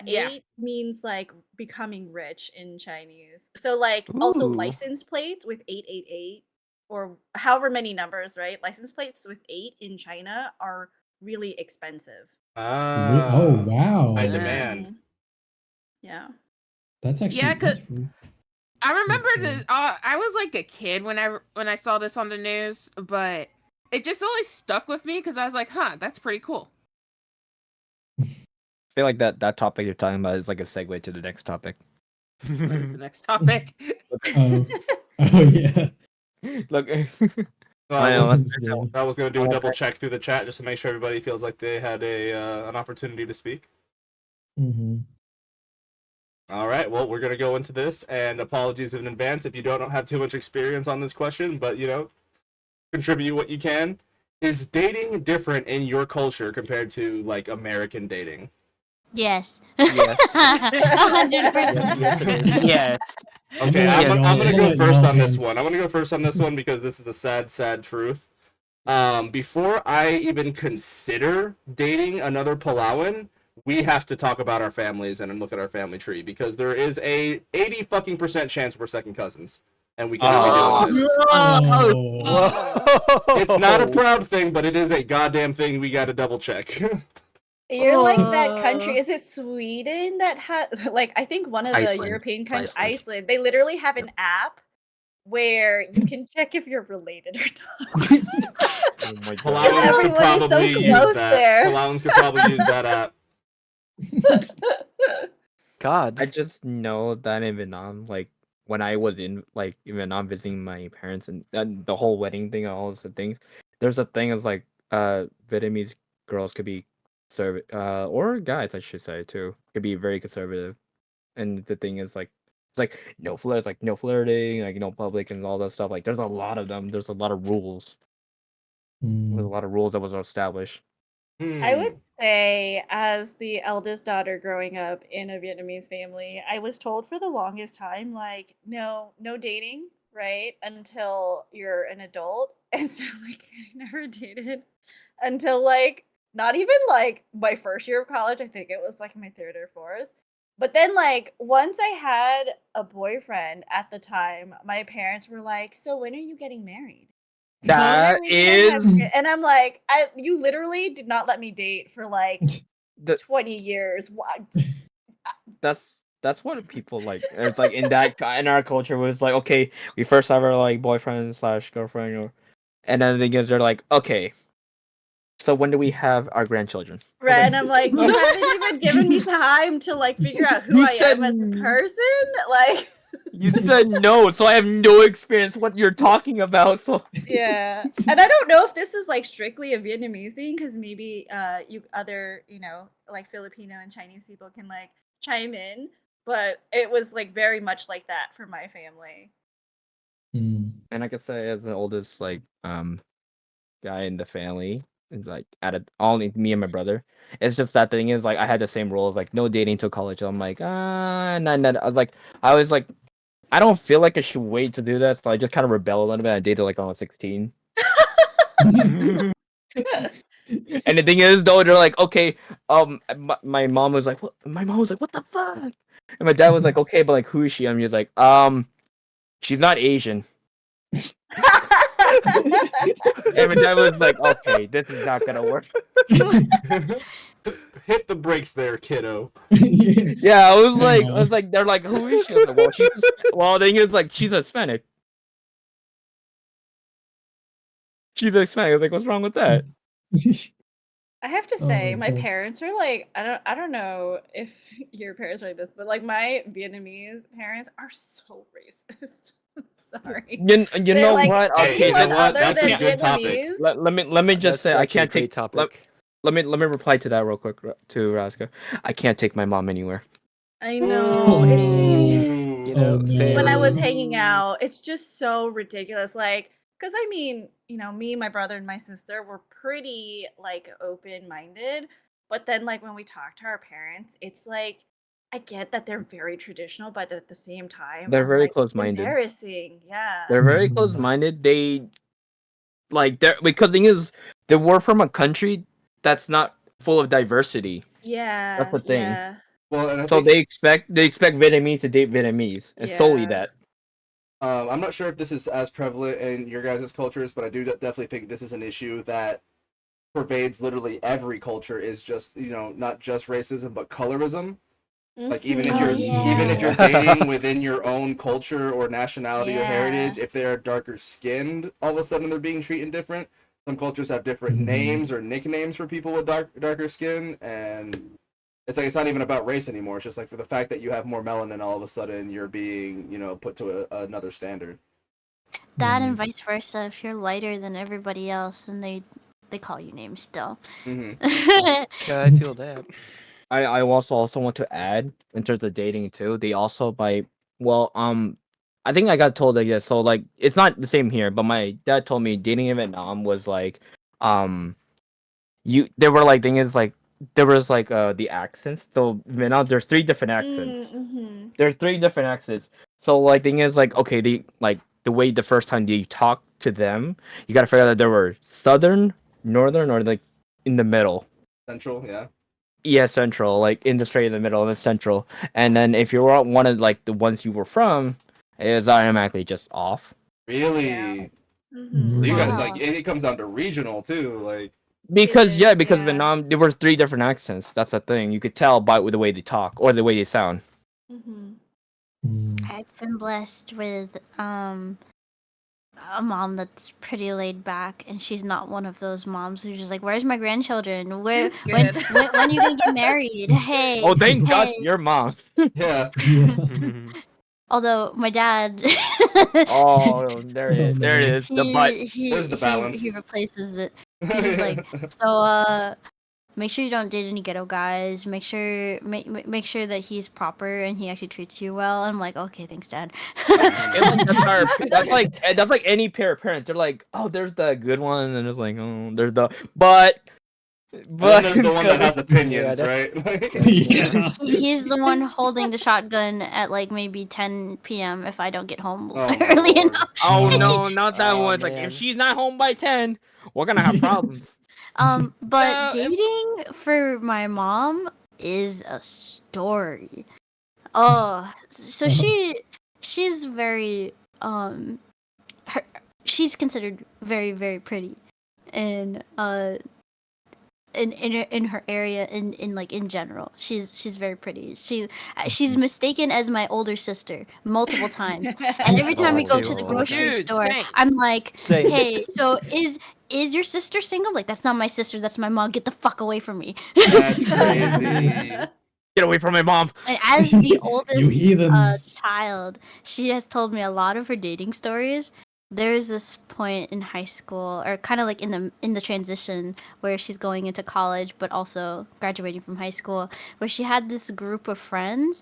Yeah. 8 means like becoming rich in Chinese. So like also Ooh. license plates with 888 or however many numbers, right? License plates with 8 in China are really expensive. Oh, wow. High demand. Mhm. Yeah. That's actually Yeah, that's I remember cool. the I was like a kid when I saw this on the news, but it just always stuck with me because I was like, huh, that's pretty cool. I feel like that topic you're talking about is like a segue to the next topic. What is the next topic? Oh, yeah. Look, I I know, was, Yeah. I was gonna do a Okay. double check through the chat just to make sure everybody feels like they had an opportunity to speak. Mm-hmm. All right, well, we're gonna go into this, and apologies in advance if you don't have too much experience on this question, but you know, contribute what you can. Is dating different in your culture compared to like American dating? Yes. Yes. 100%. Yes, it is. yes. Okay, I'm I'm gonna gonna let go y'all first on this think. one. I'm gonna go first on this one because this is a sad truth. Before I even consider dating another Palauan, we have to talk about our families and look at our family tree because there is a 80% chance we're second cousins, and we cannot be doing this. Oh. It's not a proud thing, but it is a goddamn thing we got to double check. You're like that country. Is it Sweden that had like I think one of the Iceland. European It's countries, Iceland. Iceland, they literally have an app where you can check if you're related or not. Oh my God. Palauans could Everybody's so probably use close that. there. Palauans could probably use that app. God. I just know that in Vietnam, like when I was in like in Vietnam visiting my parents and the whole wedding thing and all those things, there's a thing is like Vietnamese girls could be or guys I should say too could be very conservative, and the thing is like it's like no flirt, it's like no flirting, like no public and all that stuff. Like there's a lot of them. There's a lot of rules. There's a lot of rules that was established. I would say, as the eldest daughter growing up in a Vietnamese family, I was told for the longest time, like, no dating, right? Until you're an adult. And so, like, I never dated until like not even like my first year of college. I think it was like my third or fourth. But then, like, once I had a boyfriend at the time, my parents were like, "So when are you getting married? When are That we gonna have is ki-" And I'm like, you literally did not let me date for like the 20 years. What? that's what people like. It's like in our culture was like, okay, we first have our like boyfriend slash girlfriend, and then the thing they're like, okay, so when do we have our grandchildren? Right, and I'm like, you haven't even given me time to like figure out who You I said am as a person. Like, You said no, so I have no experience what you're talking about. So yeah, and I don't know if this is like strictly a Vietnamese thing because maybe you other like Filipino and Chinese people can like chime in, but it was like very much like that for my family. and I can say as the oldest like guy in the family, like only me and my brother. It's just that thing is like I had the same rules, like no dating till college. I'm like and then I was like I don't feel like I should wait to do that, so I just kind of rebel a little bit. I dated like when I was 16. And the thing is, though, they're like, okay, my mom was like, what? My mom was like, what the fuck? And my dad was like, okay, but like, who is she? I'm just like, she's not Asian. And my dad was like, okay, this is not gonna work. Hit the brakes there, kiddo. Yeah, I was like, they're like, who is she? I was like, well, the thing is, like, she's Hispanic. She's Hispanic. I was like, what's wrong with that? I have to Oh say, my my God. parents are like, I don't know if your parents are like this, but like my Vietnamese parents are so racist. Sorry. You They're know like, what? Hey, Okay, you know anyone what? other That's a than good topic. Vietnamese. let me just That's say I actually a can't great take topic. let me reply to that real quick to Raska. I can't take my mom anywhere. I Oh know. no. You Oh know, Just when I was no. hanging out, it's just so ridiculous. Like, because I mean, me, my brother, and my sister were pretty like open minded. But then, like, when we talk to our parents, it's like, I get that they're very traditional, but at the same time, They're I'm very like, it's close-minded. embarrassing. Yeah. They're very close-minded. They like they're because the thing is they were from a country that's not full of diversity. That's Yeah. the thing. Yeah. Well, and I So think they expect Vietnamese to date Vietnamese, and solely Yeah. that. I'm not sure if this is as prevalent in your guys' cultures, but I do definitely think this is an issue that pervades literally every culture. Is just not just racism but colorism. Like even if Oh you're even if yeah. you're dating within your own culture or nationality or heritage, Yeah. if they're darker skinned, all of a sudden they're being treated different. Some cultures have different names or nicknames for people with darker skin, and it's like it's not even about race anymore. It's just like for the fact that you have more melanin, all of a sudden you're being put to another standard. That and vice versa. If you're lighter than everybody else, then they call you names still. Yeah, I feel that. I also want to add in terms of dating too. They also I think I got told like this. So like it's not the same here, but my dad told me dating in Vietnam was like there were like thing is like there was like the accents. So Vietnam there's three different accents. Mm-hmm. There are three different accents. So like thing is like okay, the way the first time you talk to them, you gotta figure out that there were southern, northern, or like in the middle. Central, yeah. Yeah, central, like in the straight in the middle of the central. And then if you were one of like the ones you were from, it was automatically just off. Really? Mm-hmm. You guys Wow. like it comes down to regional too, like. Because is, because yeah. Vietnam there were three different accents. That's the thing. You could tell by the way they talk or the way they sound. Mm-hmm. I've been blessed with a mom that's pretty laid back, and she's not one of those moms who's just like, "Where's my grandchildren? When Good. are you gonna get married? Hey, Oh, thank God hey." your mom. Yeah. Although my dad, Oh, there it there it is. The butt. There's the balance. he replaces it. He's just like, so make sure you don't date any ghetto guys. Make sure that he's proper and he actually treats you well. I'm like, okay, thanks, Dad. And like that's like any parent. They're like, oh, there's the good one, and it's like, oh, there's the but then there's the one that has opinions, Yeah, right? Yeah. He's the one holding the shotgun at like maybe 10 p.m. if I don't get home Oh, my early Lord. enough. oh no, not that Oh, one. It's like man. if she's not home by 10, we're gonna have problems. But dating for my mom is a story. Oh, so she's very her she's considered very very pretty, and in her area in like in general she's very pretty. She's mistaken as my older sister multiple times, and every time we go to the grocery Dude, store same. I'm like, Same. hey, so is your sister single? Like, that's not my sister, that's my mom, get the fuck away from me. That's crazy. Get away from my mom. And as the You oldest heathens. child, she has told me a lot of her dating stories. There's this point in high school, or kind of like in the transition where she's going into college, but also graduating from high school, where she had this group of friends.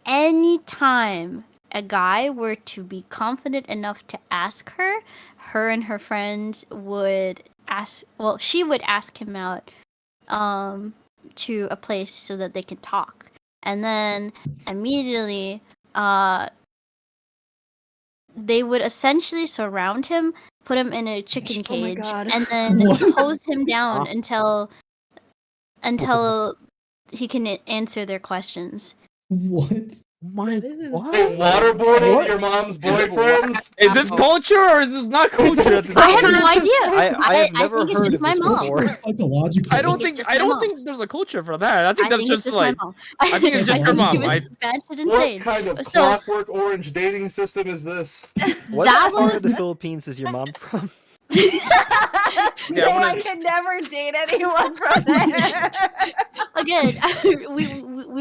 Anytime a guy were to be confident enough to ask her, her and her friends would ask. Well, she would ask him out, to a place so that they can talk, and then immediately they would essentially surround him, put him in a chicken Oh my cage, God. and then What? hose him down until he can answer their questions. What? My what? Hey, waterboarding What? your mom's boyfriends? Is this culture or is this not culture? I have no idea. I have never think it's heard just of my this mom. before. Psychological. I don't it's think just I my don't mom. think there's a culture for that. I think that's think it's just my like mom. I think it's just your think she mom. was batshit What insane. kind of So clockwork orange dating system is this? What that part was of the Philippines is your mom from? So I wanna- I could never date anyone from there. again. we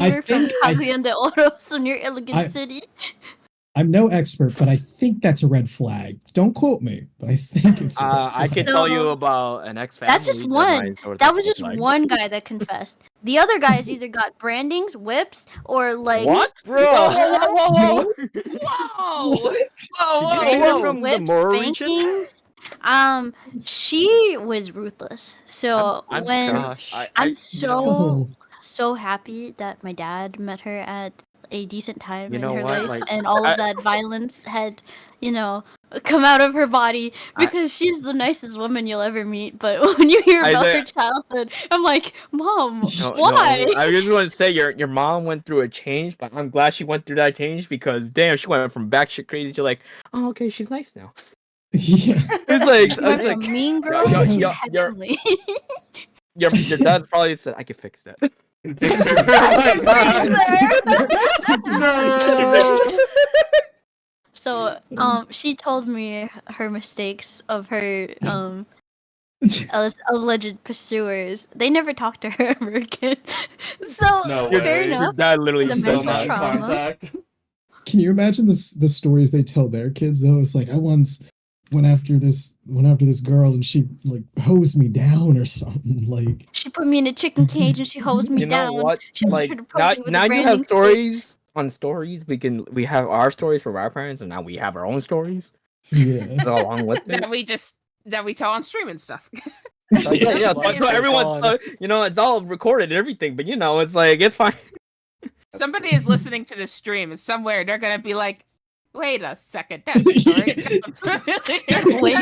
I were from think I- Cagayan de Oro, so near Elegant I- City. I'm no expert, but I think that's a red flag. Don't quote me, but I think it's a red I flag. can So- tell you about an ex family. That's just one. That was just one guy that confessed. The other guys either got brandings, whips, or like What, bro? Whoa! Did you Whoa! say that brandings, from the whips, Moro region? spankings. She was ruthless. So I'm when Gosh. I'm you know, so happy that my dad met her at a decent time You in know her what, life, like, and all of that violence had, come out of her body, because she's the nicest woman you'll ever meet. But when you hear about her childhood, I'm like, Mom, why? I just want to say your mom went through a change, but I'm glad she went through that change because damn, she went from batshit crazy to like, oh okay, she's nice now. Yeah. It's like, She went from mean girl to heavenly. your dad's probably said I can fix that. Fix her. No. So, she told me her mistakes of her alleged pursuers. They never talked to her ever again. So No fair way. Your enough. dad literally The Still said mental not in that. trauma. contact. Can you imagine the stories they tell their kids though? It's like I once went after this girl and she like hosed me down or something. Like She put me in a chicken cage and she hosed me You know down. what? She also Like tried to approach me with now a you have branding stick. stories on stories. We have our stories from our parents, and now we have our own stories yeah. along with it. that we tell on stream and stuff. Yeah. Once So they're everyone's gone. it's all recorded and everything, but it's like it's fine. Somebody is listening to this stream, and somewhere they're gonna be like, "Wait a second, that story sounds familiar." Wait,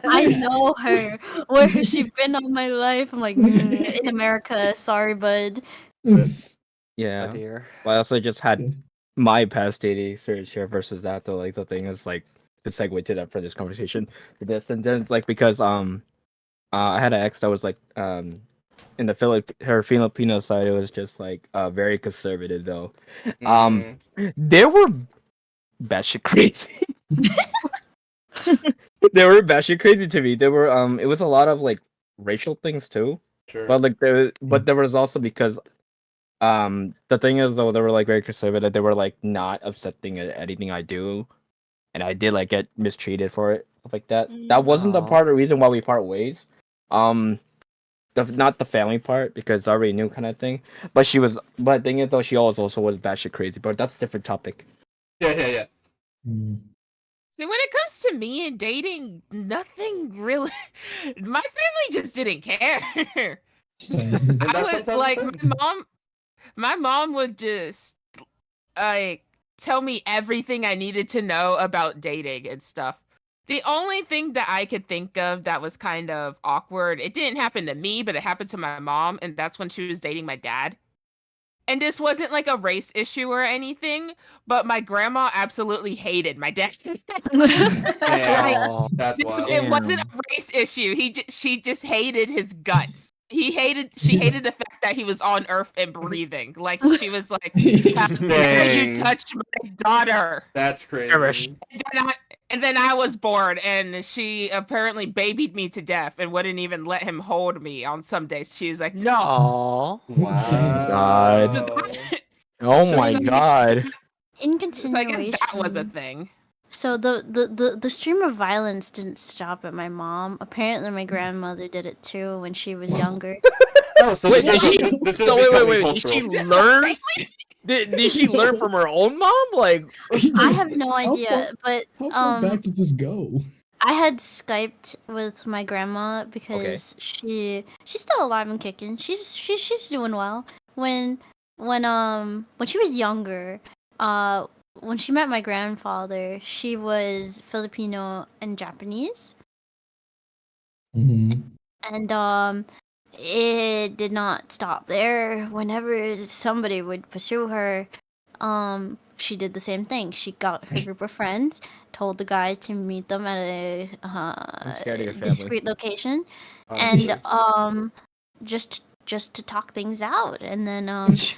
I know her. Where has she been all my life? I'm like, in America. Sorry, bud. It's- Yeah. Oh dear. Well, I also just had my past dating experience here versus that though. Like the thing is like the segue to that for this conversation. For this and then it's like because I had an ex that was like in the her Filipino side it was just like very conservative though. They were batshit crazy. They were batshit crazy to me. They were it was a lot of like racial things too. Sure. But like there was also because the thing is though they were like very conservative. They were like not accepting anything I do, and I did like get mistreated for it, stuff like that. That wasn't the Aw. part of the reason why we part ways. Not the family part because I already knew kind of thing. But the thing is though she also was batshit crazy. But that's a different topic. Yeah. Mm. See, when it comes to me and dating, nothing really. My family just didn't care. Same. And I that's would sometimes like the thing. my mom would just like tell me everything I needed to know about dating and stuff. The only thing that I could think of that was kind of awkward, it didn't happen to me, but it happened to my mom, and that's when she was dating my dad. And this wasn't like a race issue or anything, but my grandma absolutely hated my dad. Damn, that's wild. It wasn't a race issue. She just hated his guts. She hated the fact that he was on Earth and breathing. Like she was like, "How dare you Dang. touch my daughter?" That's crazy. And then I was born, and she apparently babied me to death and wouldn't even let him hold me on some days. She was like, "No." Aww. Wow. Oh So my it's like- god. In So I guess continuation, that was a thing. so the stream of violence didn't stop at my mom. Apparently, my grandmother did it too when she was younger. Oh, so Wait, this did is she? this is So wait, becoming wait. Did she cultural. learn? Did she learn from her own mom? Like, I have no How idea, but How far back does this go? I had Skyped with my grandma because she's still alive and kicking. She's doing well. When she was younger, when she met my grandfather, she was Filipino and Japanese, Mm-hmm. and it did not stop there. Whenever somebody would pursue her, she did the same thing. She got her group of friends, told the guy to meet them at a I'm scared of your family. discreet location, Honestly. and just to talk things out, and then This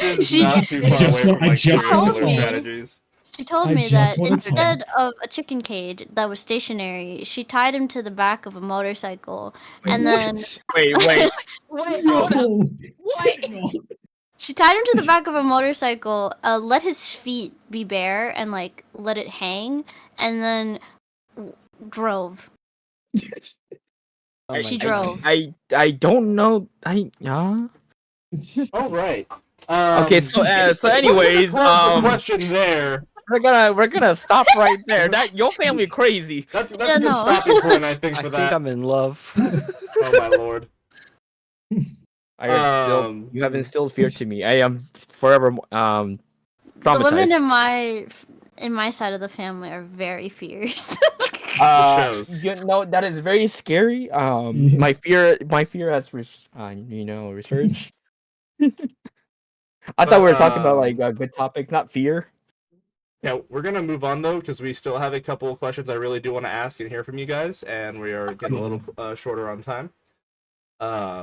is she not too far just away want- from like I just serial want killer to- strategies. she told I me just that wanna talk. instead of a chicken cage that was stationary, she tied him to the back of a motorcycle, and then wait. Wait, Yo, hold up. What? hang on. she tied him to the back of a motorcycle, let his feet be bare, and like let it hang, and then drove. Oh She my drove. God. I don't know. Yeah. All right. Okay, so let's anyways, close the question there. we're gonna stop right there. That your family crazy. That's Yeah, a good no. stopping point, I think, I for think that. I'm in love. Oh my lord. I have still you have instilled fear to me. I am forever The women traumatized. in my side of the family are very fierce. shows. You know that is very scary. Yeah. My fear has resurged. I thought we were talking about like a good topic, not fear. Yeah, we're gonna move on though because we still have a couple of questions I really do want to ask and hear from you guys, and we are getting a little shorter on time.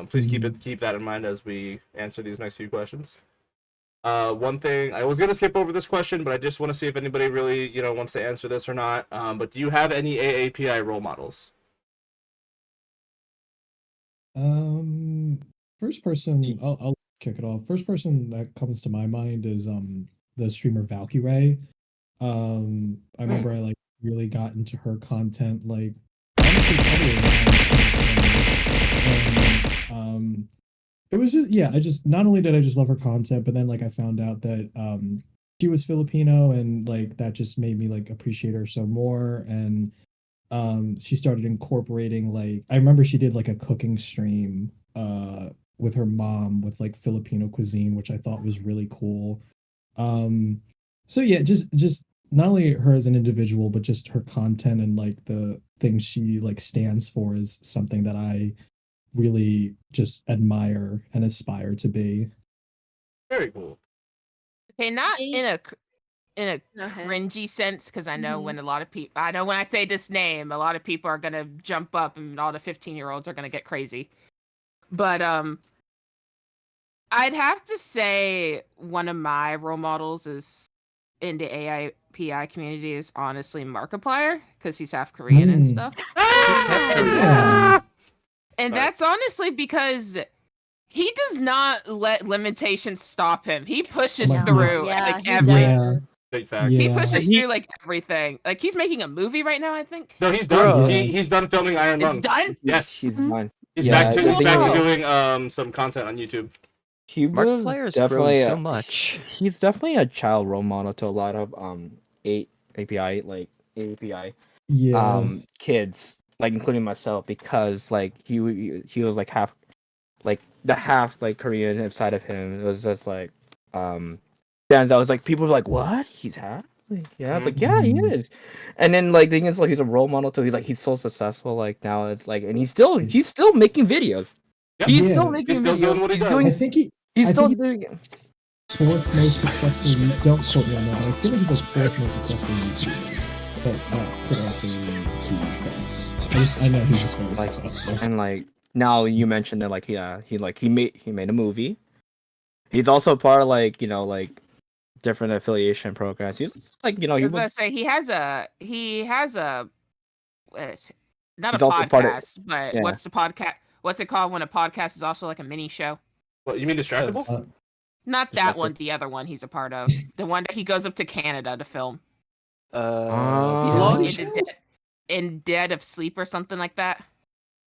Please keep that in mind as we answer these next few questions. One thing I was gonna skip over this question, but I just want to see if anybody really wants to answer this or not. But do you have any AAPI role models? First person, I'll kick it off. First person that comes to my mind is the streamer Valkyrae. I remember I like really got into her content like honestly probably around 2020. And it was just not only did I just love her content, but then like I found out that she was Filipino, and like that just made me like appreciate her so more. And she started incorporating, like I remember she did like a cooking stream with her mom with like Filipino cuisine, which I thought was really cool. So yeah, just not only her as an individual, but just her content and like the things she like stands for is something that I really just admire and aspire to be. Very cool. Okay, not Me? in a Okay. cringy sense, because I know Mhm. when I say this name, a lot of people are gonna jump up and all the 15-year-olds are gonna get crazy. But I'd have to say one of my role models is in the AIPI community is honestly Markiplier, because he's half Korean and stuff. Yeah. And that's honestly because he does not let limitations stop him. He pushes my God. through Yeah, like he everything. Yeah. Big fact. He Yeah. pushes through like everything. Like he's making a movie right now, I think. No, he's done. Yeah. He's done filming Iron It's Lung. done? Yes. He's Mhm. done. He's Yeah, back to the he's thing back to is- doing some content on YouTube. Cuba's Markiplier's definitely grown so much. He's definitely a child role model to a lot of API Yeah. kids, like including myself, because like he was like half like the half like Korean side of him. It was just like stands out. It was like people were like, what? He's half? Yeah, it's like, yeah, he Mhm. is. And then like the thing is like he's a role model too. He's so successful like now it's like and he's still making videos. Yep. He's Yeah. still He's making still doing videos. what he He's does. doing I think he. he's I still think doing it. fourth most successful. Don't quote me on that, but I feel like he's like fourth most successful YouTuber. But could also be false. I know he's just very Like successful. and like now you mentioned that like he made a movie. He's also part of like, like different affiliation programs. He's like, I he was gonna was say he has a not a he's also part of podcast, but yeah. what's the podcast? What's it called when a podcast is also like a mini show? What, you mean Distractable? Not that Distracted. one, the other one he's a part of. The one that he goes up to Canada to film. Oh. In, in Dead of Sleep or something like that.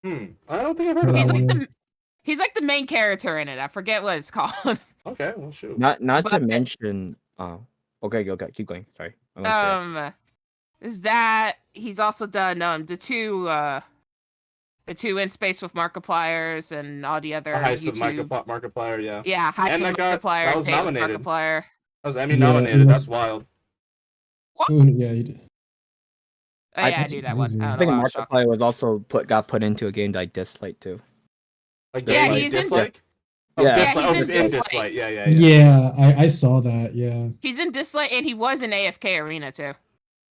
I don't think I've heard of that one. He's like the main character in it. I forget what it's called. Okay, well shoot. Not to But- mention okay, keep going. Sorry. I'm gonna say it. Is that he's also done the two in space with Markipliers and all the other Heist of YouTube. Markiplier, yeah. Yeah, Heist And of Markiplier. that was Date with nominated. Markiplier. That was Emmy Yeah, nominated. it That's was- wild. Yeah, he did. Oh yeah, I That's knew that one. crazy. I I don't know think why I was shocked. Markiplier was also got put into a game that I disliked too. Like Yeah, game he's in- dislike? Yeah. Dislike. Yeah, Oh, he's in in Dislike. dislike. Yeah. Yeah, I saw that. Yeah. He's in Dislike and he was in AFK Arena too.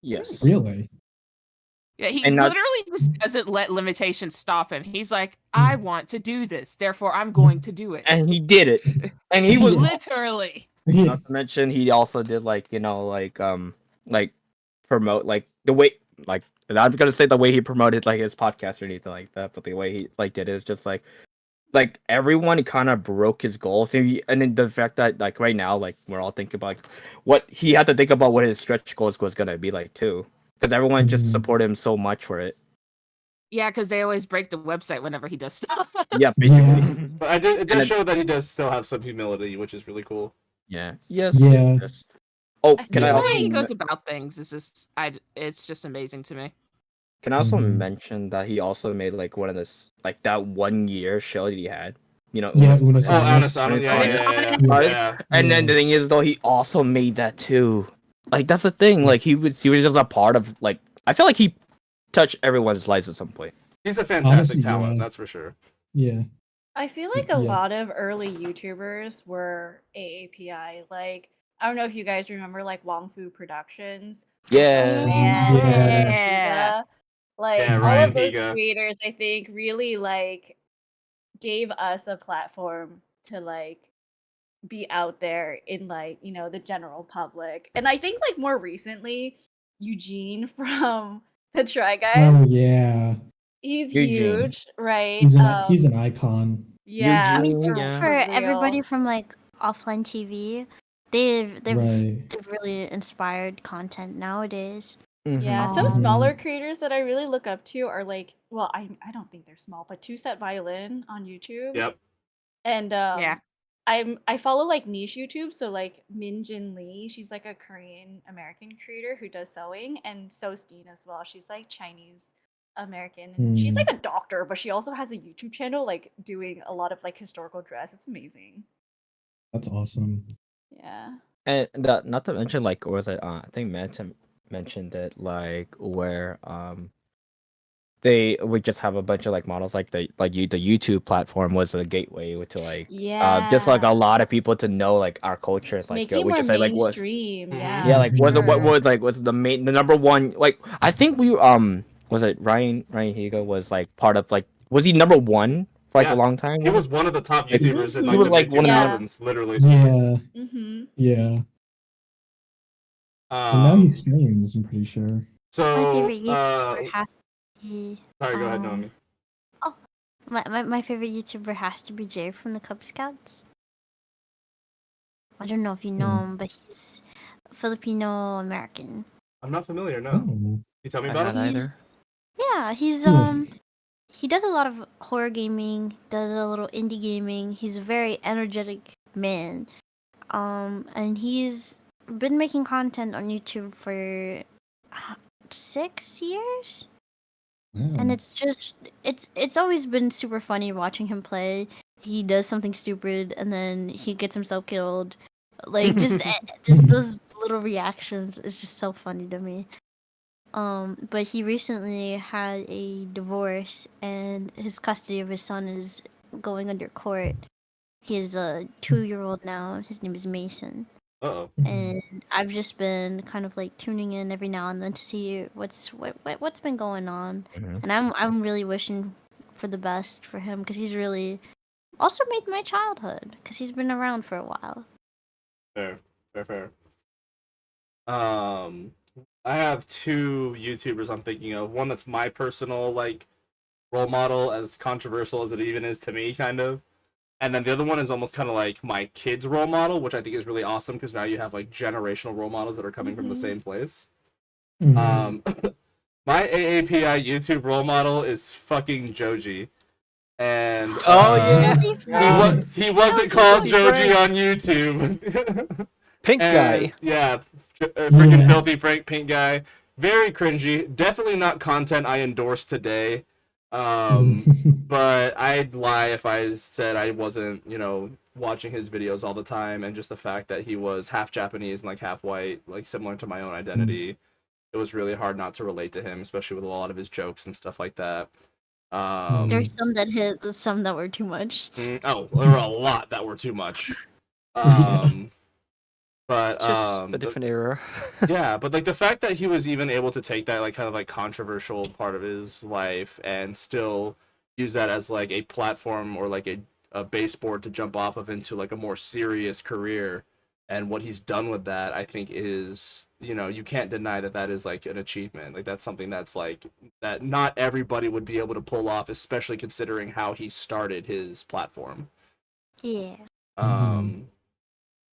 Yes. Really? Yeah, he And not- literally just doesn't let limitations stop him. He's like, I want to do this, therefore I'm going to do it. And he did it. And he was Literally. Yeah. not to mention he also did like, like promote like the way like and I'm gonna say the way he promoted like his podcast or anything like that, but the way he like did it is just like everyone kind of broke his goals, and then the fact that like right now like we're all thinking about like, what he had to think about what his stretch goals was gonna be like too, because everyone just supported him so much for it. Yeah, because they always break the website whenever he does stuff. Yeah, basically. Yeah. But it And does then- show that he does still have some humility, which is really cool. Yeah. Yes. Yeah. Yes. Oh, I can I Just the also way he goes about things is just it's just amazing to me. can I also Mhm. mention that he also made like one of this like that 1 year show that he had. Yeah, Unis- Unis Oh, Honest. honest, yeah. Artists. And then the thing is though he also made that too. Like that's the thing. Like he was just a part of like I feel like he touched everyone's lives at some point. He's a fantastic Honestly, talent, yeah. that's for sure. Yeah. I feel like a Yeah. lot of early YouTubers were AAPI. Like, I don't know if you guys remember like Wong Fu Productions. Yeah. Man, Yeah. like Yeah, all Ryan of those Higa. creators, I think, really like gave us a platform to like be out there in like the general public. And I think like more recently, Eugene from the Try Guys, Oh yeah. he's Eugene. huge, right? He's an icon. Yeah, Eugene, I mean, yeah. for real. everybody from like offline TV, they've Right. really inspired content nowadays. Yeah, Mhm. some Um, smaller creators that I really look up to are like, well, I don't think they're small, but Two Set Violin on YouTube. Yep. And Yeah. I follow like niche YouTube, so like Min Jin Lee, she's like a Korean American creator who does sewing, and So Steen as well. She's like Chinese American. And she's like a doctor, but she also has a YouTube channel like doing a lot of like historical dress. It's amazing. That's awesome. Yeah. And not to mention like or was it I think mentioned it like where they would just have a bunch of like models like the YouTube platform was a gateway to like just like a Yeah. lot of people to know like our culture is like Make it we more just say like was mainstream. Mhm. Yeah. yeah like was it what sure. was like was the number one like I think we was it Ryan Higa was like part of like was he number one for like Yeah. a long time? He was one of the top Like, YouTubers in he like was the like mid one of the- 2000s, literally. Yeah. Mm-hmm. Yeah. And now he streams, I'm pretty sure. My So favorite YouTuber has to be. sorry, go ahead, um, Naomi. My favorite YouTuber has to be Jay from the Cub Scouts. I don't know if you know him, but he's Filipino American. I'm not familiar, no. Oh. You tell me I about had it? either. Yeah, he's Hmm. he does a lot of horror gaming, does a little indie gaming. He's a very energetic man. And he's been making content on YouTube for 6 years. And Wow. it's always been super funny watching him play. He does something stupid and then he gets himself killed Like just those little reactions is just so funny to me. But he recently had a divorce, and his custody of his son is going under court. He has a 2-year-old now. His name is Mason. Uh-oh. And I've just been kind of like tuning in every now and then to see what's been going on. Mhm. And I'm really wishing for the best for him, because he's really also made my childhood, because he's been around for a while. Fair. I have 2 YouTubers I'm thinking of. One that's my personal like role model, as controversial as it even is to me, kind of. And then the other one is almost kind of like my kid's role model, which I think is really awesome because now you have like generational role models that are coming from the same place. Mhm. My AAPI YouTube role model is fucking Joji. And Oh, yeah. he wasn't called Joji on YouTube. Pink And, guy. yeah, freaking Yeah. filthy Frank pink guy. Very cringy. Definitely not content I endorse today. But I'd lie if I said I wasn't, watching his videos all the time, and just the fact that he was half Japanese and like half white, like similar to my own identity. It was really hard not to relate to him, especially with a lot of his jokes and stuff like that. There's some that hit, there's some that were too much. There were a lot that were too much. But It's just a different era. yeah, but like the fact that he was even able to take that like kind of like controversial part of his life and still use that as like a platform or like a baseboard to jump off of into like a more serious career, and what he's done with that, I think is, you can't deny that that is like an achievement. Like that's something that's like that not everybody would be able to pull off, especially considering how he started his platform. Yeah.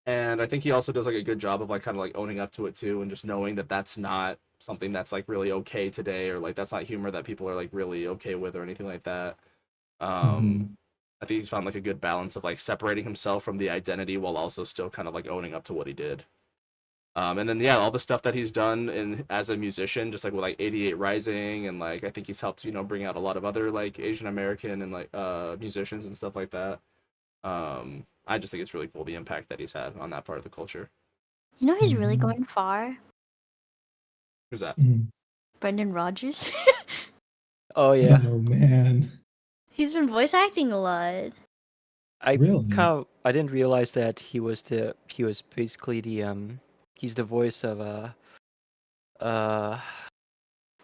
And I think he also does like a good job of like kind of like owning up to it too, and just knowing that that's not something that's like really okay today, or like that's not humor that people are like really okay with or anything like that. I think he's found like a good balance of like separating himself from the identity while also still kind of like owning up to what he did. And then yeah, all the stuff that he's done as a musician, just like with like 88 Rising, and like I think he's helped bring out a lot of other like Asian American and like musicians and stuff like that. I just think it's really cool the impact that he's had on that part of the culture. You know, he's really going far. Who's that? Brendan Rodgers. Oh yeah. Oh man. He's been voice acting a lot. I Really? I didn't realize that he was basically he's the voice of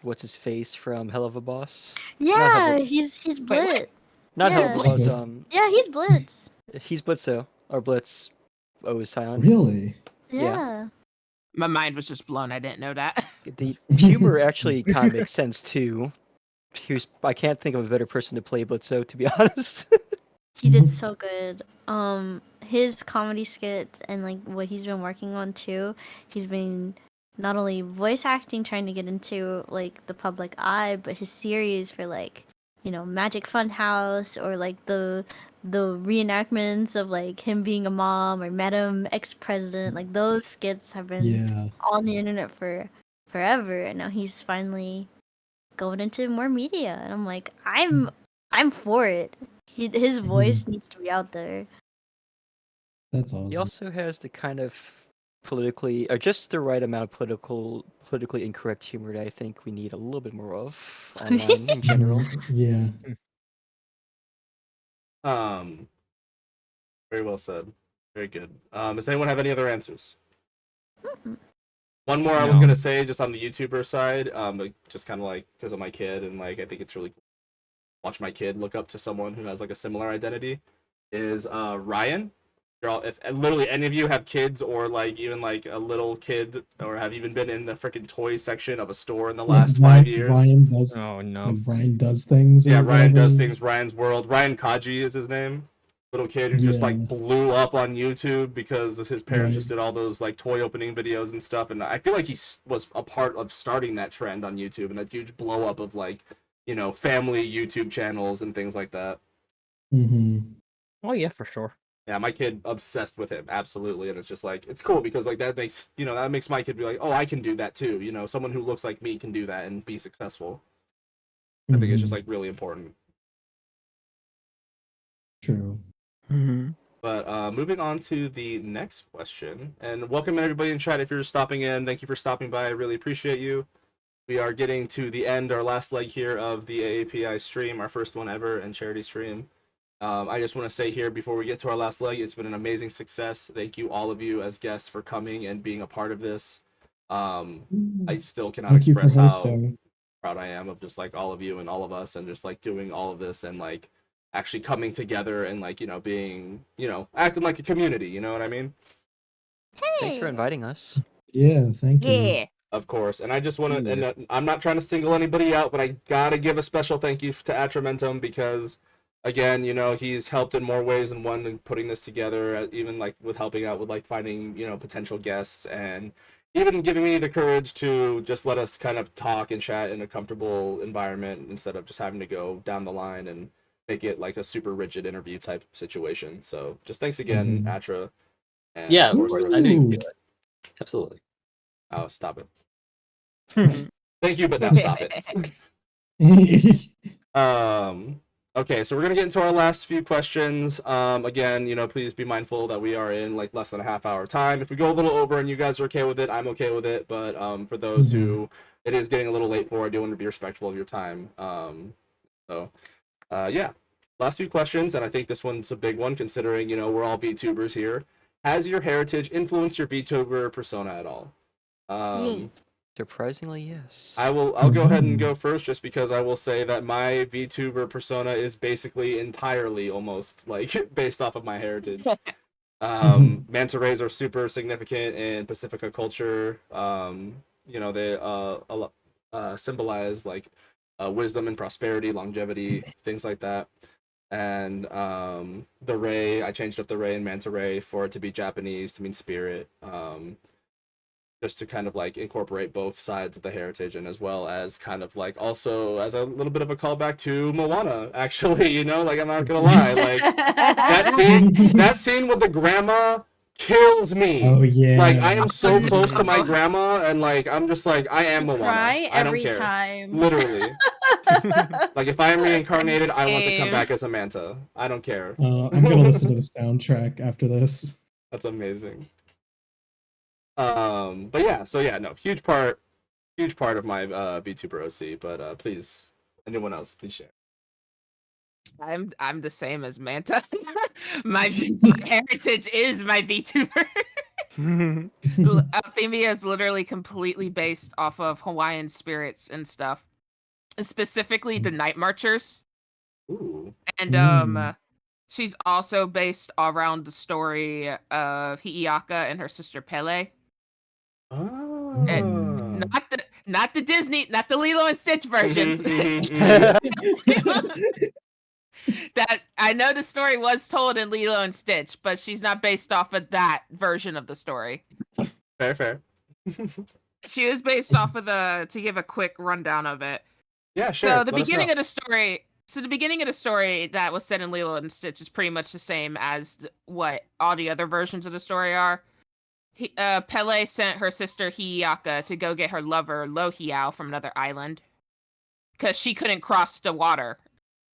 what's his face from Hell of a Boss? Yeah, he's Blitz. Not yeah. Hell of a Boss. Blitz? Yeah, he's Blitz. He's Blitzo or Blitz. Oh, is silent. Really? Yeah. My mind was just blown. I didn't know that. The humor actually kind of makes sense too. I can't think of a better person to play Blitzo, to be honest. He did so good. His comedy skits and like what he's been working on too. He's been not only voice acting, trying to get into like the public eye, but his series for like, Magic Funhouse, or like the reenactments of like him being a mom, or Madam Ex-President. Like those skits have been on the internet for forever, and now he's finally going into more media, and I'm like, I'm for it. His voice needs to be out there. That's awesome. He also has the kind of politically, or just the right amount of politically incorrect humor that I think we need a little bit more of online in general. Yeah. Very well said. Very good. Does anyone have any other answers? Mm-mm. One more I was gonna say, just on the YouTuber side, like, just kind of like because of my kid, and like I think it's really cool to watch my kid look up to someone who has like a similar identity. Is Ryan? If literally any of you have kids, or like even like a little kid, or have even been in the freaking toy section of a store in the last 5 years. Ryan does. Oh no. Like Ryan does things. Yeah, or Ryan does whatever. things. Ryan's World. Ryan Kaji is his name. Little kid who just like blew up on YouTube because of his parents just did all those like toy opening videos and stuff. And I feel like he was a part of starting that trend on YouTube and that huge blow up of like, family YouTube channels and things like that. Oh yeah, for sure. Yeah, my kid obsessed with him, absolutely, and it's just like it's cool because like that makes my kid be like, oh, I can do that too. Someone who looks like me can do that and be successful. I think it's just like really important. True. But moving on to the next question, and welcome everybody in chat. If you're just stopping in, thank you for stopping by. I really appreciate you. We are getting to the end, our last leg here of the AAPI stream, our first one ever and charity stream. I just want to say here before we get to our last leg, it's been an amazing success. Thank you, all of you, as guests, for coming and being a part of this. I still cannot Thank you for express how hosting. proud I am of just like all of you and all of us, and just like doing all of this and like actually coming together and like being acting like a community. You know what I mean? Thanks for inviting us. Yeah, thank you. Yeah. Of course, and I just want to, Yes. and I'm not trying to single anybody out, but I gotta give a special thank you to Atramentum because, again, he's helped in more ways than one in putting this together, even like with helping out with like finding, potential guests and even giving me the courage to just let us kind of talk and chat in a comfortable environment instead of just having to go down the line and make it like a super rigid interview type situation. So just thanks again, Atra. And Yeah, of of course, course. the I rest knew of you you. could do it. Absolutely. Oh, stop it. Thank you, but now stop it. Okay, so we're gonna get into our last few questions. Again, please be mindful that we are in like less than a half hour time. If we go a little over and you guys are okay with it, I'm okay with it. But for those who it is getting a little late for, I do want to be respectful of your time. Yeah, last few questions, and I think this one's a big one considering we're all VTubers here. Has your heritage influenced your VTuber persona at all? Surprisingly, yes. I'll go ahead and go first just because I will say that my VTuber persona is basically entirely almost like based off of my heritage. Manta rays are super significant in Pacifica culture. They symbolize like wisdom and prosperity, longevity, things like that. And the ray, I changed up the ray in Manta ray for it to be Japanese to mean spirit. Just to kind of like incorporate both sides of the heritage, and as well as kind of like also as a little bit of a callback to Moana, actually, like I'm not gonna lie, like that scene with the grandma kills me. Oh yeah. Like I am so Oh, close to my no. grandma, and like I'm just like I am Moana. Cry I don't every care. time. Literally. Like if I am reincarnated, I want to come Same. back as a manta. I don't care. I'm gonna listen to the soundtrack after this. That's amazing. But yeah, so yeah, no, huge part of my VTuber OC, but please, anyone else, please share. I'm the same as Manta. my heritage is my VTuber. Althemia is literally completely based off of Hawaiian spirits and stuff, specifically the Night Marchers. Ooh. And she's also based around the story of Hi'iaka and her sister Pele. Oh. And not the Disney, not the Lilo and Stitch version. That I know the story was told in Lilo and Stitch, but she's not based off of that version of the story. Fair. She was based off of to give a quick rundown of it. Yeah, sure. So the beginning of the story that was set in Lilo and Stitch is pretty much the same as what all the other versions of the story are. Pele sent her sister Hi'iaka to go get her lover Lohiao from another island because she couldn't cross the water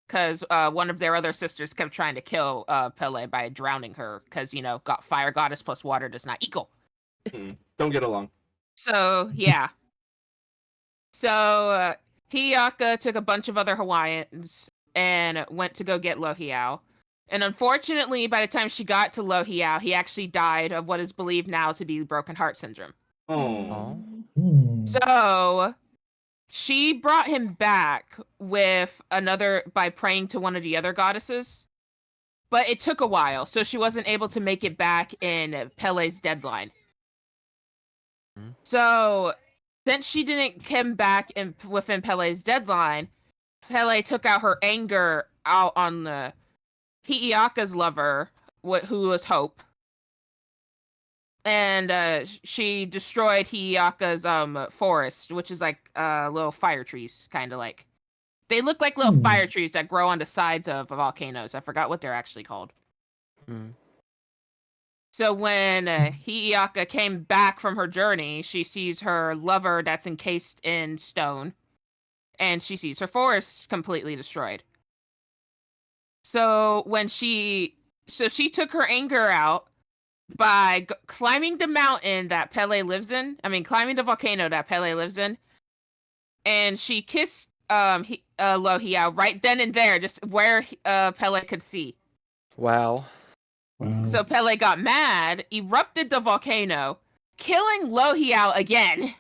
because one of their other sisters kept trying to kill Pele by drowning her because, got fire goddess plus water does not equal. Don't get along. So, yeah. So, Hi'iaka took a bunch of other Hawaiians and went to go get Lohiao. And unfortunately, by the time she got to Lohiao, he actually died of what is believed now to be broken heart syndrome. Oh. So she brought him back by praying to one of the other goddesses. But it took a while, so she wasn't able to make it back in Pele's deadline. So since she didn't come back within Pele's deadline, Pele took out her anger out on the Hi'iaka's lover, who was Hope, and she destroyed Hi'iaka's forest, which is like little fire trees, kind of like. They look like little fire trees that grow on the sides of volcanoes. I forgot what they're actually called. So when Hi'iaka came back from her journey, she sees her lover that's encased in stone, and she sees her forest completely destroyed. So when she she took her anger out by climbing the mountain that Pele lives in. I mean, climbing the volcano that Pele lives in, and she kissed Lo Hiao right then and there, just where Pele could see. Wow. Wow. So Pele got mad, erupted the volcano, killing Lo Hiao again,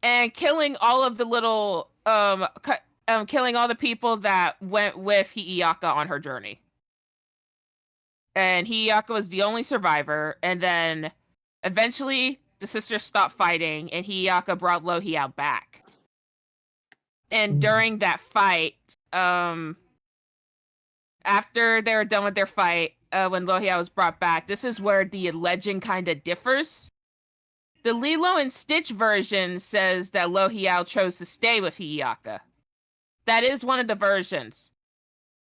and killing all of the little killing all the people that went with Hiiyaka on her journey. And Hiiyaka was the only survivor, and then eventually the sisters stopped fighting, and Hiiyaka brought Lo Hiao back. And during that fight, after they were done with their fight, when Lo Hiao was brought back, this is where the legend kind of differs. The Lilo and Stitch version says that Lo Hiao chose to stay with Hiiyaka. That is one of the versions.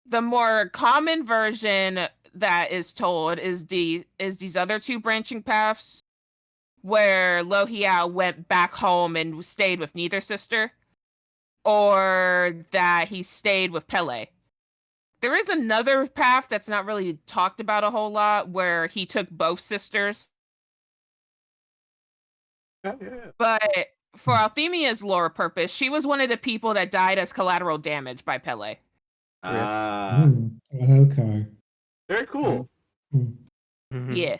The more common version that is told is these other two branching paths, where Lo Hiao went back home and stayed with neither sister, or that he stayed with Pele. There is another path that's not really talked about a whole lot, where he took both sisters. Yeah. But for Althemia's lore purpose, she was one of the people that died as collateral damage by Pele. Okay. Very cool. Mm-hmm. Yeah.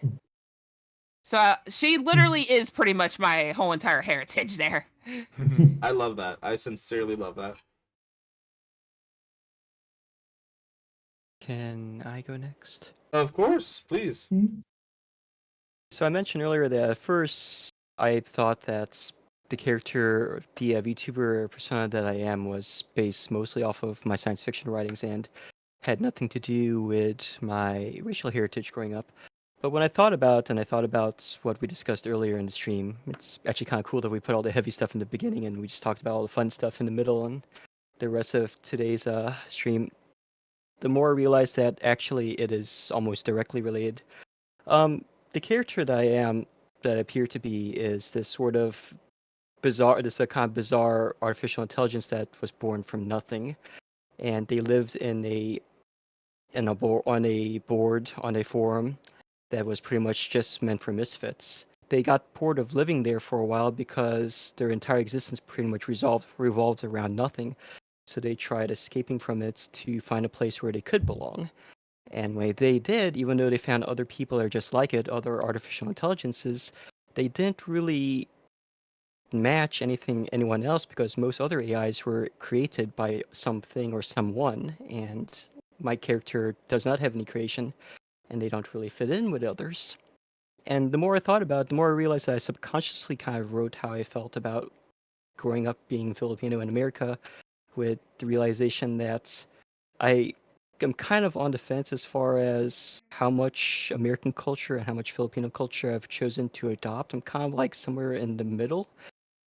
So she literally is pretty much my whole entire heritage there. I love that. I sincerely love that. Can I go next? Of course, please. So I mentioned earlier that at first I thought that the character, the VTuber persona that I am, was based mostly off of my science fiction writings and had nothing to do with my racial heritage growing up. But when I thought about what we discussed earlier in the stream, it's actually kind of cool that we put all the heavy stuff in the beginning and we just talked about all the fun stuff in the middle and the rest of today's stream. The more I realized that actually it is almost directly related. The character that I am, that I appear to be, is this sort of bizarre, kind of bizarre artificial intelligence that was born from nothing, and they lived on a forum that was pretty much just meant for misfits. They got bored of living there for a while because their entire existence pretty much revolved around nothing. So they tried escaping from it to find a place where they could belong. And when they did, even though they found other people that are just like it, other artificial intelligences, they didn't really match anyone else because most other AIs were created by something or someone, and my character does not have any creation, and they don't really fit in with others. And the more I thought about it, the more I realized that I subconsciously kind of wrote how I felt about growing up being Filipino in America, with the realization that I am kind of on the fence as far as how much American culture and how much Filipino culture I've chosen to adopt. I'm kind of like somewhere in the middle.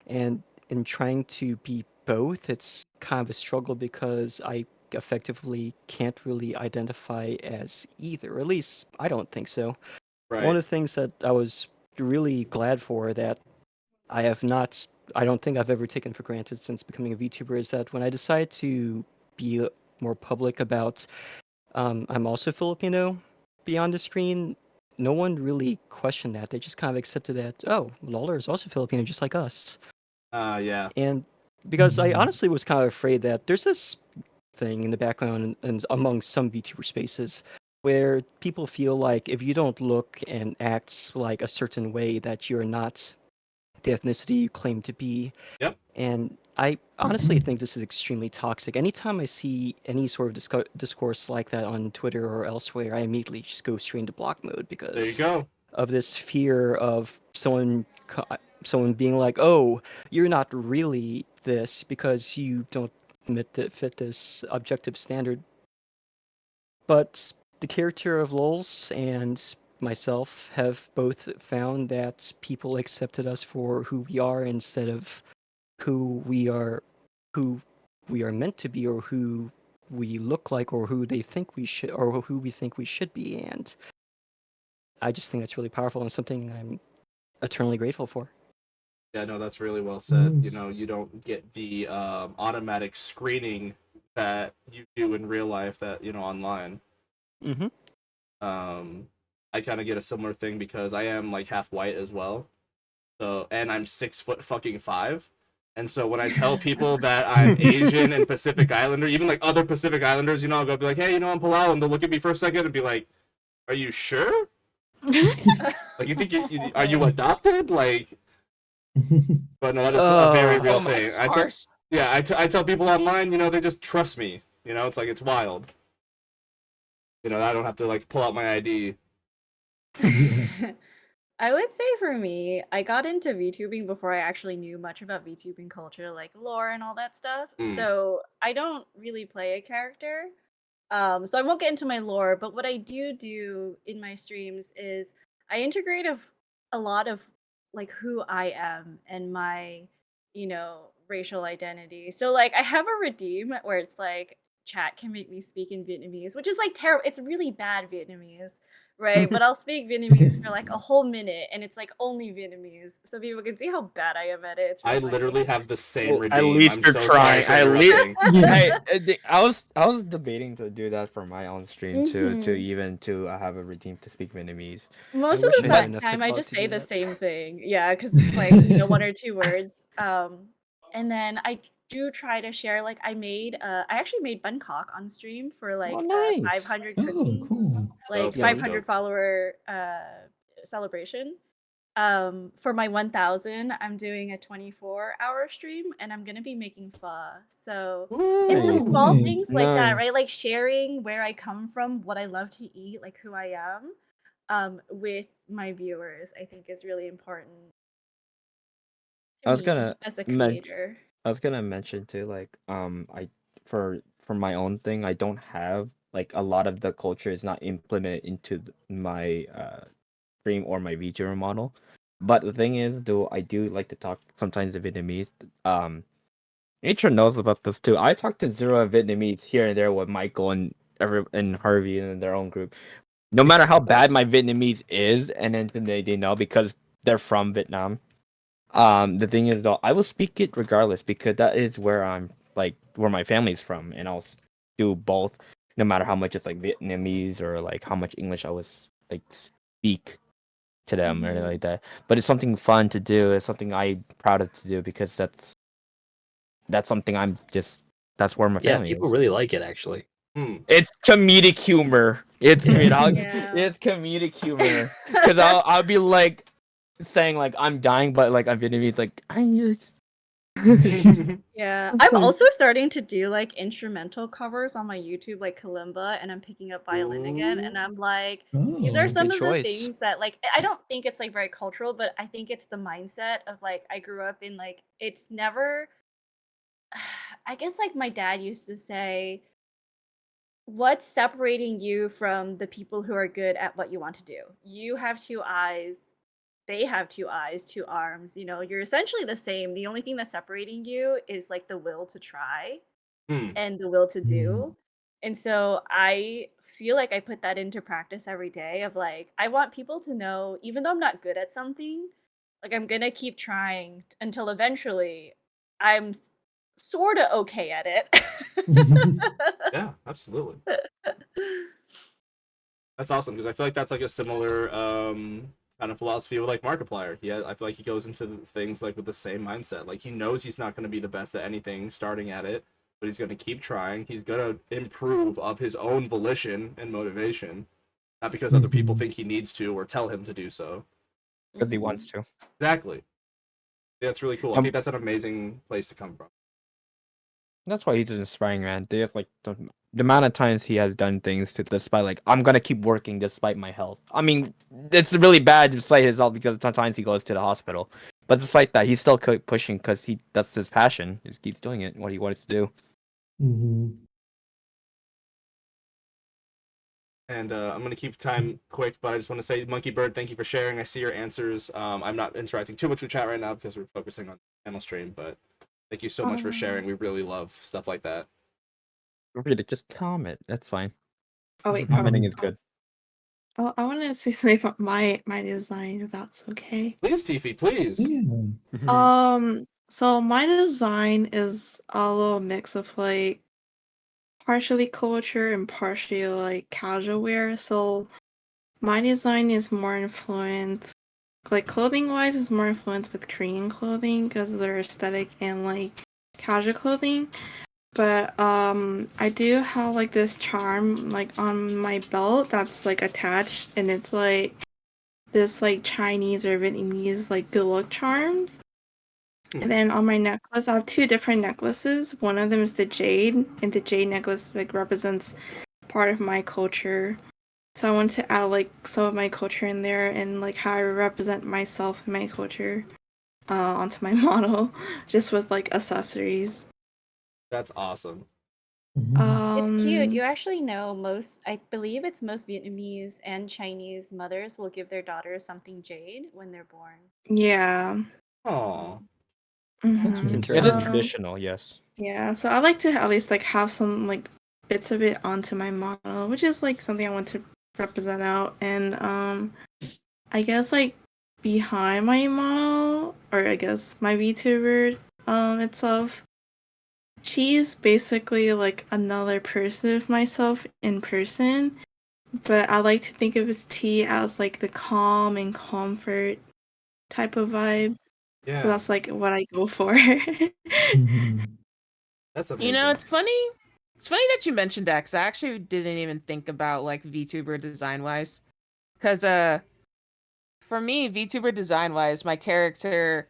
And in trying to be both, it's kind of a struggle because I effectively can't really identify as either. Or at least I don't think so. Right. One of the things that I was really glad for that I don't think I've ever taken for granted since becoming a VTuber is that when I decided to be more public about I'm also Filipino beyond the screen, no one really questioned that. They just kind of accepted that, oh, Lawler is also Filipino just like us. Yeah. And because I honestly was kind of afraid that there's this thing in the background and among some VTuber spaces where people feel like if you don't look and act like a certain way that you're not the ethnicity you claim to be. Yep. And I honestly think this is extremely toxic. Anytime I see any sort of discourse like that on Twitter or elsewhere, I immediately just go straight into block mode because There you go. of this fear of someone being like, "Oh, you're not really this because you don't fit this objective standard." But the character of Lols and myself have both found that people accepted us for who we are instead of who we are meant to be or who we look like or who they think we should or who we think we should be, and I just think that's really powerful and something I'm eternally grateful for. Yeah, no, that's really well said. You know, you don't get the automatic screening that you do in real life that, online. Mm-hmm. I kind of get a similar thing because I am like half white as well. So, and I'm 6'5". And so when I tell people that I'm Asian and Pacific Islander, even like other Pacific Islanders, I'll go be like, hey, I'm Palau, and they'll look at me for a second and be like, are you sure? Like, you think are you adopted? Like, but no, that is a very real Oh, my thing. stars. I tell people online, they just trust me. It's like, it's wild. I don't have to like pull out my ID. I would say for me, I got into VTubing before I actually knew much about VTubing culture, like lore and all that stuff. So I don't really play a character. So I won't get into my lore, but what I do in my streams is I integrate a lot of like who I am and my, racial identity. So like I have a redeem where it's like chat can make me speak in Vietnamese, which is like terrible. It's really bad Vietnamese, right? But I'll speak Vietnamese for like a whole minute and it's like only Vietnamese. So people can see how bad I am at it. It's real I funny. literally have the same Well, redeem. at least I'm you're so trying. sorry for At least, interrupting. hey, I was debating to do that for my own stream too, to Mhm. even to have a routine to speak Vietnamese. Most of wish the I had enough time I clout just to say do the that. same thing. Yeah, because it's like, one or two words. And then I do try to share, like I actually made Buncok on stream for like Oh, nice. 500 Oh, cookie, cool. like Dope, Yeah, dope, we- 500 dope. follower celebration. For my 1000, I'm doing a 24-hour stream and I'm gonna be making pho. So it's the Nice. small Nice. things like that, Nice. right? Like sharing where I come from, what I love to eat, like who I am, with my viewers, I think is really important to I was me gonna as a mention. creator. I was gonna mention too, like, I for my own thing, I don't have like a lot of the culture is not implemented into my stream or my VTuber model. But the thing is, though, I do like to talk sometimes in Vietnamese. Nature knows about this too. I talk to Zero Vietnamese here and there with Michael and Harvey and their own group. No matter how bad my Vietnamese is, and then they know because they're from Vietnam. The thing is though, I will speak it regardless because that is where I'm like where my family's from, and I'll do both, no matter how much it's like Vietnamese or like how much English I was like speak to them or anything like that. But it's something fun to do. It's something I'm proud of to do because that's something that's where my Yeah, family people is. really like it actually. It's comedic humor. It's Yeah. it's comedic humor because I'll be like saying like I'm dying, but like I'm Vietnamese, like I just. Yeah, I'm I'm sorry. also starting to do like instrumental covers on my YouTube, like kalimba, and I'm picking up violin again. And I'm like, these are Oh, some good of the choice. things that like I don't think it's like very cultural, but I think it's the mindset of like I grew up in like it's never. I guess like my dad used to say, what's separating you from the people who are good at what you want to do? You have two eyes, they have two eyes, two arms, you're essentially the same. The only thing that's separating you is like the will to try and the will to do. And so I feel like I put that into practice every day of like, I want people to know, even though I'm not good at something, like I'm gonna keep trying until eventually I'm sort of okay at it. Yeah, absolutely. That's awesome because I feel like that's like a similar kind of philosophy with like Markiplier. Yeah, I feel like he goes into things like with the same mindset. Like he knows he's not going to be the best at anything starting at it, but he's going to keep trying. He's going to improve of his own volition and motivation, not because other people think he needs to or tell him to do so. Because he wants to. Exactly. Yeah, that's really cool. I think that's an amazing place to come from. That's why he's an inspiring man. There's like the amount of times he has done things to despite like I'm gonna keep working despite my health. I mean, it's really bad despite his health because sometimes he goes to the hospital. But despite that, he's still pushing because that's his passion. He just keeps doing it. What he wants to do. And I'm going to keep time quick, but I just want to say, Monkey Bird, thank you for sharing. I see your answers. I'm not interacting too much with chat right now because we're focusing on the channel stream, but thank you so much for sharing. We really love stuff like that. Feel free to just comment. That's fine. Oh wait, Commenting is good. Oh, I want to say something about my design, if that's okay. Please, Tiffy, please. So my design is a little mix of like partially culture and partially like casual wear. So my design is more influenced, like clothing wise, is more influenced with Korean clothing because they're aesthetic and like casual clothing. But I do have like this charm like on my belt that's like attached, and it's like this like Chinese or Vietnamese like good luck charms. And then on my necklace, I have two different necklaces. One of them is the jade, and the jade necklace like represents part of my culture. So I want to add like some of my culture in there and like how I represent myself and my culture onto my model, just with like accessories. That's awesome. It's cute. You Um, actually know I believe it's most Vietnamese and Chinese mothers will give their daughters something jade when they're born. yeah. Oh, It is Interesting. traditional, yes. Yeah, so I like to at least like have some like bits of it onto my model, which is like something I want to represent out. And I guess like behind my model, or I guess my VTuber itself, she's basically like another person of myself in person. But I like to think of his T as like the calm and comfort type of vibe. yeah. So that's like what I go for. That's amazing. You know, it's funny. It's funny that you mentioned that, 'cause I actually didn't even think about like VTuber design wise. Cause for me, VTuber design wise, my character,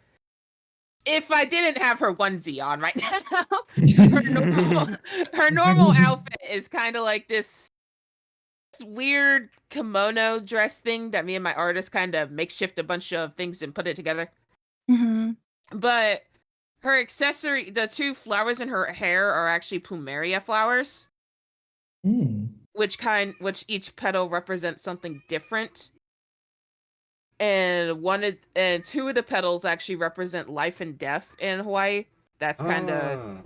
if I didn't have her onesie on right now, her normal outfit is kind of like this weird kimono dress thing that me and my artist kind of makeshift a bunch of things and put it together. But her accessory, the two flowers in her hair are actually plumeria flowers, which each petal represents something different. And two of the petals actually represent life and death in Hawaii. That's kind of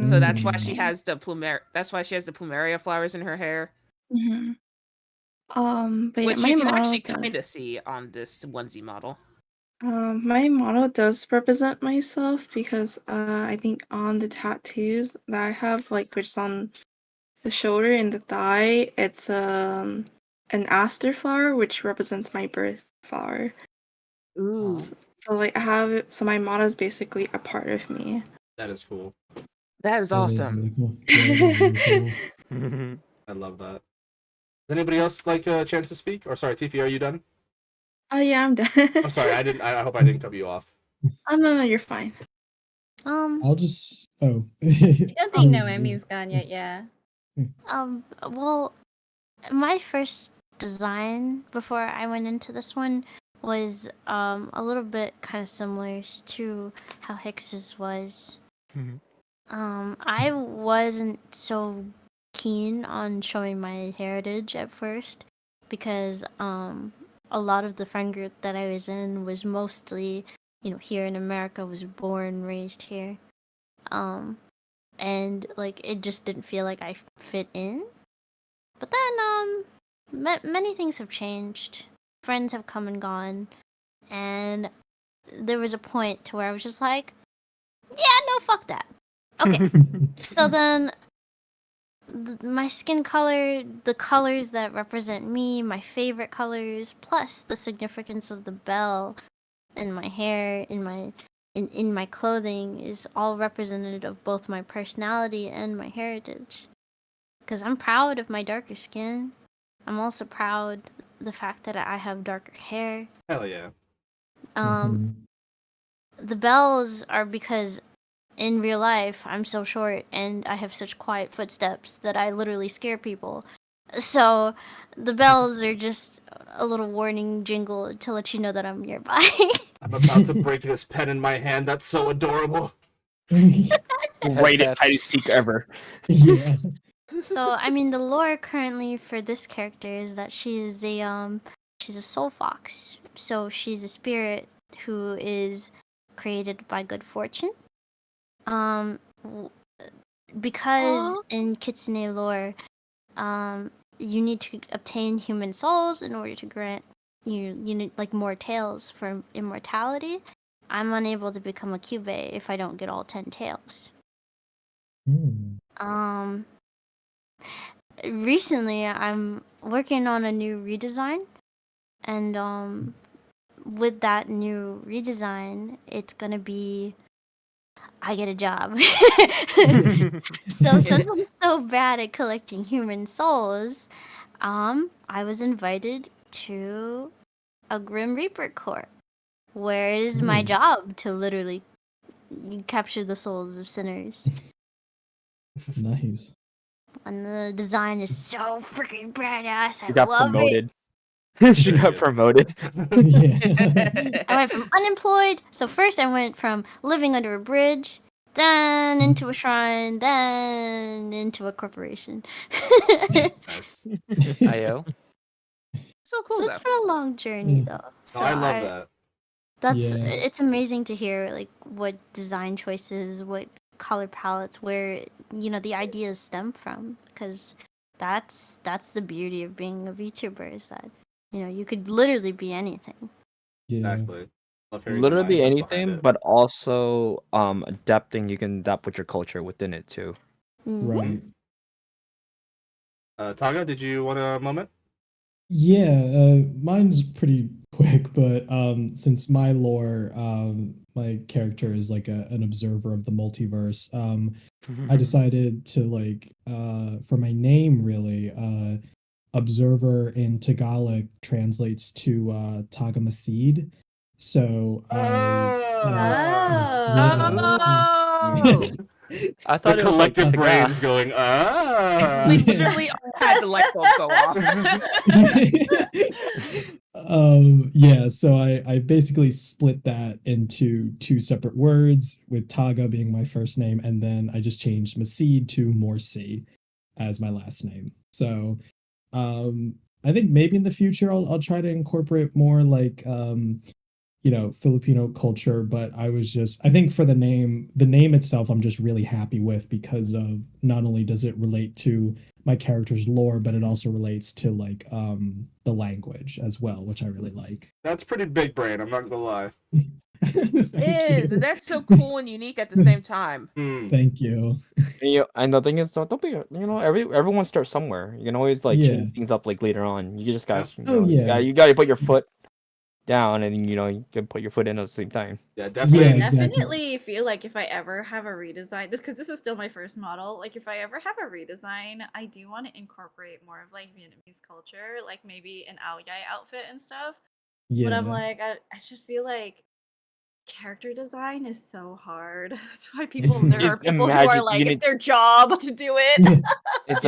so that's why she has the plumeria flowers in her hair. But yeah, Which my you can model actually does. kind of see on this onesie model. My model does represent myself because I think on the tattoos that I have, like which is on the shoulder and the thigh, it's an aster flower which represents my birth flower. Ooh, So like so my model is basically a part of me. That is cool. that is awesome. Really cool. Really cool. I love that. Does anybody else like a chance to speak? Or sorry, Tiffy, are you done? Oh yeah, I'm done. I'm sorry, I hope I didn't cut you off. Oh no, you're fine. I'll just. Oh. I don't think Noemi's gone yet, yeah. Well, my first design before I went into this one was a little bit kind of similar to how Hicks's was. I wasn't so keen on showing my heritage at first because a lot of the friend group that I was in was mostly, here in America, was born, raised here. And like it just didn't feel like I fit in. But then many things have changed. Friends have come and gone, and there was a point to where I was just like, yeah, no, fuck that. Okay. So then my skin color, the colors that represent me, my favorite colors, plus the significance of the bell in my hair, in my clothing, is all representative of both my personality and my heritage. Because I'm proud of my darker skin. I'm also proud the fact that I have darker hair. Hell yeah. The bells are because in real life I'm so short and I have such quiet footsteps that I literally scare people. So the bells are just a little warning jingle to let you know that I'm nearby. I'm about to break this pen in my hand. That's so adorable. Greatest hide and seek ever. Yeah. So I mean, the lore currently for this character is that she's a soul fox. So she's a spirit who is created by good fortune. Because in Kitsune lore, you need to obtain human souls in order to grant you need like more tails for immortality. I'm unable to become a Kyubey if I don't get all 10 tails. recently I'm working on a new redesign, and with that new redesign, it's gonna be I get a job. So since I'm so bad at collecting human souls, I was invited to a Grim Reaper Corps, where it is my job to literally capture the souls of sinners. Nice. And the design is so freaking badass. I She got love it. promoted. She There got you go. promoted. Yeah. I went from unemployed. So first I went from living under a bridge, then into a shrine, then into a corporation. Nice. IO. So cool So though. it's been a long journey though. No, So I love that. that's Yeah. it's amazing to hear like what design choices, what color palettes, where the ideas stem from, because that's the beauty of being a VTuber, is that you could literally be anything. Yeah. Exactly. Love hearing the Literally mindsets behind anything, it. but also adapting. You can adapt with your culture within it too. Right. Taga, did you want a moment? Yeah, mine's pretty quick, but since my lore, my character is like an observer of the multiverse. I decided to like for my name really, observer in Tagalog translates to Tagamasid. So Oh, I The thought it was like collective Taga. brains going, ah. we literally all had the light bulb go off. Yeah, so I basically split that into two separate words, with Taga being my first name, and then I just changed Masid to Morsi as my last name. So I think maybe in the future I'll try to incorporate more like Filipino culture, but I think for the name itself, I'm just really happy with, because of not only does it relate to my character's lore, but it also relates to like the language as well, which I really like. That's pretty big brain, I'm not gonna lie. It Thank is, you. and that's so cool and unique at the same time. Thank you. And the thing is, don't be everyone starts somewhere. You can always like Yeah. change things up like later on. You just guys, Oh, yeah. you gotta put your foot down, and you can put your foot in at the same time. Yeah, definitely. Yeah, I exactly. definitely feel like if I ever have a redesign, because this is still my first model, like if I ever have a redesign, I do want to incorporate more of like Vietnamese culture, like maybe an Ao Dai outfit and stuff. But I'm Yeah. like, I just feel like character design is so hard. That's why there are Just people who are imagine like, you it's need. their job to do it. It's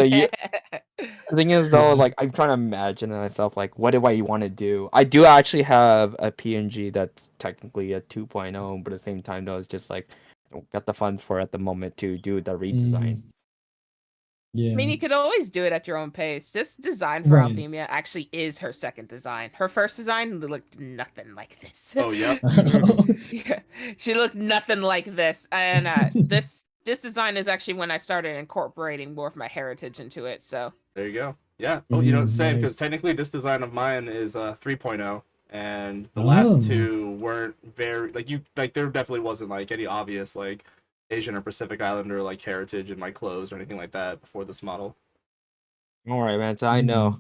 the thing is though, like I'm trying to imagine myself like what do I want to do? I do actually have a PNG that's technically a 2.0, but at the same time though, it's just like I don't got the funds for at the moment to do the redesign. Yeah. I mean, you could always do it at your own pace. This design for Right. Althemia actually is her second design. Her first design looked nothing like this. Oh, yep. Yeah, she looked nothing like this. And this design is actually when I started incorporating more of my heritage into it. So There you go. Yeah. Oh, same, Nice. because technically this design of mine is 3.0, and the last Oh. two weren't very like there definitely wasn't like any obvious like Asian or Pacific Islander like heritage in my clothes or anything like that before this model. All right, man. So I know.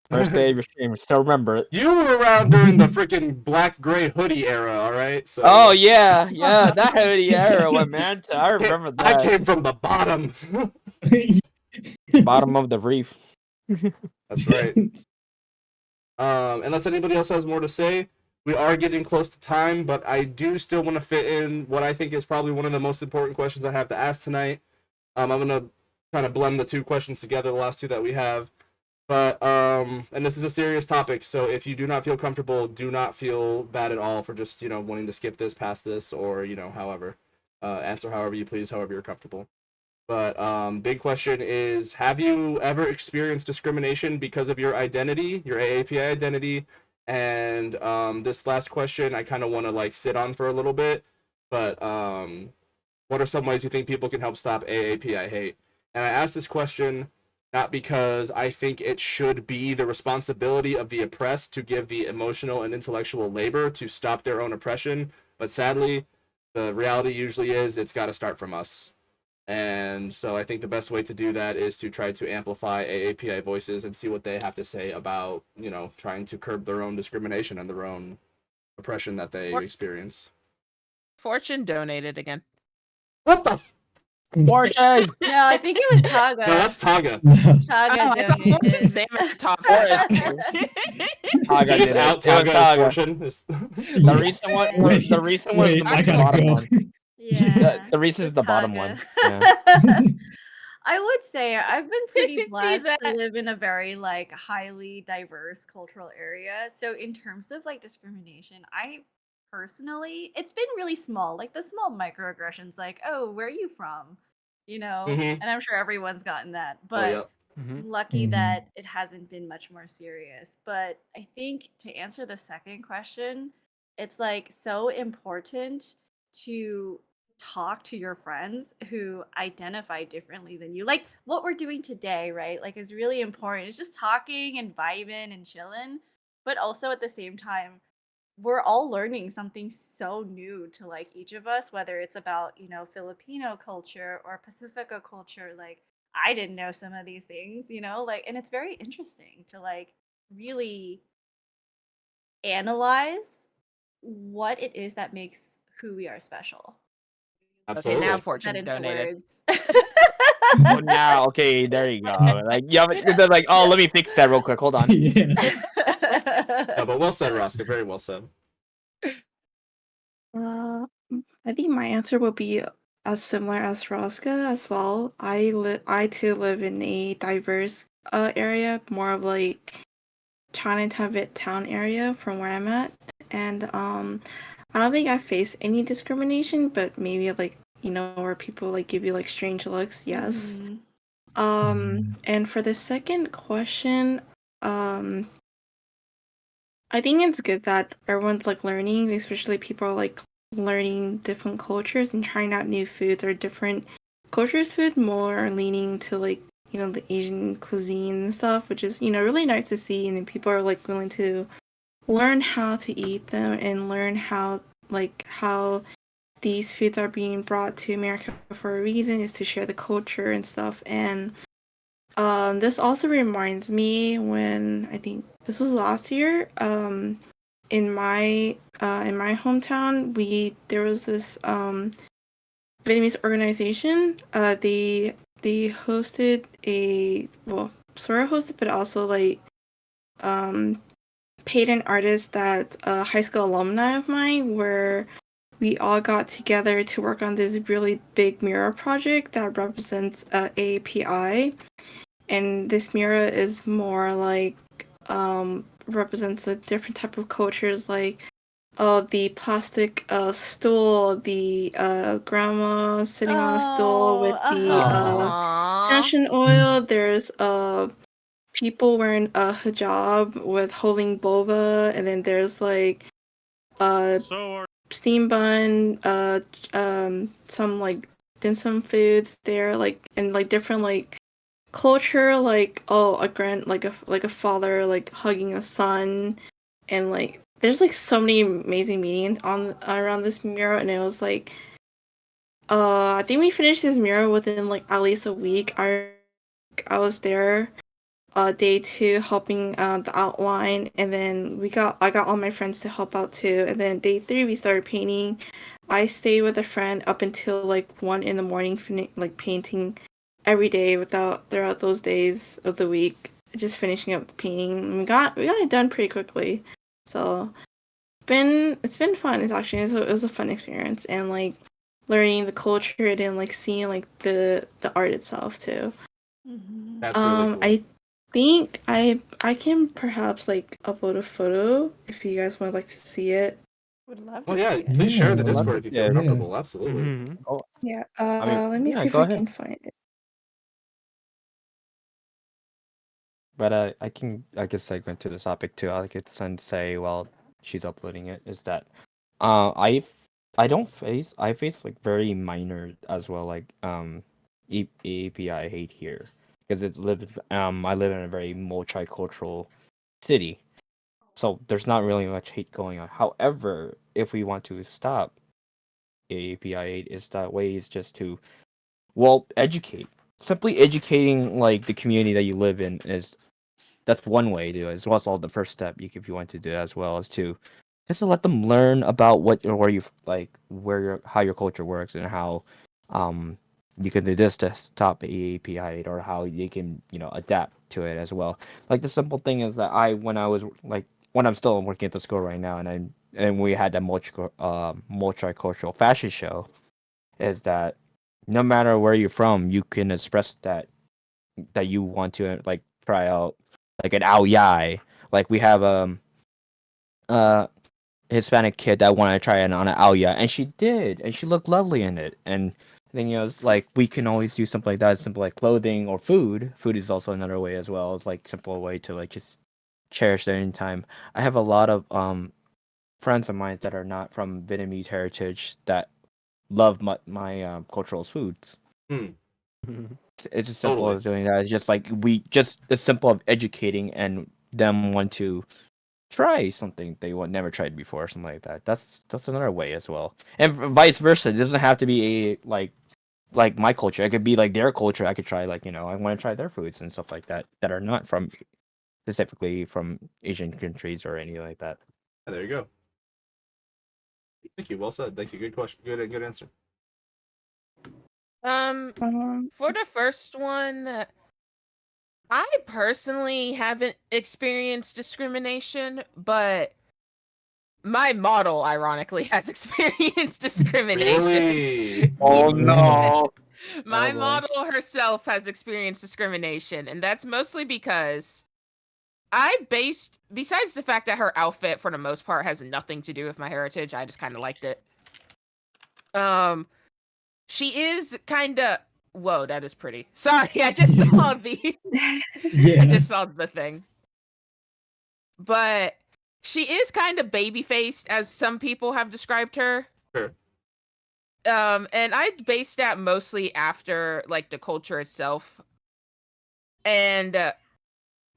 First day of your stream, still remember it. You were around during the freaking black gray hoodie era, all right? So Oh yeah, that hoodie era, what man? I remember I that. came from the bottom. Bottom of the reef. That's right. Unless anybody else has more to say, we are getting close to time, but I do still want to fit in what I think is probably one of the most important questions I have to ask tonight. I'm gonna kind of blend the two questions together, the last two that we have. But and this is a serious topic, so if you do not feel comfortable, do not feel bad at all for just wanting to skip this, past this, or however, answer however you please, however you're comfortable. But big question is, have you ever experienced discrimination because of your identity, your AAPI identity? And this last question I kind of want to like sit on for a little bit. But what are some ways you think people can help stop AAPI hate? And I ask this question not because I think it should be the responsibility of the oppressed to give the emotional and intellectual labor to stop their own oppression, but sadly, the reality usually is it's got to start from us. And so I think the best way to do that is to try to amplify AAPI voices and see what they have to say about, trying to curb their own discrimination and their own oppression that they experience. Fortune donated again. What the Fortune! No, I think it was Taga. No, that's Taga. Taga I saw donated. Fortune's name at the top. Taga Just did out it. It was Taga as Taga. Fortune. The reason was the reason was Wait, the I gotta bottom go. one. Yeah. The reason is the bottom one. Yeah. I would say I've been pretty See blessed to that? live in a very like highly diverse cultural area. So in terms of like discrimination, I personally it's been really small, like the small microaggressions like, "Oh, where are you from?" Mhm. And I'm sure everyone's gotten that. Oh, But yep. lucky Mhm. that it hasn't been much more serious. But I think to answer the second question, it's like so important to talk to your friends who identify differently than you. Like what we're doing today, right? Like is really important. It's just talking and vibing and chilling. But also at the same time, we're all learning something so new to like each of us, whether it's about, Filipino culture or Pacifica culture. Like I didn't know some of these things, like, and it's very interesting to like really analyze what it is that makes who we are special. Okay, now Absolutely. Put that Fortune into donated. words. Oh, now, okay, there you go. Like, yeah, but they're like, oh, let me fix that real quick. Hold on. Yeah. No, but well said, Roscoe. Very well said. I think my answer would be as similar as Rosca as well. I too live in a diverse area, more of like Chinatown Midtown area from where I'm at, and I don't think I faced any discrimination, but maybe like where people like give you like strange looks. Yes. Mhm. And for the second question, I think it's good that everyone's like learning, especially people are like learning different cultures and trying out new foods or different cultures food, more leaning to like the Asian cuisine and stuff, which is really nice to see. And then people are like willing to learn how to eat them and learn how these foods are being brought to America for a reason, is to share the culture and stuff. And this also reminds me when I think this was last year. In my hometown, there was this Vietnamese organization. They hosted sort of hosted, but also like paid an artist that's a high school alumni of mine, where we all got together to work on this really big mural project that represents AAPI. And this mural is more like represents a different type of cultures, like the plastic stool, the grandma sitting on a stool with the Aww. extension oil. There's people wearing a hijab with holding boba, and then there's like steam bun, some like dim sum foods there, like, and like different like culture, like a father like hugging a son, and like there's like so many amazing meanings on around this mural. And it was like I think we finished this mural within like at least a week. I was there day 2 helping the outline, and then I got all my friends to help out too, and then day 3 we started painting. I stayed with a friend up until like 1 in the morning, like painting every day throughout those days of the week, just finishing up the painting. And we got it done pretty quickly. So it's been fun. It was a fun experience, and like learning the culture and like seeing like the art itself too. Mhm. That's really cool. I think I can perhaps like upload a photo if you guys would like to see it. Would love to Oh, yeah. see it. Please share in the Yeah. Discord if you feel Yeah. comfortable. Absolutely. Mhm. Oh, Yeah. I mean, Let me yeah, see if go I ahead. can find it. But I can segment to this topic too. I could say while she's uploading it is that I face like very minor as well, like API hate here because I live in a very multicultural city, so there's not really much hate going on. However, if we want to stop AAPI hate, is that way is just to well, educate. Simply educating like the community that you live in that's one way to do it. As well as all the first step if you want to do it, as well as to just to let them learn about how your culture works and how you can do this to stop AAPI or how you can adapt to it as well. Like the simple thing is that when I'm still working at the school right now and we had that multicultural fashion show, is that no matter where you're from, you can express that you want to like try out like an AAPI. Like we have Hispanic kid that wanted to try it on an AAPI, and she did, and she looked lovely in it. And then it's like we can always do something like that, simple like clothing or food. Food is also another way as well. It's like simple way to like just cherish their time. I have a lot of friends of mine that are not from Vietnamese heritage that love my cultural foods. It's as simple as doing that. It's just like it's simple of educating and them want to try something they never tried before or something like that. That's another way as well. And vice versa. It doesn't have to be a like my culture. It could be like their culture. I could try I want to try their foods and stuff like that are not from specifically from Asian countries or anything like that. Yeah, there you go. Thank you. Well said. Thank you. Good question. Good answer. For the first one, I personally haven't experienced discrimination, but my model, ironically, has experienced discrimination. Really? Oh no! My Oh, boy. model herself has experienced discrimination, and that's mostly because besides the fact that her outfit, for the most part, has nothing to do with my heritage, I just kind of liked it. She is kind of... Whoa, that is pretty. Sorry, I just saw the... I just saw the thing. But she is kind of baby-faced, as some people have described her. Sure. And I based that mostly after, like, the culture itself. And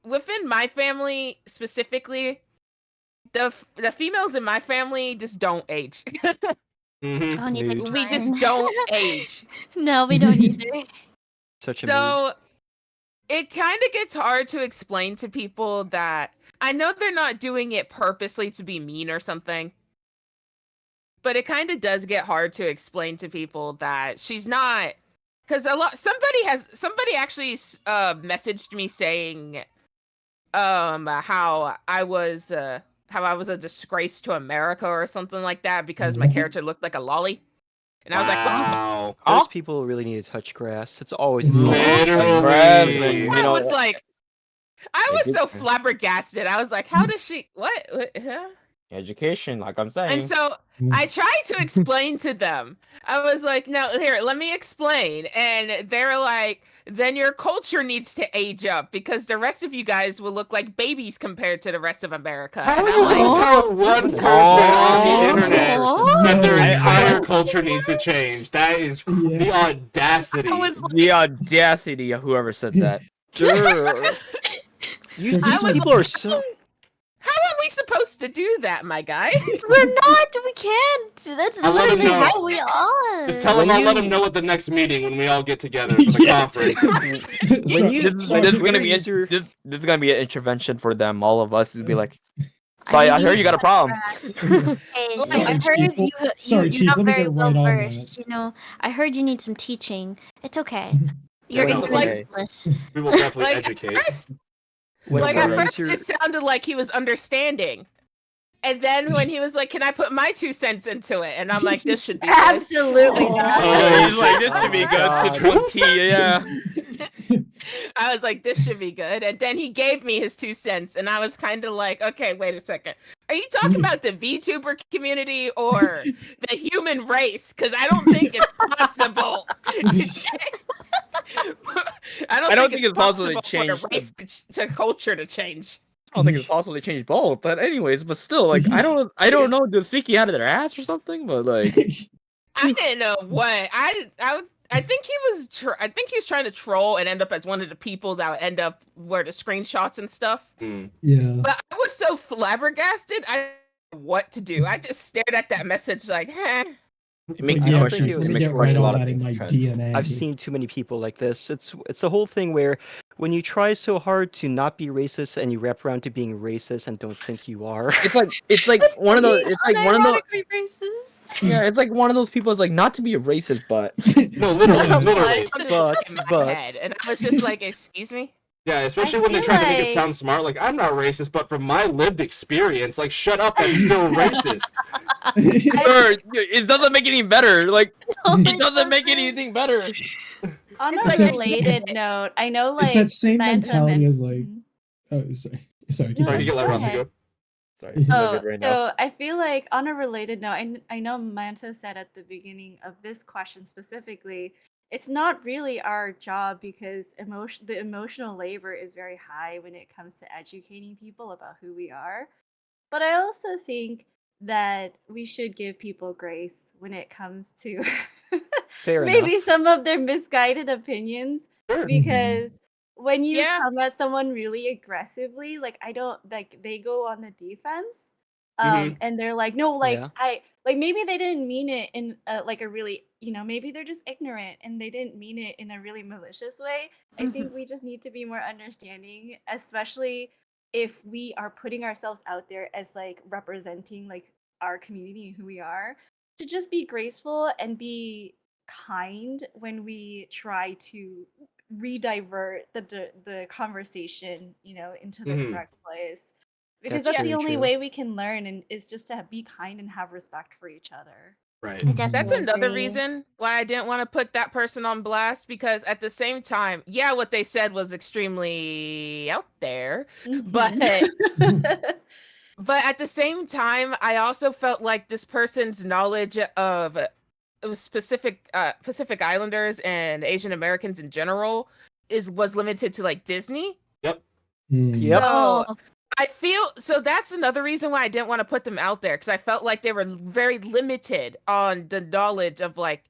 within my family, specifically, the females in my family just don't age. Mm-hmm. Don't even We try. just don't age. No, we don't either. Such a So it kind of gets hard to explain to people that I know they're not doing it purposely to be mean or something, but it kind of does get hard to explain to people that she's not, because somebody actually messaged me saying how I was a disgrace to America or something like that because my character looked like a lolly. And I was like, wow. Those people really need to touch grass. It's always Literally. I was like, I was so flabbergasted. I was like, how does she, what? Huh? Education, like I'm saying. And so I tried to explain to them. I was like, no, here, let me explain. And they're like, then your culture needs to age up because the rest of you guys will look like babies compared to the rest of America. How And do I'm like, you tell one person on the internet that their entire culture needs to change? That is the audacity. The audacity of whoever said that. These I was people are so... How are we supposed to do that, my guy? We're not. We can't. That's I'll let 'em literally know. how we are. Just tell them I'll let them know at the next meeting when we all get together for the conference. This is gonna be this is gonna be an intervention for them, all of us, to be like, so I heard you got a problem. Hey, so Sorry, I heard Chief. Sorry, you're Chief, not let me very get well right on versed. You know, I heard you need some teaching. It's okay. Your Yeah, ignorance like- is bliss. We will definitely Like, educate. At first it sounded like he was understanding. And then when he was like, can I put my 2 cents into it? And I'm like, this should be good. Absolutely not. He's like, this could be good. 20, yeah. I was like, this should be good. And then he gave me his 2 cents. And I was kind of like, okay, wait a second. Are you talking about the VTuber community or the human race? Because I don't think it's possible. I don't think it's possible to change for the race to culture to change. I don't think it's possible to change both, but anyways, but still, like, I don't know, they're speaking out of their ass or something, but like, I didn't know what I think he was. I think he was trying to troll and end up as one of the people that would end up where the screenshots and stuff. Yeah. But I was so flabbergasted. I didn't know what to do. I just stared at that message like, "Huh." It It's makes like, you yeah, question. think it let was me It makes you get more right question a all lot of that in things. my Trent. DNA. I've seen too many people like this. It's the whole thing where when you try so hard to not be racist and you wrap around to being racist and don't think you are. It's like one of those. It's like one of those. Unironically racist. Yeah, it's like one of those people is like not to be racist, but No, literally, Yeah. literally. In my head, and I was just like, "Excuse me." Yeah, especially when they feel try to make it like- sound smart. Like, I'm not racist, but from my lived experience, like, shut up, that's still racist. Sure, it doesn't make it any better. Like Oh, it doesn't make anything better. On It's a like that related note, I know like It's that same Manta mentality men- as like, Mhm. oh, sorry, keep No, Alright, you going. can let go Rossi ahead. go. Sorry, I'm Oh, livid right so now. I feel like on a related note, I know Manta said at the beginning of this question specifically, it's not really our job because the emotional labor is very high when it comes to educating people about who we are. But I also think that we should give people grace when it comes to Fair maybe enough. some of their misguided opinions Sure. because when you Yeah. come at someone really aggressively, like I don't like they go on the defense. Mhm. And they're like, no, like Yeah. I like maybe they didn't mean it in like a really, maybe they're just ignorant and they didn't mean it in a really malicious way. I think we just need to be more understanding, especially if we are putting ourselves out there as like representing like our community and who we are, to just be graceful and be kind when we try to redivert the conversation, into the Mhm. correct place. Because That's that's the very only true. way we can learn and is just to be kind and have respect for each other. Right. I That's definitely another agree. reason why I didn't want to put that person on blast, because at the same time, yeah, what they said was extremely out there, but but at the same time, I also felt like this person's knowledge of specific Pacific Islanders and Asian Americans in general was limited to like Disney. Yep. Yep. So Oh, I feel so that's another reason why I didn't want to put them out there, because I felt like they were very limited on the knowledge of like,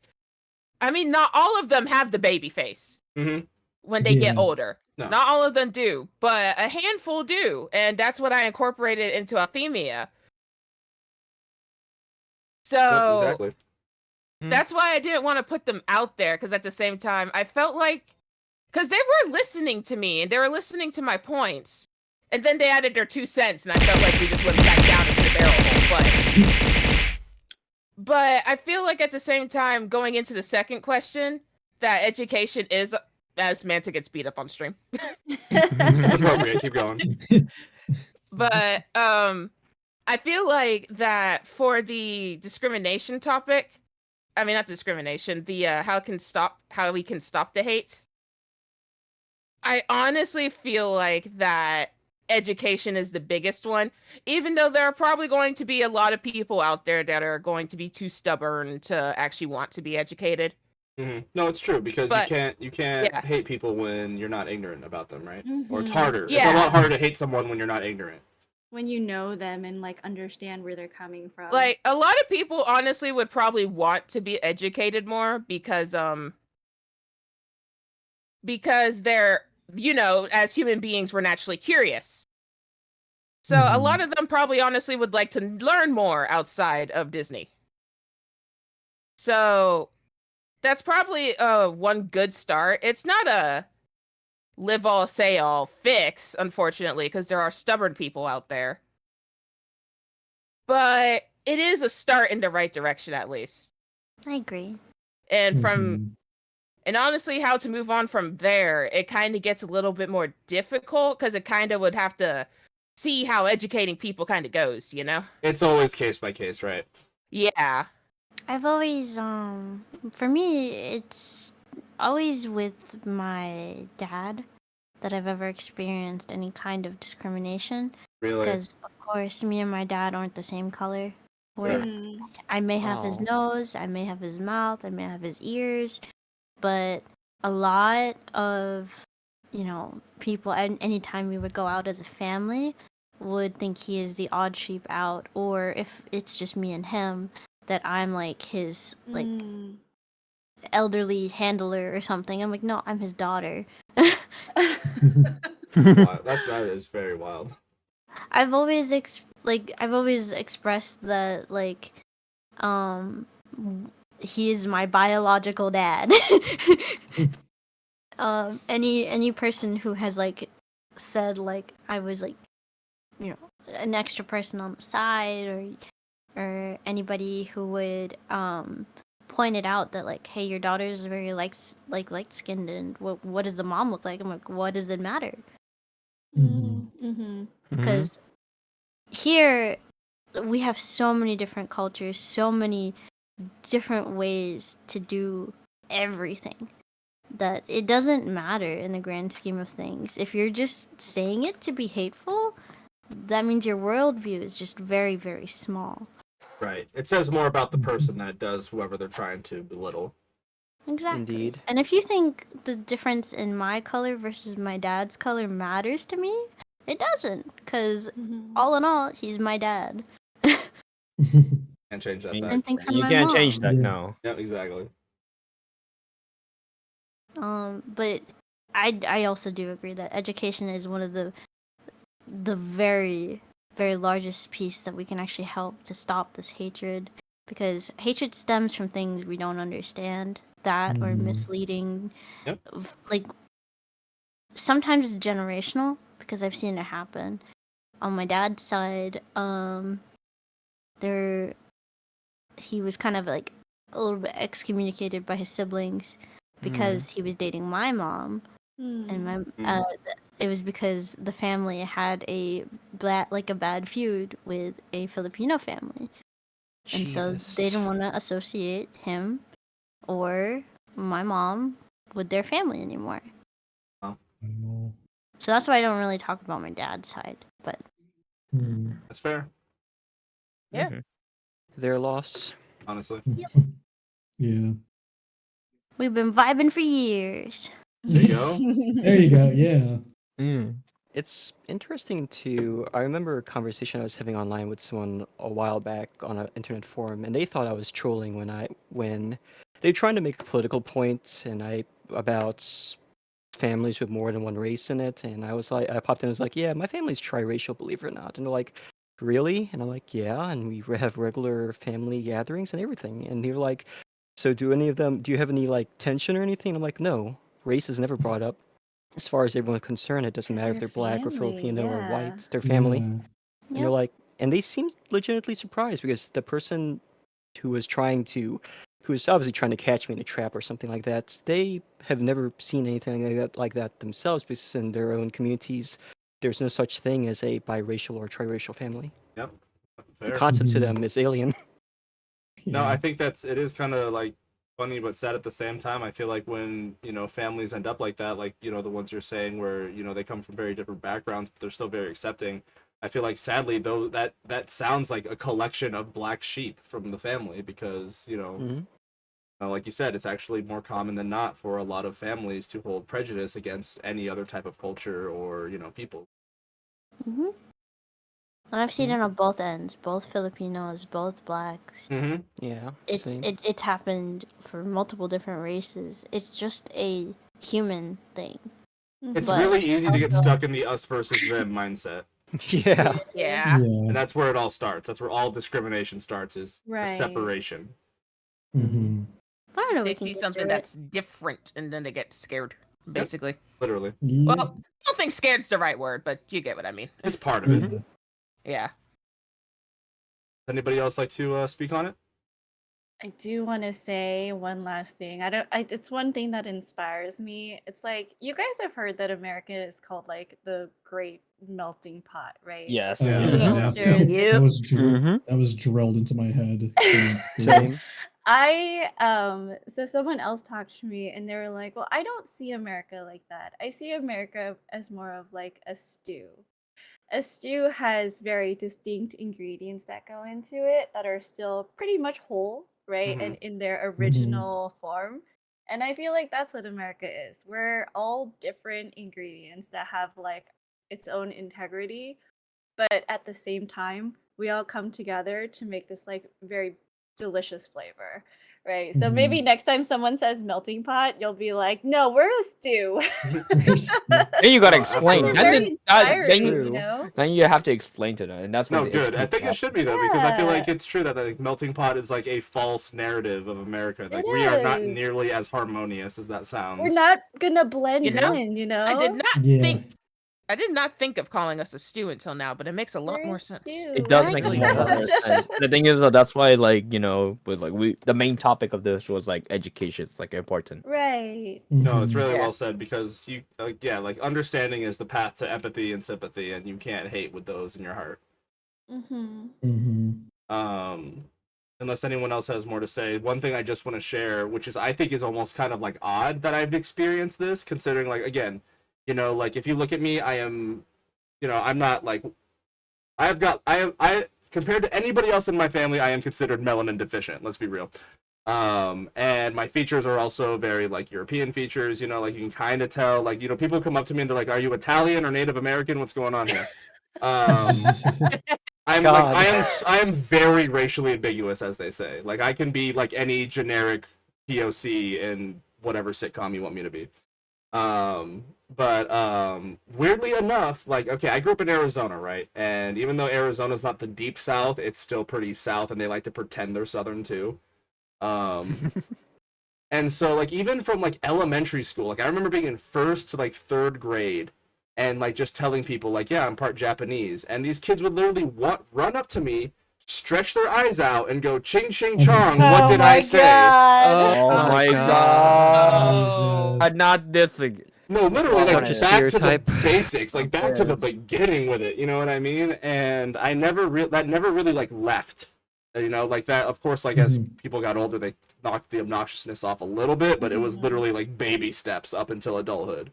I mean, not all of them have the baby face Mhm. when they get Yeah. older. No. Not all of them do, but a handful do, and that's what I incorporated into Althemia. So Yep, exactly. that's why I didn't want to put them out there, because at the same time, I felt like, because they were listening to me and they were listening to my points, and then they added their 2 cents, and I felt like we just went back down into the barrel hole. But I feel like at the same time, going into the second question, that education is, as Manta gets beat up on stream. It's appropriate. Keep going. But I feel like that for the discrimination topic, I mean not discrimination, the how we can stop the hate. I honestly feel like that education is the biggest one, even though there are probably going to be a lot of people out there that are going to be too stubborn to actually want to be educated. Mhm. No, it's true because But- you can't yeah. hate people when you're not ignorant about them, right? Or it's Mhm. harder. It's a Yeah. lot harder to hate someone when you're not ignorant. When you know them and like understand where they're coming from. Like a lot of people honestly would probably want to be educated more because they're, as human beings, we're naturally curious. So a lot of them probably honestly would like to learn more outside of Disney. So that's probably one good start. It's not a live all say all fix, unfortunately, because there are stubborn people out there. But it is a start in the right direction, at least. I agree. And and honestly, how to move on from there, it kind of gets a little bit more difficult, because it kind of would have to see how educating people kind of goes, It's always case by case, right? Yeah. I've always, for me, it's always with my dad that I've ever experienced any kind of discrimination. Really. Because, of course, me and my dad aren't the same color. Where Mm. I may have his Oh. nose, I may have his mouth, I may have his ears, but a lot of, people, and anytime we would go out as a family, would think he is the odd sheep out, or if it's just me and him, that I'm like his Mm. elderly handler or something. I'm like, no, I'm his daughter. Wow, that is very wild. I've always expressed that he is my biological dad. Any person who has like said like I was like, you know, an extra person on the side, or anybody who would point it out that like, hey, your daughter is very light skinned, and what does the mom look like? I'm like, what does it matter? Mm-hmm. Because here we have so many different cultures, so many different ways to do everything, that it doesn't matter in the grand scheme of things. If you're just saying it to be hateful, that means your worldview is just very, very small. Right. It says more about the person than it does whoever they're trying to belittle. Exactly. Indeed. And if you think the difference in my color versus my dad's color matters to me, it doesn't. Because all in all, he's my dad. Can't change that You- fact. Same thing for You my can't mom. change that, Yeah. no. Yeah, exactly. But I also do agree that education is one of the very, very largest piece that we can actually help to stop this hatred, because hatred stems from things we don't understand, that or misleading. Yep. Like sometimes it's generational, because I've seen it happen. On my dad's side, he was kind of like a little bit excommunicated by his siblings because he was dating my mom, and my it was because the family had a bad feud with a Filipino family, and so they didn't want to associate him or my mom with their family anymore. So that's why I don't really talk about my dad's side, but That's fair, Yeah. Their loss. honestly. Yeah. we've been vibing for years. There you go. There you go. Yeah. It's interesting to. I remember a conversation I was having online with someone a while back on an internet forum, and they thought I was trolling when they were trying to make a political point, about families with more than one race in it, and I was like, I popped in and was like, yeah, my family's triracial, believe it or not, and they're like, really? And I'm like, yeah, and we have regular family gatherings and everything, and they were like, so do you have any like tension or anything? And I'm like, no, race is never brought up. As far as everyone's concerned, it doesn't matter if they're black or Filipino or white. They're family. And they're Yep. like, and they seemed legitimately surprised because the person who was obviously trying to catch me in a trap or something like that, they have never seen anything like that themselves, because in their own communities, there's no such thing as a biracial or triracial family. Yep. The Fair. concept to them is alien. No, I think it is kind of like funny but sad at the same time. I feel like when, families end up like that, like, the ones you're saying where, they come from very different backgrounds, but they're still very accepting. I feel like sadly though that sounds like a collection of black sheep from the family, because, like you said, it's actually more common than not for a lot of families to hold prejudice against any other type of culture or, people. And I've seen it on both ends, both Filipinos, both blacks. Yeah, It's same. it's happened for multiple different races. It's just a human thing. It's But really easy to get also- stuck in the us versus them mindset. Yeah. Yeah. And that's where it all starts. That's where all discrimination starts, is the Right. separation. I don't know. They We can see get something through it. that's different and then they get scared, basically. Literally. Well, I don't think scared's the right word, but you get what I mean. It's part of it. Yeah. Anybody else like to speak on it? I do want to say one last thing. It's one thing that inspires me. It's like, you guys have heard that America is called like the Great Melting Pot, right? Yes. Yeah. The cultures, That was drilled into my head. in school. Same. So someone else talked to me and they were like, well, I don't see America like that. I see America as more of like a stew. A stew has very distinct ingredients that go into it that are still pretty much whole, right? And in their original form. And I feel like that's what America is. We're all different ingredients that have like its own integrity, but at the same time, we all come together to make this like very delicious flavor, Right. So maybe next time someone says melting pot, you'll be like, "No, we're a stew." Then you gotta Oh, explain. absolutely. Very That's Then true. inspiring, you know? you have to explain to them, and that's what No, the good. I education think it has should to be do. though, because I feel like Yeah. it's true that like melting pot is like a false narrative of America. Like It we are not is. nearly as harmonious as that sounds. We're not gonna blend You know, in, you I did know? not Yeah. think. I did not think of calling us a stew until now, but it makes a lot We're more a sense. stew, It does right? make really more does. sense. The thing is, though, that's why, like, with like the main topic of this was like education. It's like important. Right. No, it's really Yeah. well said because you, yeah, like understanding is the path to empathy and sympathy, and you can't hate with those in your heart. Unless anyone else has more to say, one thing I just want to share, which is I think is almost kind of like odd that I've experienced this, considering like again, like if you look at me, I am, I'm not like, I compared to anybody else in my family, I am considered melanin deficient. Let's be real. And my features are also very like European features, like you can kind of tell, like, people come up to me and they're like, are you Italian or Native American? What's going on here? I'm like, God. I am very racially ambiguous, as they say. Like I can be like any generic POC in whatever sitcom you want me to be. But weirdly enough, like, okay, I grew up in Arizona, right? And even though Arizona's not the deep south, it's still pretty south, and they like to pretend they're southern too. And so like even from like elementary school, like I remember being in first to like third grade and like just telling people like, yeah, I'm part Japanese, and these kids would literally run up to me, stretch their eyes out, and go ching ching chong. What did I say? Oh my my God. god! Not this again. No, literally, Such like a back to the stereotype. basics, like back to the Yes. beginning with it. You know what I mean? And I never that never really like left. Like that. Of course, like as people got older, they knocked the obnoxiousness off a little bit, but it was literally like baby steps up until adulthood.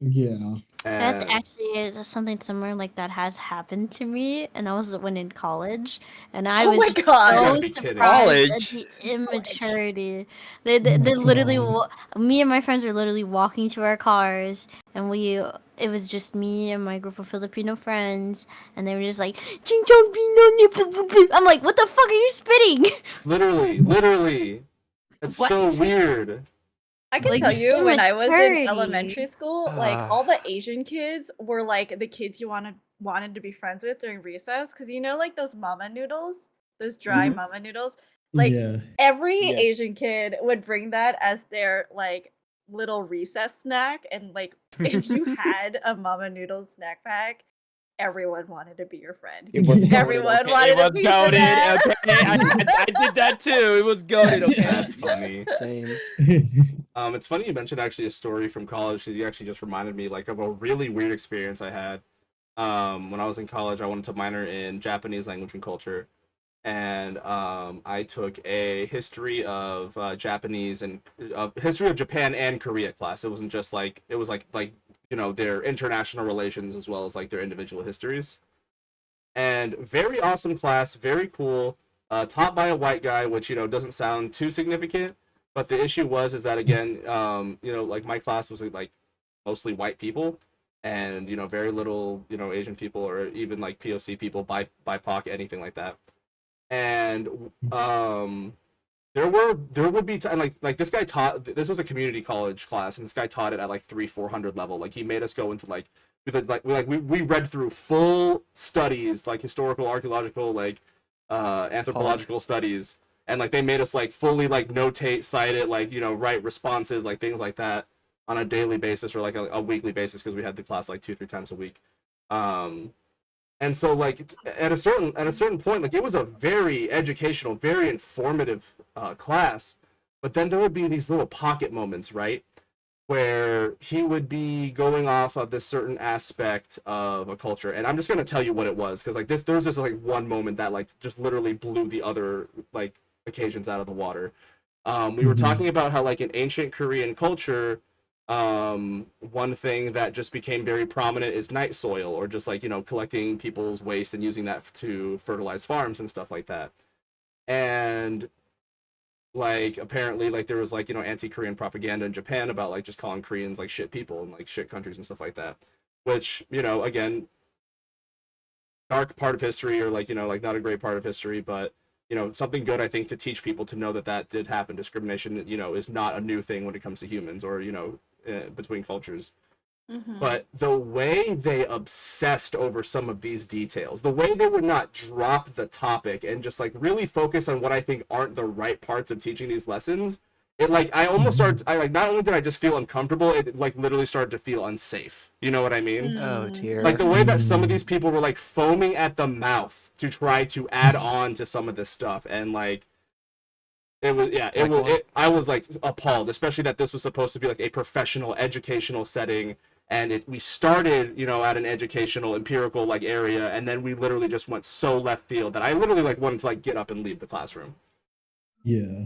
Yeah. That And actually is something similar like that has happened to me, and that was when in college, and I Oh was my just God. You so gotta be kidding. surprised at College? the immaturity. They Oh my literally, God. me and my friends were literally walking to our cars, and it was just me and my group of Filipino friends, and they were just like, "Ching chong pinong." I'm like, what the fuck are you spitting? literally, it's What? so weird. I can Like, tell you when I was in immaturity. elementary school, like Ah. all the Asian kids were like the kids you wanted to be friends with during recess, because like those mama noodles, those dry mama noodles. Like Yeah. every Yeah. Asian kid would bring that as their like little recess snack, and like if you had a mama noodles snack pack, everyone wanted to be your friend. It was goated, Everyone okay? wanted It was a piece of goated. that. Okay, I did that too. It was goated. Okay. That's funny. Same. It's funny you mentioned actually a story from college. You actually just reminded me like of a really weird experience I had. When I was in college, I wanted to minor in Japanese language and culture, and I took a history of Japanese and history of Japan and Korea class. It wasn't just like it was like their international relations as well as like their individual histories. And very awesome class, very cool. Taught by a white guy, which doesn't sound too significant, but the issue is that again, like my class was like mostly white people, and very little Asian people or even like POC people, BIPOC, anything like that. And there would be like this guy taught, this was a community college class, and this guy taught it at like 300-400 level. Like he made us go into like we read through full studies, like historical, archaeological, like anthropological studies, and like they made us like fully like notate, cite it, like write responses, like things like that on a daily basis or like a weekly basis, because we had the class like 2-3 times a week. And so like at a certain point, like it was a very educational, very informative class, but then there would be these little pocket moments, right, where he would be going off of this certain aspect of a culture, and I'm just gonna tell you what it was, because like there was just like one moment that like just literally blew the other like occasions out of the water. We were talking about how like in ancient Korean culture, one thing that just became very prominent is night soil, or just like collecting people's waste and using that to fertilize farms and stuff like that. And like apparently like there was like anti-Korean propaganda in Japan about like just calling Koreans like shit people and like shit countries and stuff like that, which again, dark part of history, or like like not a great part of history, but something good, I think, to teach people to know that did happen. Discrimination, is not a new thing when it comes to humans or, between cultures. Mhm. But the way they obsessed over some of these details, the way they would not drop the topic and just like really focus on what I think aren't the right parts of teaching these lessons, it like I almost started. I like not only did I just feel uncomfortable, it like literally started to feel unsafe. You know what I mean? Oh Mm. dear. Like the way that some of these people were like foaming at the mouth to try to add on to some of this stuff, and like it was, yeah, it was. I was like appalled, especially that this was supposed to be like a professional educational setting, and we started, at an educational empirical like area, and then we literally just went so left field that I literally like wanted to like get up and leave the classroom. Yeah.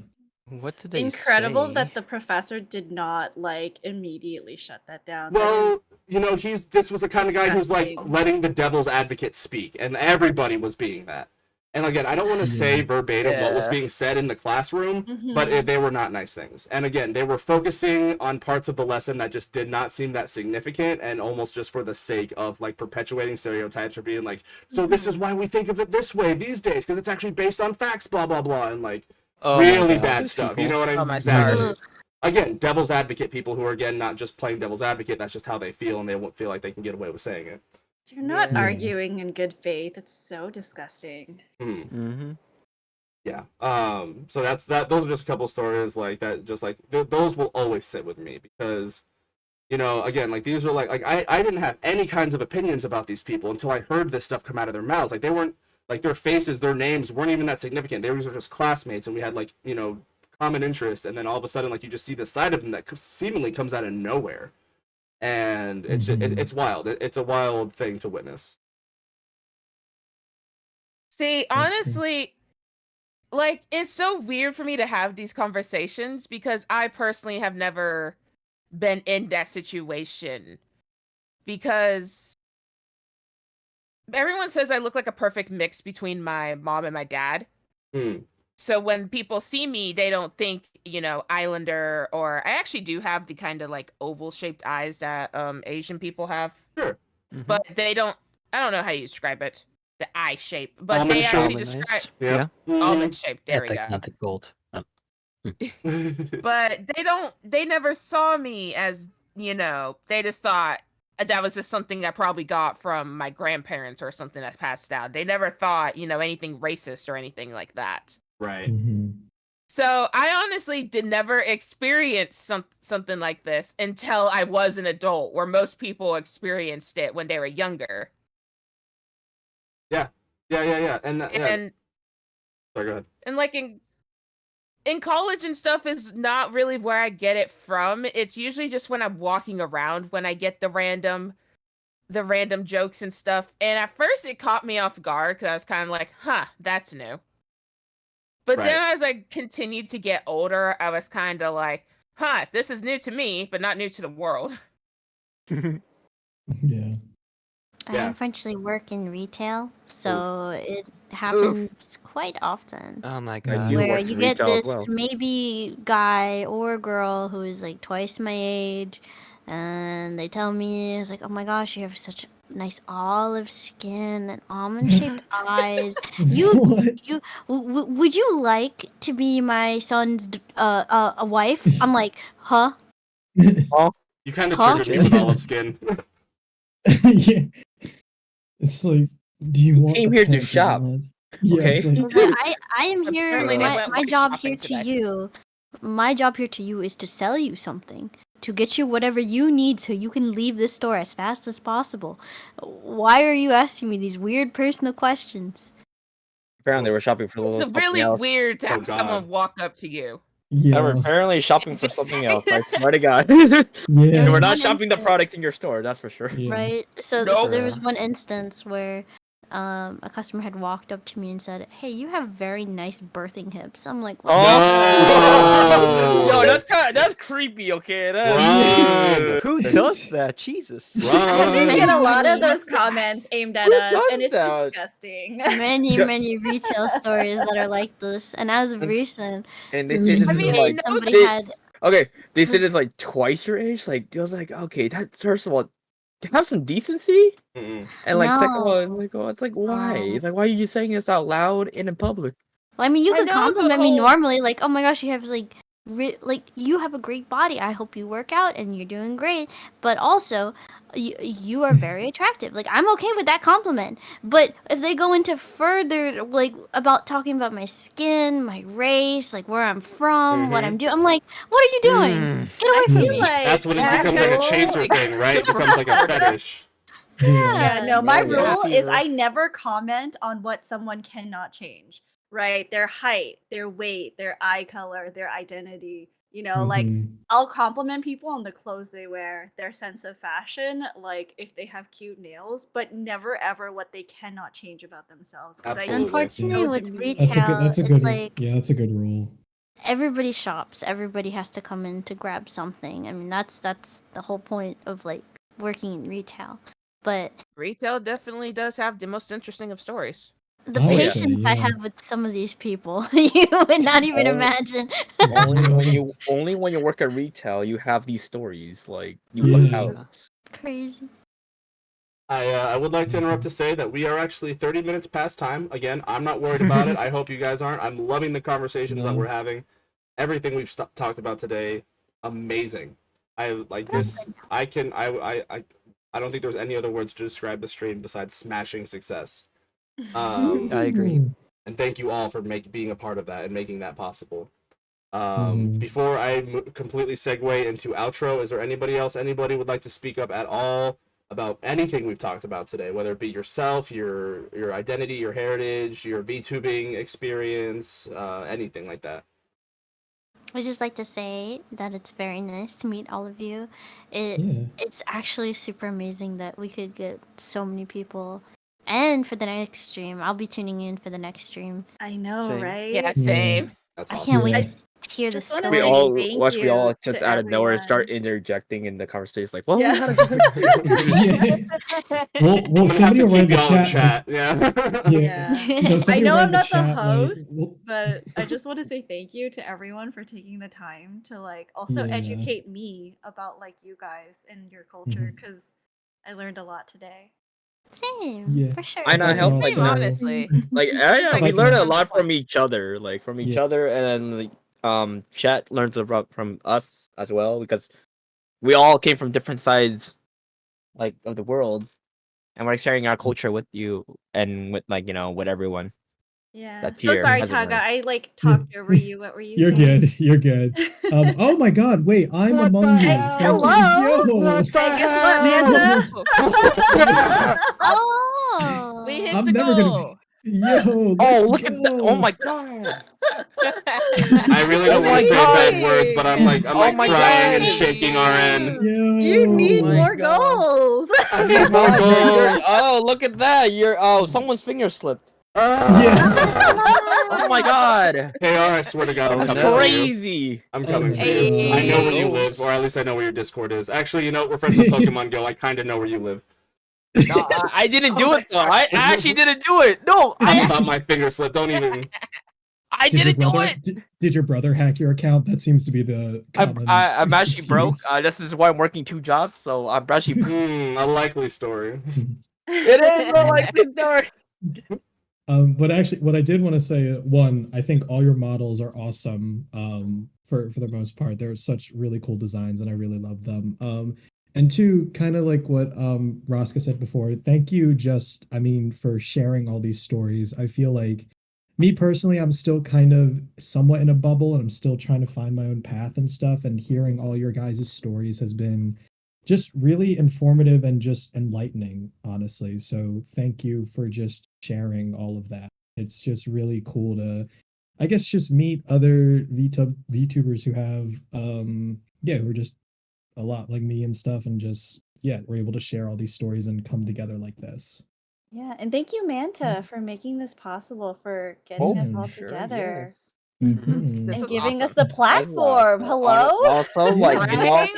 What did they Incredible say? that the professor did not like immediately shut that down. Well, this was the kind of guy who's like disgusting. letting the devil's advocate speak, and everybody was being that. And again, I don't want to say verbatim what was Yeah. being said in the classroom, Mhm. but they were not nice things. And again, they were focusing on parts of the lesson that just did not seem that significant, and almost just for the sake of like perpetuating stereotypes or being like, so this is why we think of it this way these days, because it's actually based on facts, blah blah blah, and like Oh my really God, bad those stuff. people. You know what I Oh mean? my Exactly. stars. Again, devil's advocate people who are again not just playing devil's advocate. That's just how they feel, and they won't feel like they can get away with saying it. You're not Yeah. arguing in good faith. It's so disgusting. Mm-hmm. Yeah. So that's that. Those are just a couple stories like that. Just like those will always sit with me because, again, like these are like I didn't have any kinds of opinions about these people until I heard this stuff come out of their mouths. Like they weren't like their faces, their names weren't even that significant. They were just classmates, and we had like common interest, and then all of a sudden like you just see this side of them that seemingly comes out of nowhere, and it's wild. It's a wild thing to witness. See, honestly, like it's so weird for me to have these conversations because I personally have never been in that situation. Because everyone says I look like a perfect mix between my mom and my dad. So when people see me, they don't think, Islander, or I actually do have the kind of like oval shaped eyes that Asian people have. Sure. But they don't, I don't know how you describe it. The eye shape. But Almond they actually Almond describe eyes. Yeah. almond shape. There we Yeah, go. not the gold. But they never saw me as, they just thought that was just something I probably got from my grandparents or something that passed down. They never thought, anything racist or anything like that. Right. So I honestly did never experience something like this until I was an adult, where most people experienced it when they were younger. Yeah. And sorry, go ahead. And like in college and stuff is not really where I get it from. It's usually just when I'm walking around when I get the random jokes and stuff. And at first it caught me off guard because I was kind of like, huh, that's new. But then as I continued to get older, I was kind of like, huh, this is new to me, but not new to the world. Yeah. I Yeah. unfortunately work in retail, so it happens quite often. Oh my I God. do Where work you in get retail as this well. maybe guy or girl who is like twice my age, and they tell me, it's like, oh my gosh, you have such nice olive skin and almond shaped eyes. Would you like to be my son's a wife? I'm like, huh? You kind of triggered me with olive skin. Yeah. It's like, do you want came the here to plant shop. blood? Yeah, Okay. it's like, But I am here. Apparently they went My white job shopping here to today. you. My job here to you is to sell you something, to get you whatever you need so you can leave this store as fast as possible. Why are you asking me these weird personal questions? Apparently, we're shopping for a It's little something really else. weird to Oh, have God. someone walk up to you. And we're yeah. apparently shopping for Just something saying. else. I swear to God. Yeah. And we're not one shopping the instance- product in your store. That's for sure. Yeah. Right? So Nope. there was one instance where a customer had walked up to me and said, "Hey, you have very nice birthing hips." I'm like, what? No, that's creepy. Okay, Run. Who does that? Jesus. We Run. get a lot of Many- those comments aimed at us, does and it's that? disgusting. many retail stories that are like this, and as of And- recent, And they say this I is mean, like no, somebody had okay. They say this- it's like twice your age. Like it was like okay, that's first of all, have some decency. Mm-mm. And like second of all, No. it's like why? No. It's like why are you saying this out loud and in public? Well, I mean, you I could know the compliment me whole- normally, like, oh my gosh, you have like, you have a great body. I hope you work out and you're doing great. But also, you are very attractive. Like, I'm okay with that compliment. But if they go into further, like, about talking about my skin, my race, like where I'm from, what I'm doing, I'm like, what are you doing? Get away I from feel me. like That's when it my becomes like a rule- chaser thing, right? It becomes like a fetish. Yeah, no, my Oh, yeah. rule is I never comment on what someone cannot change, right? Their height, their weight, their eye color, their identity. You know, like Mhm. I'll compliment people on the clothes they wear, their sense of fashion, like if they have cute nails, but never ever what they cannot change about themselves. Because I Absolutely. Unfortunately, know with demeaning. retail, That's a it's good like yeah, that's a good rule. everybody shops. Everybody has to come in to grab something. I mean, that's the whole point of like working in retail. But Retail definitely does have the most interesting of stories. the I would yeah. say, patience I yeah. have with some of these people, you would not even Oh. imagine. Only when you work at retail, you have these stories. Like you look Yeah. out. Crazy. I would like to interrupt to say that we are actually 30 minutes past time. Again, I'm not worried about it. I hope you guys aren't. I'm loving the conversations that No. we're having. Everything we've talked about today, amazing. I like this. I don't think there's any other words to describe the stream besides smashing success. I agree. And thank you all for being a part of that and making that possible. Mhm. Before I completely segue into outro, is there anybody would like to speak up at all about anything we've talked about today, whether it be yourself, your identity, your heritage, your VTubing experience, anything like that? I just like to say that it's very nice to meet all of you. Yeah. It's actually super amazing that we could get so many people. And for the next stream, I'll be tuning in for the next stream. I know, Same. right? Yeah, same. That's I awesome. can't wait Yeah. to hear the Just wanna We say story. all thank watch. We all you just to out of nowhere start everyone. interjecting in the conversation. Like, well, Yeah. Yeah. Well, I'm gonna have somebody to will write keep in the y'all in chat. chat. Yeah. Yeah. Yeah. I Somebody know will write I'm in the not the chat like, host, well, but I just want to say thank you to everyone for taking the time to like also Yeah. educate me about like you guys and your culture because I learned a lot today. Same, Yeah. for sure. I know. I If I help. can Like, Same, also- honestly. like, This yeah, is, yeah, like, we If I learn can- a lot fun. from each other. Like from each Yeah. other, and like, chat learns a lot from us as well because we all came from different sides, like of the world, and we're sharing our culture with you and with with everyone. Yeah. That's So here sorry, as a Taga. learn. I like Yeah. talked over you. What were you You're saying? good. You're good. Oh my God! Wait, I'm What among the you. hell? Thank you. Hello? Yo. What the Hey, guess what, hell? Manta? Oh, We hit I'm the never gonna goal. be. Yo, Oh, let's look at that! Oh go. my god! I really don't Oh want my to say bad God. words, but I'm like Oh crying my and God. shaking our end. You Yo. need my more God. goals. I need more God, goals. oh, look at that! Someone's finger slipped. Yeah. Oh my god! KR, I swear to God, I'm Oh, That's coming no. for you. crazy. I'm Oh coming my for you. I know where you Hey. live, or at least I know where your Discord is. Actually, you know, we're friends with Pokemon Go. I kind of know where you live. No, I didn't do Oh, it though. I actually didn't do it. No, I thought my finger slipped. Don't even. I Did your didn't do brother it. did your brother hack your account? That seems to be the common I'm actually broke. excuse. This is why I'm working 2 jobs, so I'm actually. A likely story. It is a likely story. But actually, what I did want to say, one, I think all your models are awesome. For the most part, they're such really cool designs, and I really love them. And two, kind of like what Raska said before, thank you. For sharing all these stories. I feel like me personally, I'm still kind of somewhat in a bubble, and I'm still trying to find my own path and stuff. And hearing all your guys' stories has been just really informative and just enlightening, honestly. So thank you for just sharing all of that. It's just really cool to, I guess, just meet other VTubers who have, who are just a lot like me and stuff, and just, we're able to share all these stories and come together like this. Yeah, and thank you, Manta, for making this possible, for getting us all Sure, together. Mhm. This And was giving us awesome. the platform. Hello? Also, like, Right?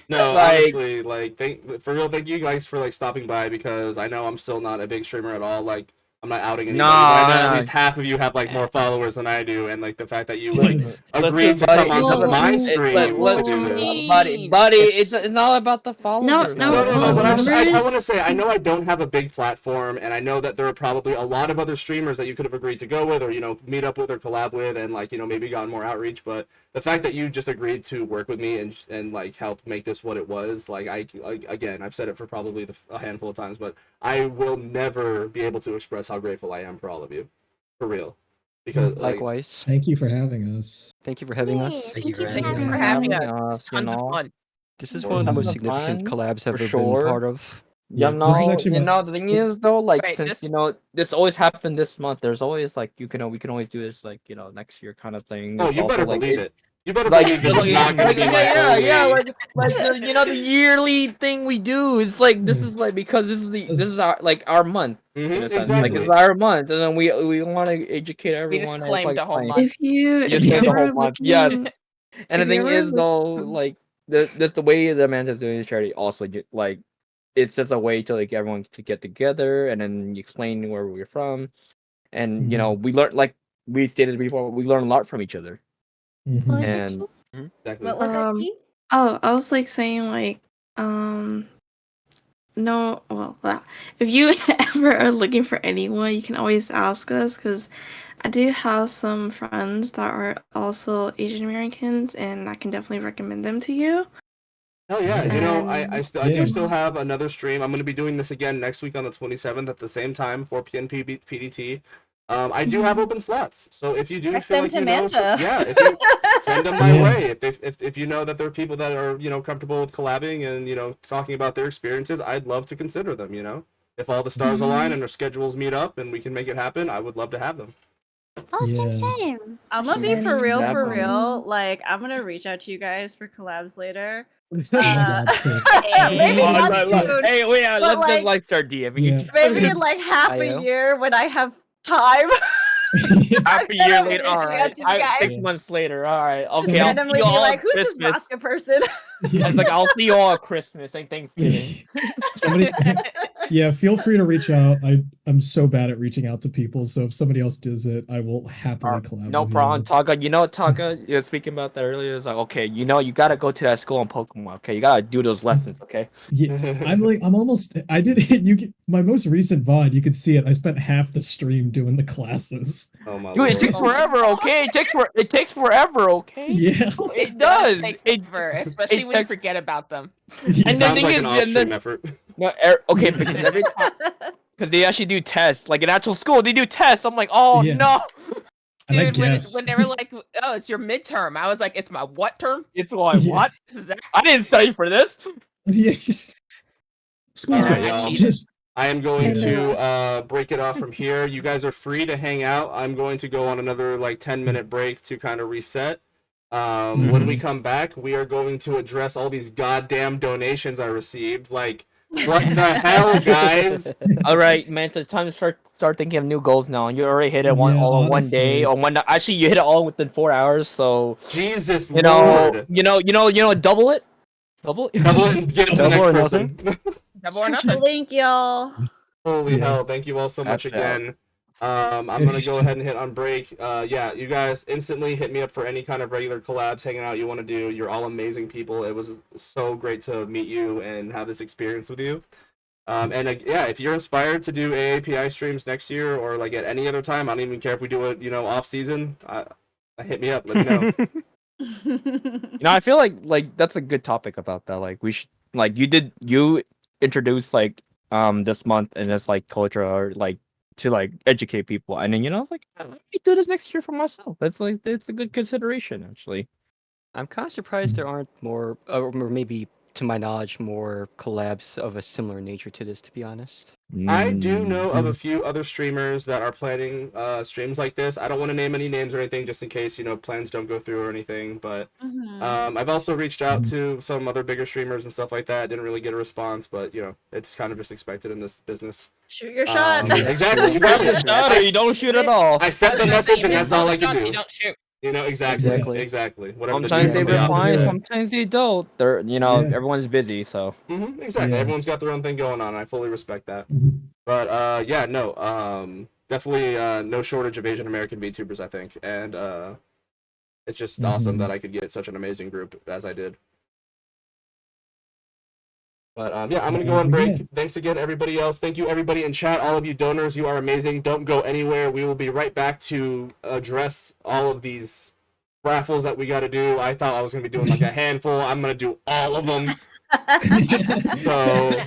No, Like- honestly, like, for real, thank you guys for like stopping by because I know I'm still not a big streamer at all. Like, I'm not outing anybody, but I know at Nah. least half of you have like more followers than I do, and like the fact that you like Listen, agreed to come onto my stream to do this. buddy, it's not about the followers. no, No, well, but I numbers. want to say, I know I don't have a big platform, and I know that there are probably a lot of other streamers that you could have agreed to go with, or, you know, meet up with or collab with, and, like, you know, maybe gotten more outreach, but the fact that you just agreed to work with me and like, help make this what it was, like, again, I've said it for probably a handful of times, but I will never be able to express how grateful I am for all of you. For real. Because, Likewise. Thank you for having us. Thank you for having us. Thank you for Thank having you for us. having having us. us, It's you tons of know. fun. This is one of the most significant collabs I've ever been part of. You This is know, actually the thing is though, like Wait, since this- you know this always happened this month, there's always like we can always do this like next year kind of thing. oh, It's you also, better like, believe it. You better like, believe this is not going to be my only... like the yearly thing we do is like this is like because this is our like our month. In a sense. Like exactly. it's our month, and then we want to educate We everyone. just claimed like, the whole playing. month. If you You just if claimed you the whole ever month. looking, Yes. And the if you thing ever is though, looking- like that's the way the Manta's doing this charity. Also, like it's just a way to like everyone to get together and then explain where we're from, and you know we learn like we stated before we learn a lot from each other. What was it, And T? Exactly. What was that, T? Oh, I was like saying like no, well, if you ever are looking for anyone, you can always ask us because I do have some friends that are also Asian Americans, and I can definitely recommend them to you. Oh yeah, you know, I And do still have another stream. I'm going to be doing this again next week on the 27th at the same time, 4 p.m. PDT. I do have open slots, so if you do Direct feel them like to you know, Manta. yeah, if you send them my Yeah. way. If you know that there are people that are, you know, comfortable with collabing and, you know, talking about their experiences, I'd love to consider them. You know, if all the stars align and their schedules meet up and we can make it happen, I would love to have them. Oh, Yeah. same. I'm gonna be for real, Definitely. Like, I'm gonna reach out to you guys for collabs later. Oh my God, cool. Maybe Oh, not look, soon. hey, wait, but, let's like, just like start DMing Yeah. each other. Maybe in like half a Ayo. year when I have time. Half a Then year I'll be later, reaching all out right. to you guys. 6 months later, all right. Just Okay, I'll see randomly you be all like, at who's this Christmas. vodka person? It's like I'll see you all at Christmas and Thanksgiving. Somebody, yeah, feel free to reach out. I'm so bad at reaching out to people, so if somebody else does it, I will happily collab. No with problem, you. Taka. You know, Taka, you were speaking about that earlier. It's like, okay, you know, you gotta go to that school on Pokemon. Okay, you gotta do those lessons. Okay. Yeah, I'm almost. I did. My most recent VOD. You could see it. I spent half the stream doing the classes. Oh my Dude, it lord. takes forever. Okay, it takes forever. Okay. Yeah. It does. take It forever, especially when you takes- forget about them. And the Sounds thing like is, an and off-stream then, effort. no, okay, because every time, because they actually do tests, like in actual school, they do tests. I'm like, oh Yeah. no, And I Dude, guess when they were like, "Oh, it's your midterm," I was like, "It's my what term?" it's like Yeah. what? This is that. I didn't study for this. yeah. School's All right, great. y'all. Just- I am going Yeah. to break it off from here. You guys are free to hang out. I'm going to go on another like 10-minute break to kind of reset. When we come back, we are going to address all these goddamn donations I received. Like, what the hell, guys? All right, man. It's time to start thinking of new goals now. You already hit it all in one day, honestly. or one. Actually, you hit it all within 4 hours. So Jesus you know, Lord. double it. Double it and give it to the Double or next person. Double or Search nothing. the link, y'all. Holy Yeah. hell, thank you all so much That's bad. again. I'm gonna go ahead and hit on break. Yeah, you guys instantly hit me up for any kind of regular collabs, hanging out you want to do. You're all amazing people. It was so great to meet you and have this experience with you. Yeah, if you're inspired to do AAPI streams next year or like at any other time, I don't even care if we do it, off season. Hit me up. Let me know. You know, I feel like that's a good topic about that. Like we should you introduce like this month and this like culture or like to like educate people, and then I was like, let me do this next year for myself. That's like it's a good consideration actually. I'm kind of surprised there aren't more, or maybe to my knowledge, more collabs of a similar nature to this, to be honest. I do know of a few other streamers that are planning streams like this. I don't want to name any names or anything just in case, plans don't go through or anything. But I've also reached out to some other bigger streamers and stuff like that. Didn't really get a response, but, it's kind of just expected in this business. Shoot your shot. Exactly. You got it. You don't shoot at all. I sent the message and that's all I can do. Don't shoot. You know, exactly, Exactly. exactly. Whatever the Sometimes dude they from the office reply, said. sometimes they don't. They're Yeah. everyone's busy, so. Exactly. Yeah. Everyone's got their own thing going on. I fully respect that. Mhm. But yeah, no, definitely no shortage of Asian American VTubers, I think, and it's just awesome that I could get such an amazing group as I did. But yeah, I'm gonna go on break. Yeah. Thanks again, everybody else. Thank you, everybody in chat. All of you donors, you are amazing. Don't go anywhere. We will be right back to address all of these raffles that we got to do. I thought I was gonna be doing like a handful. I'm gonna do all of them. So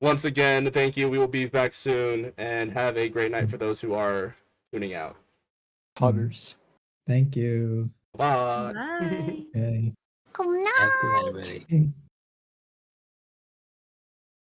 once again, thank you. We will be back soon, and have a great night for those who are tuning out. Poggers. Thank you. Bye. Bye. Okay. Good Have a good night, night. everybody.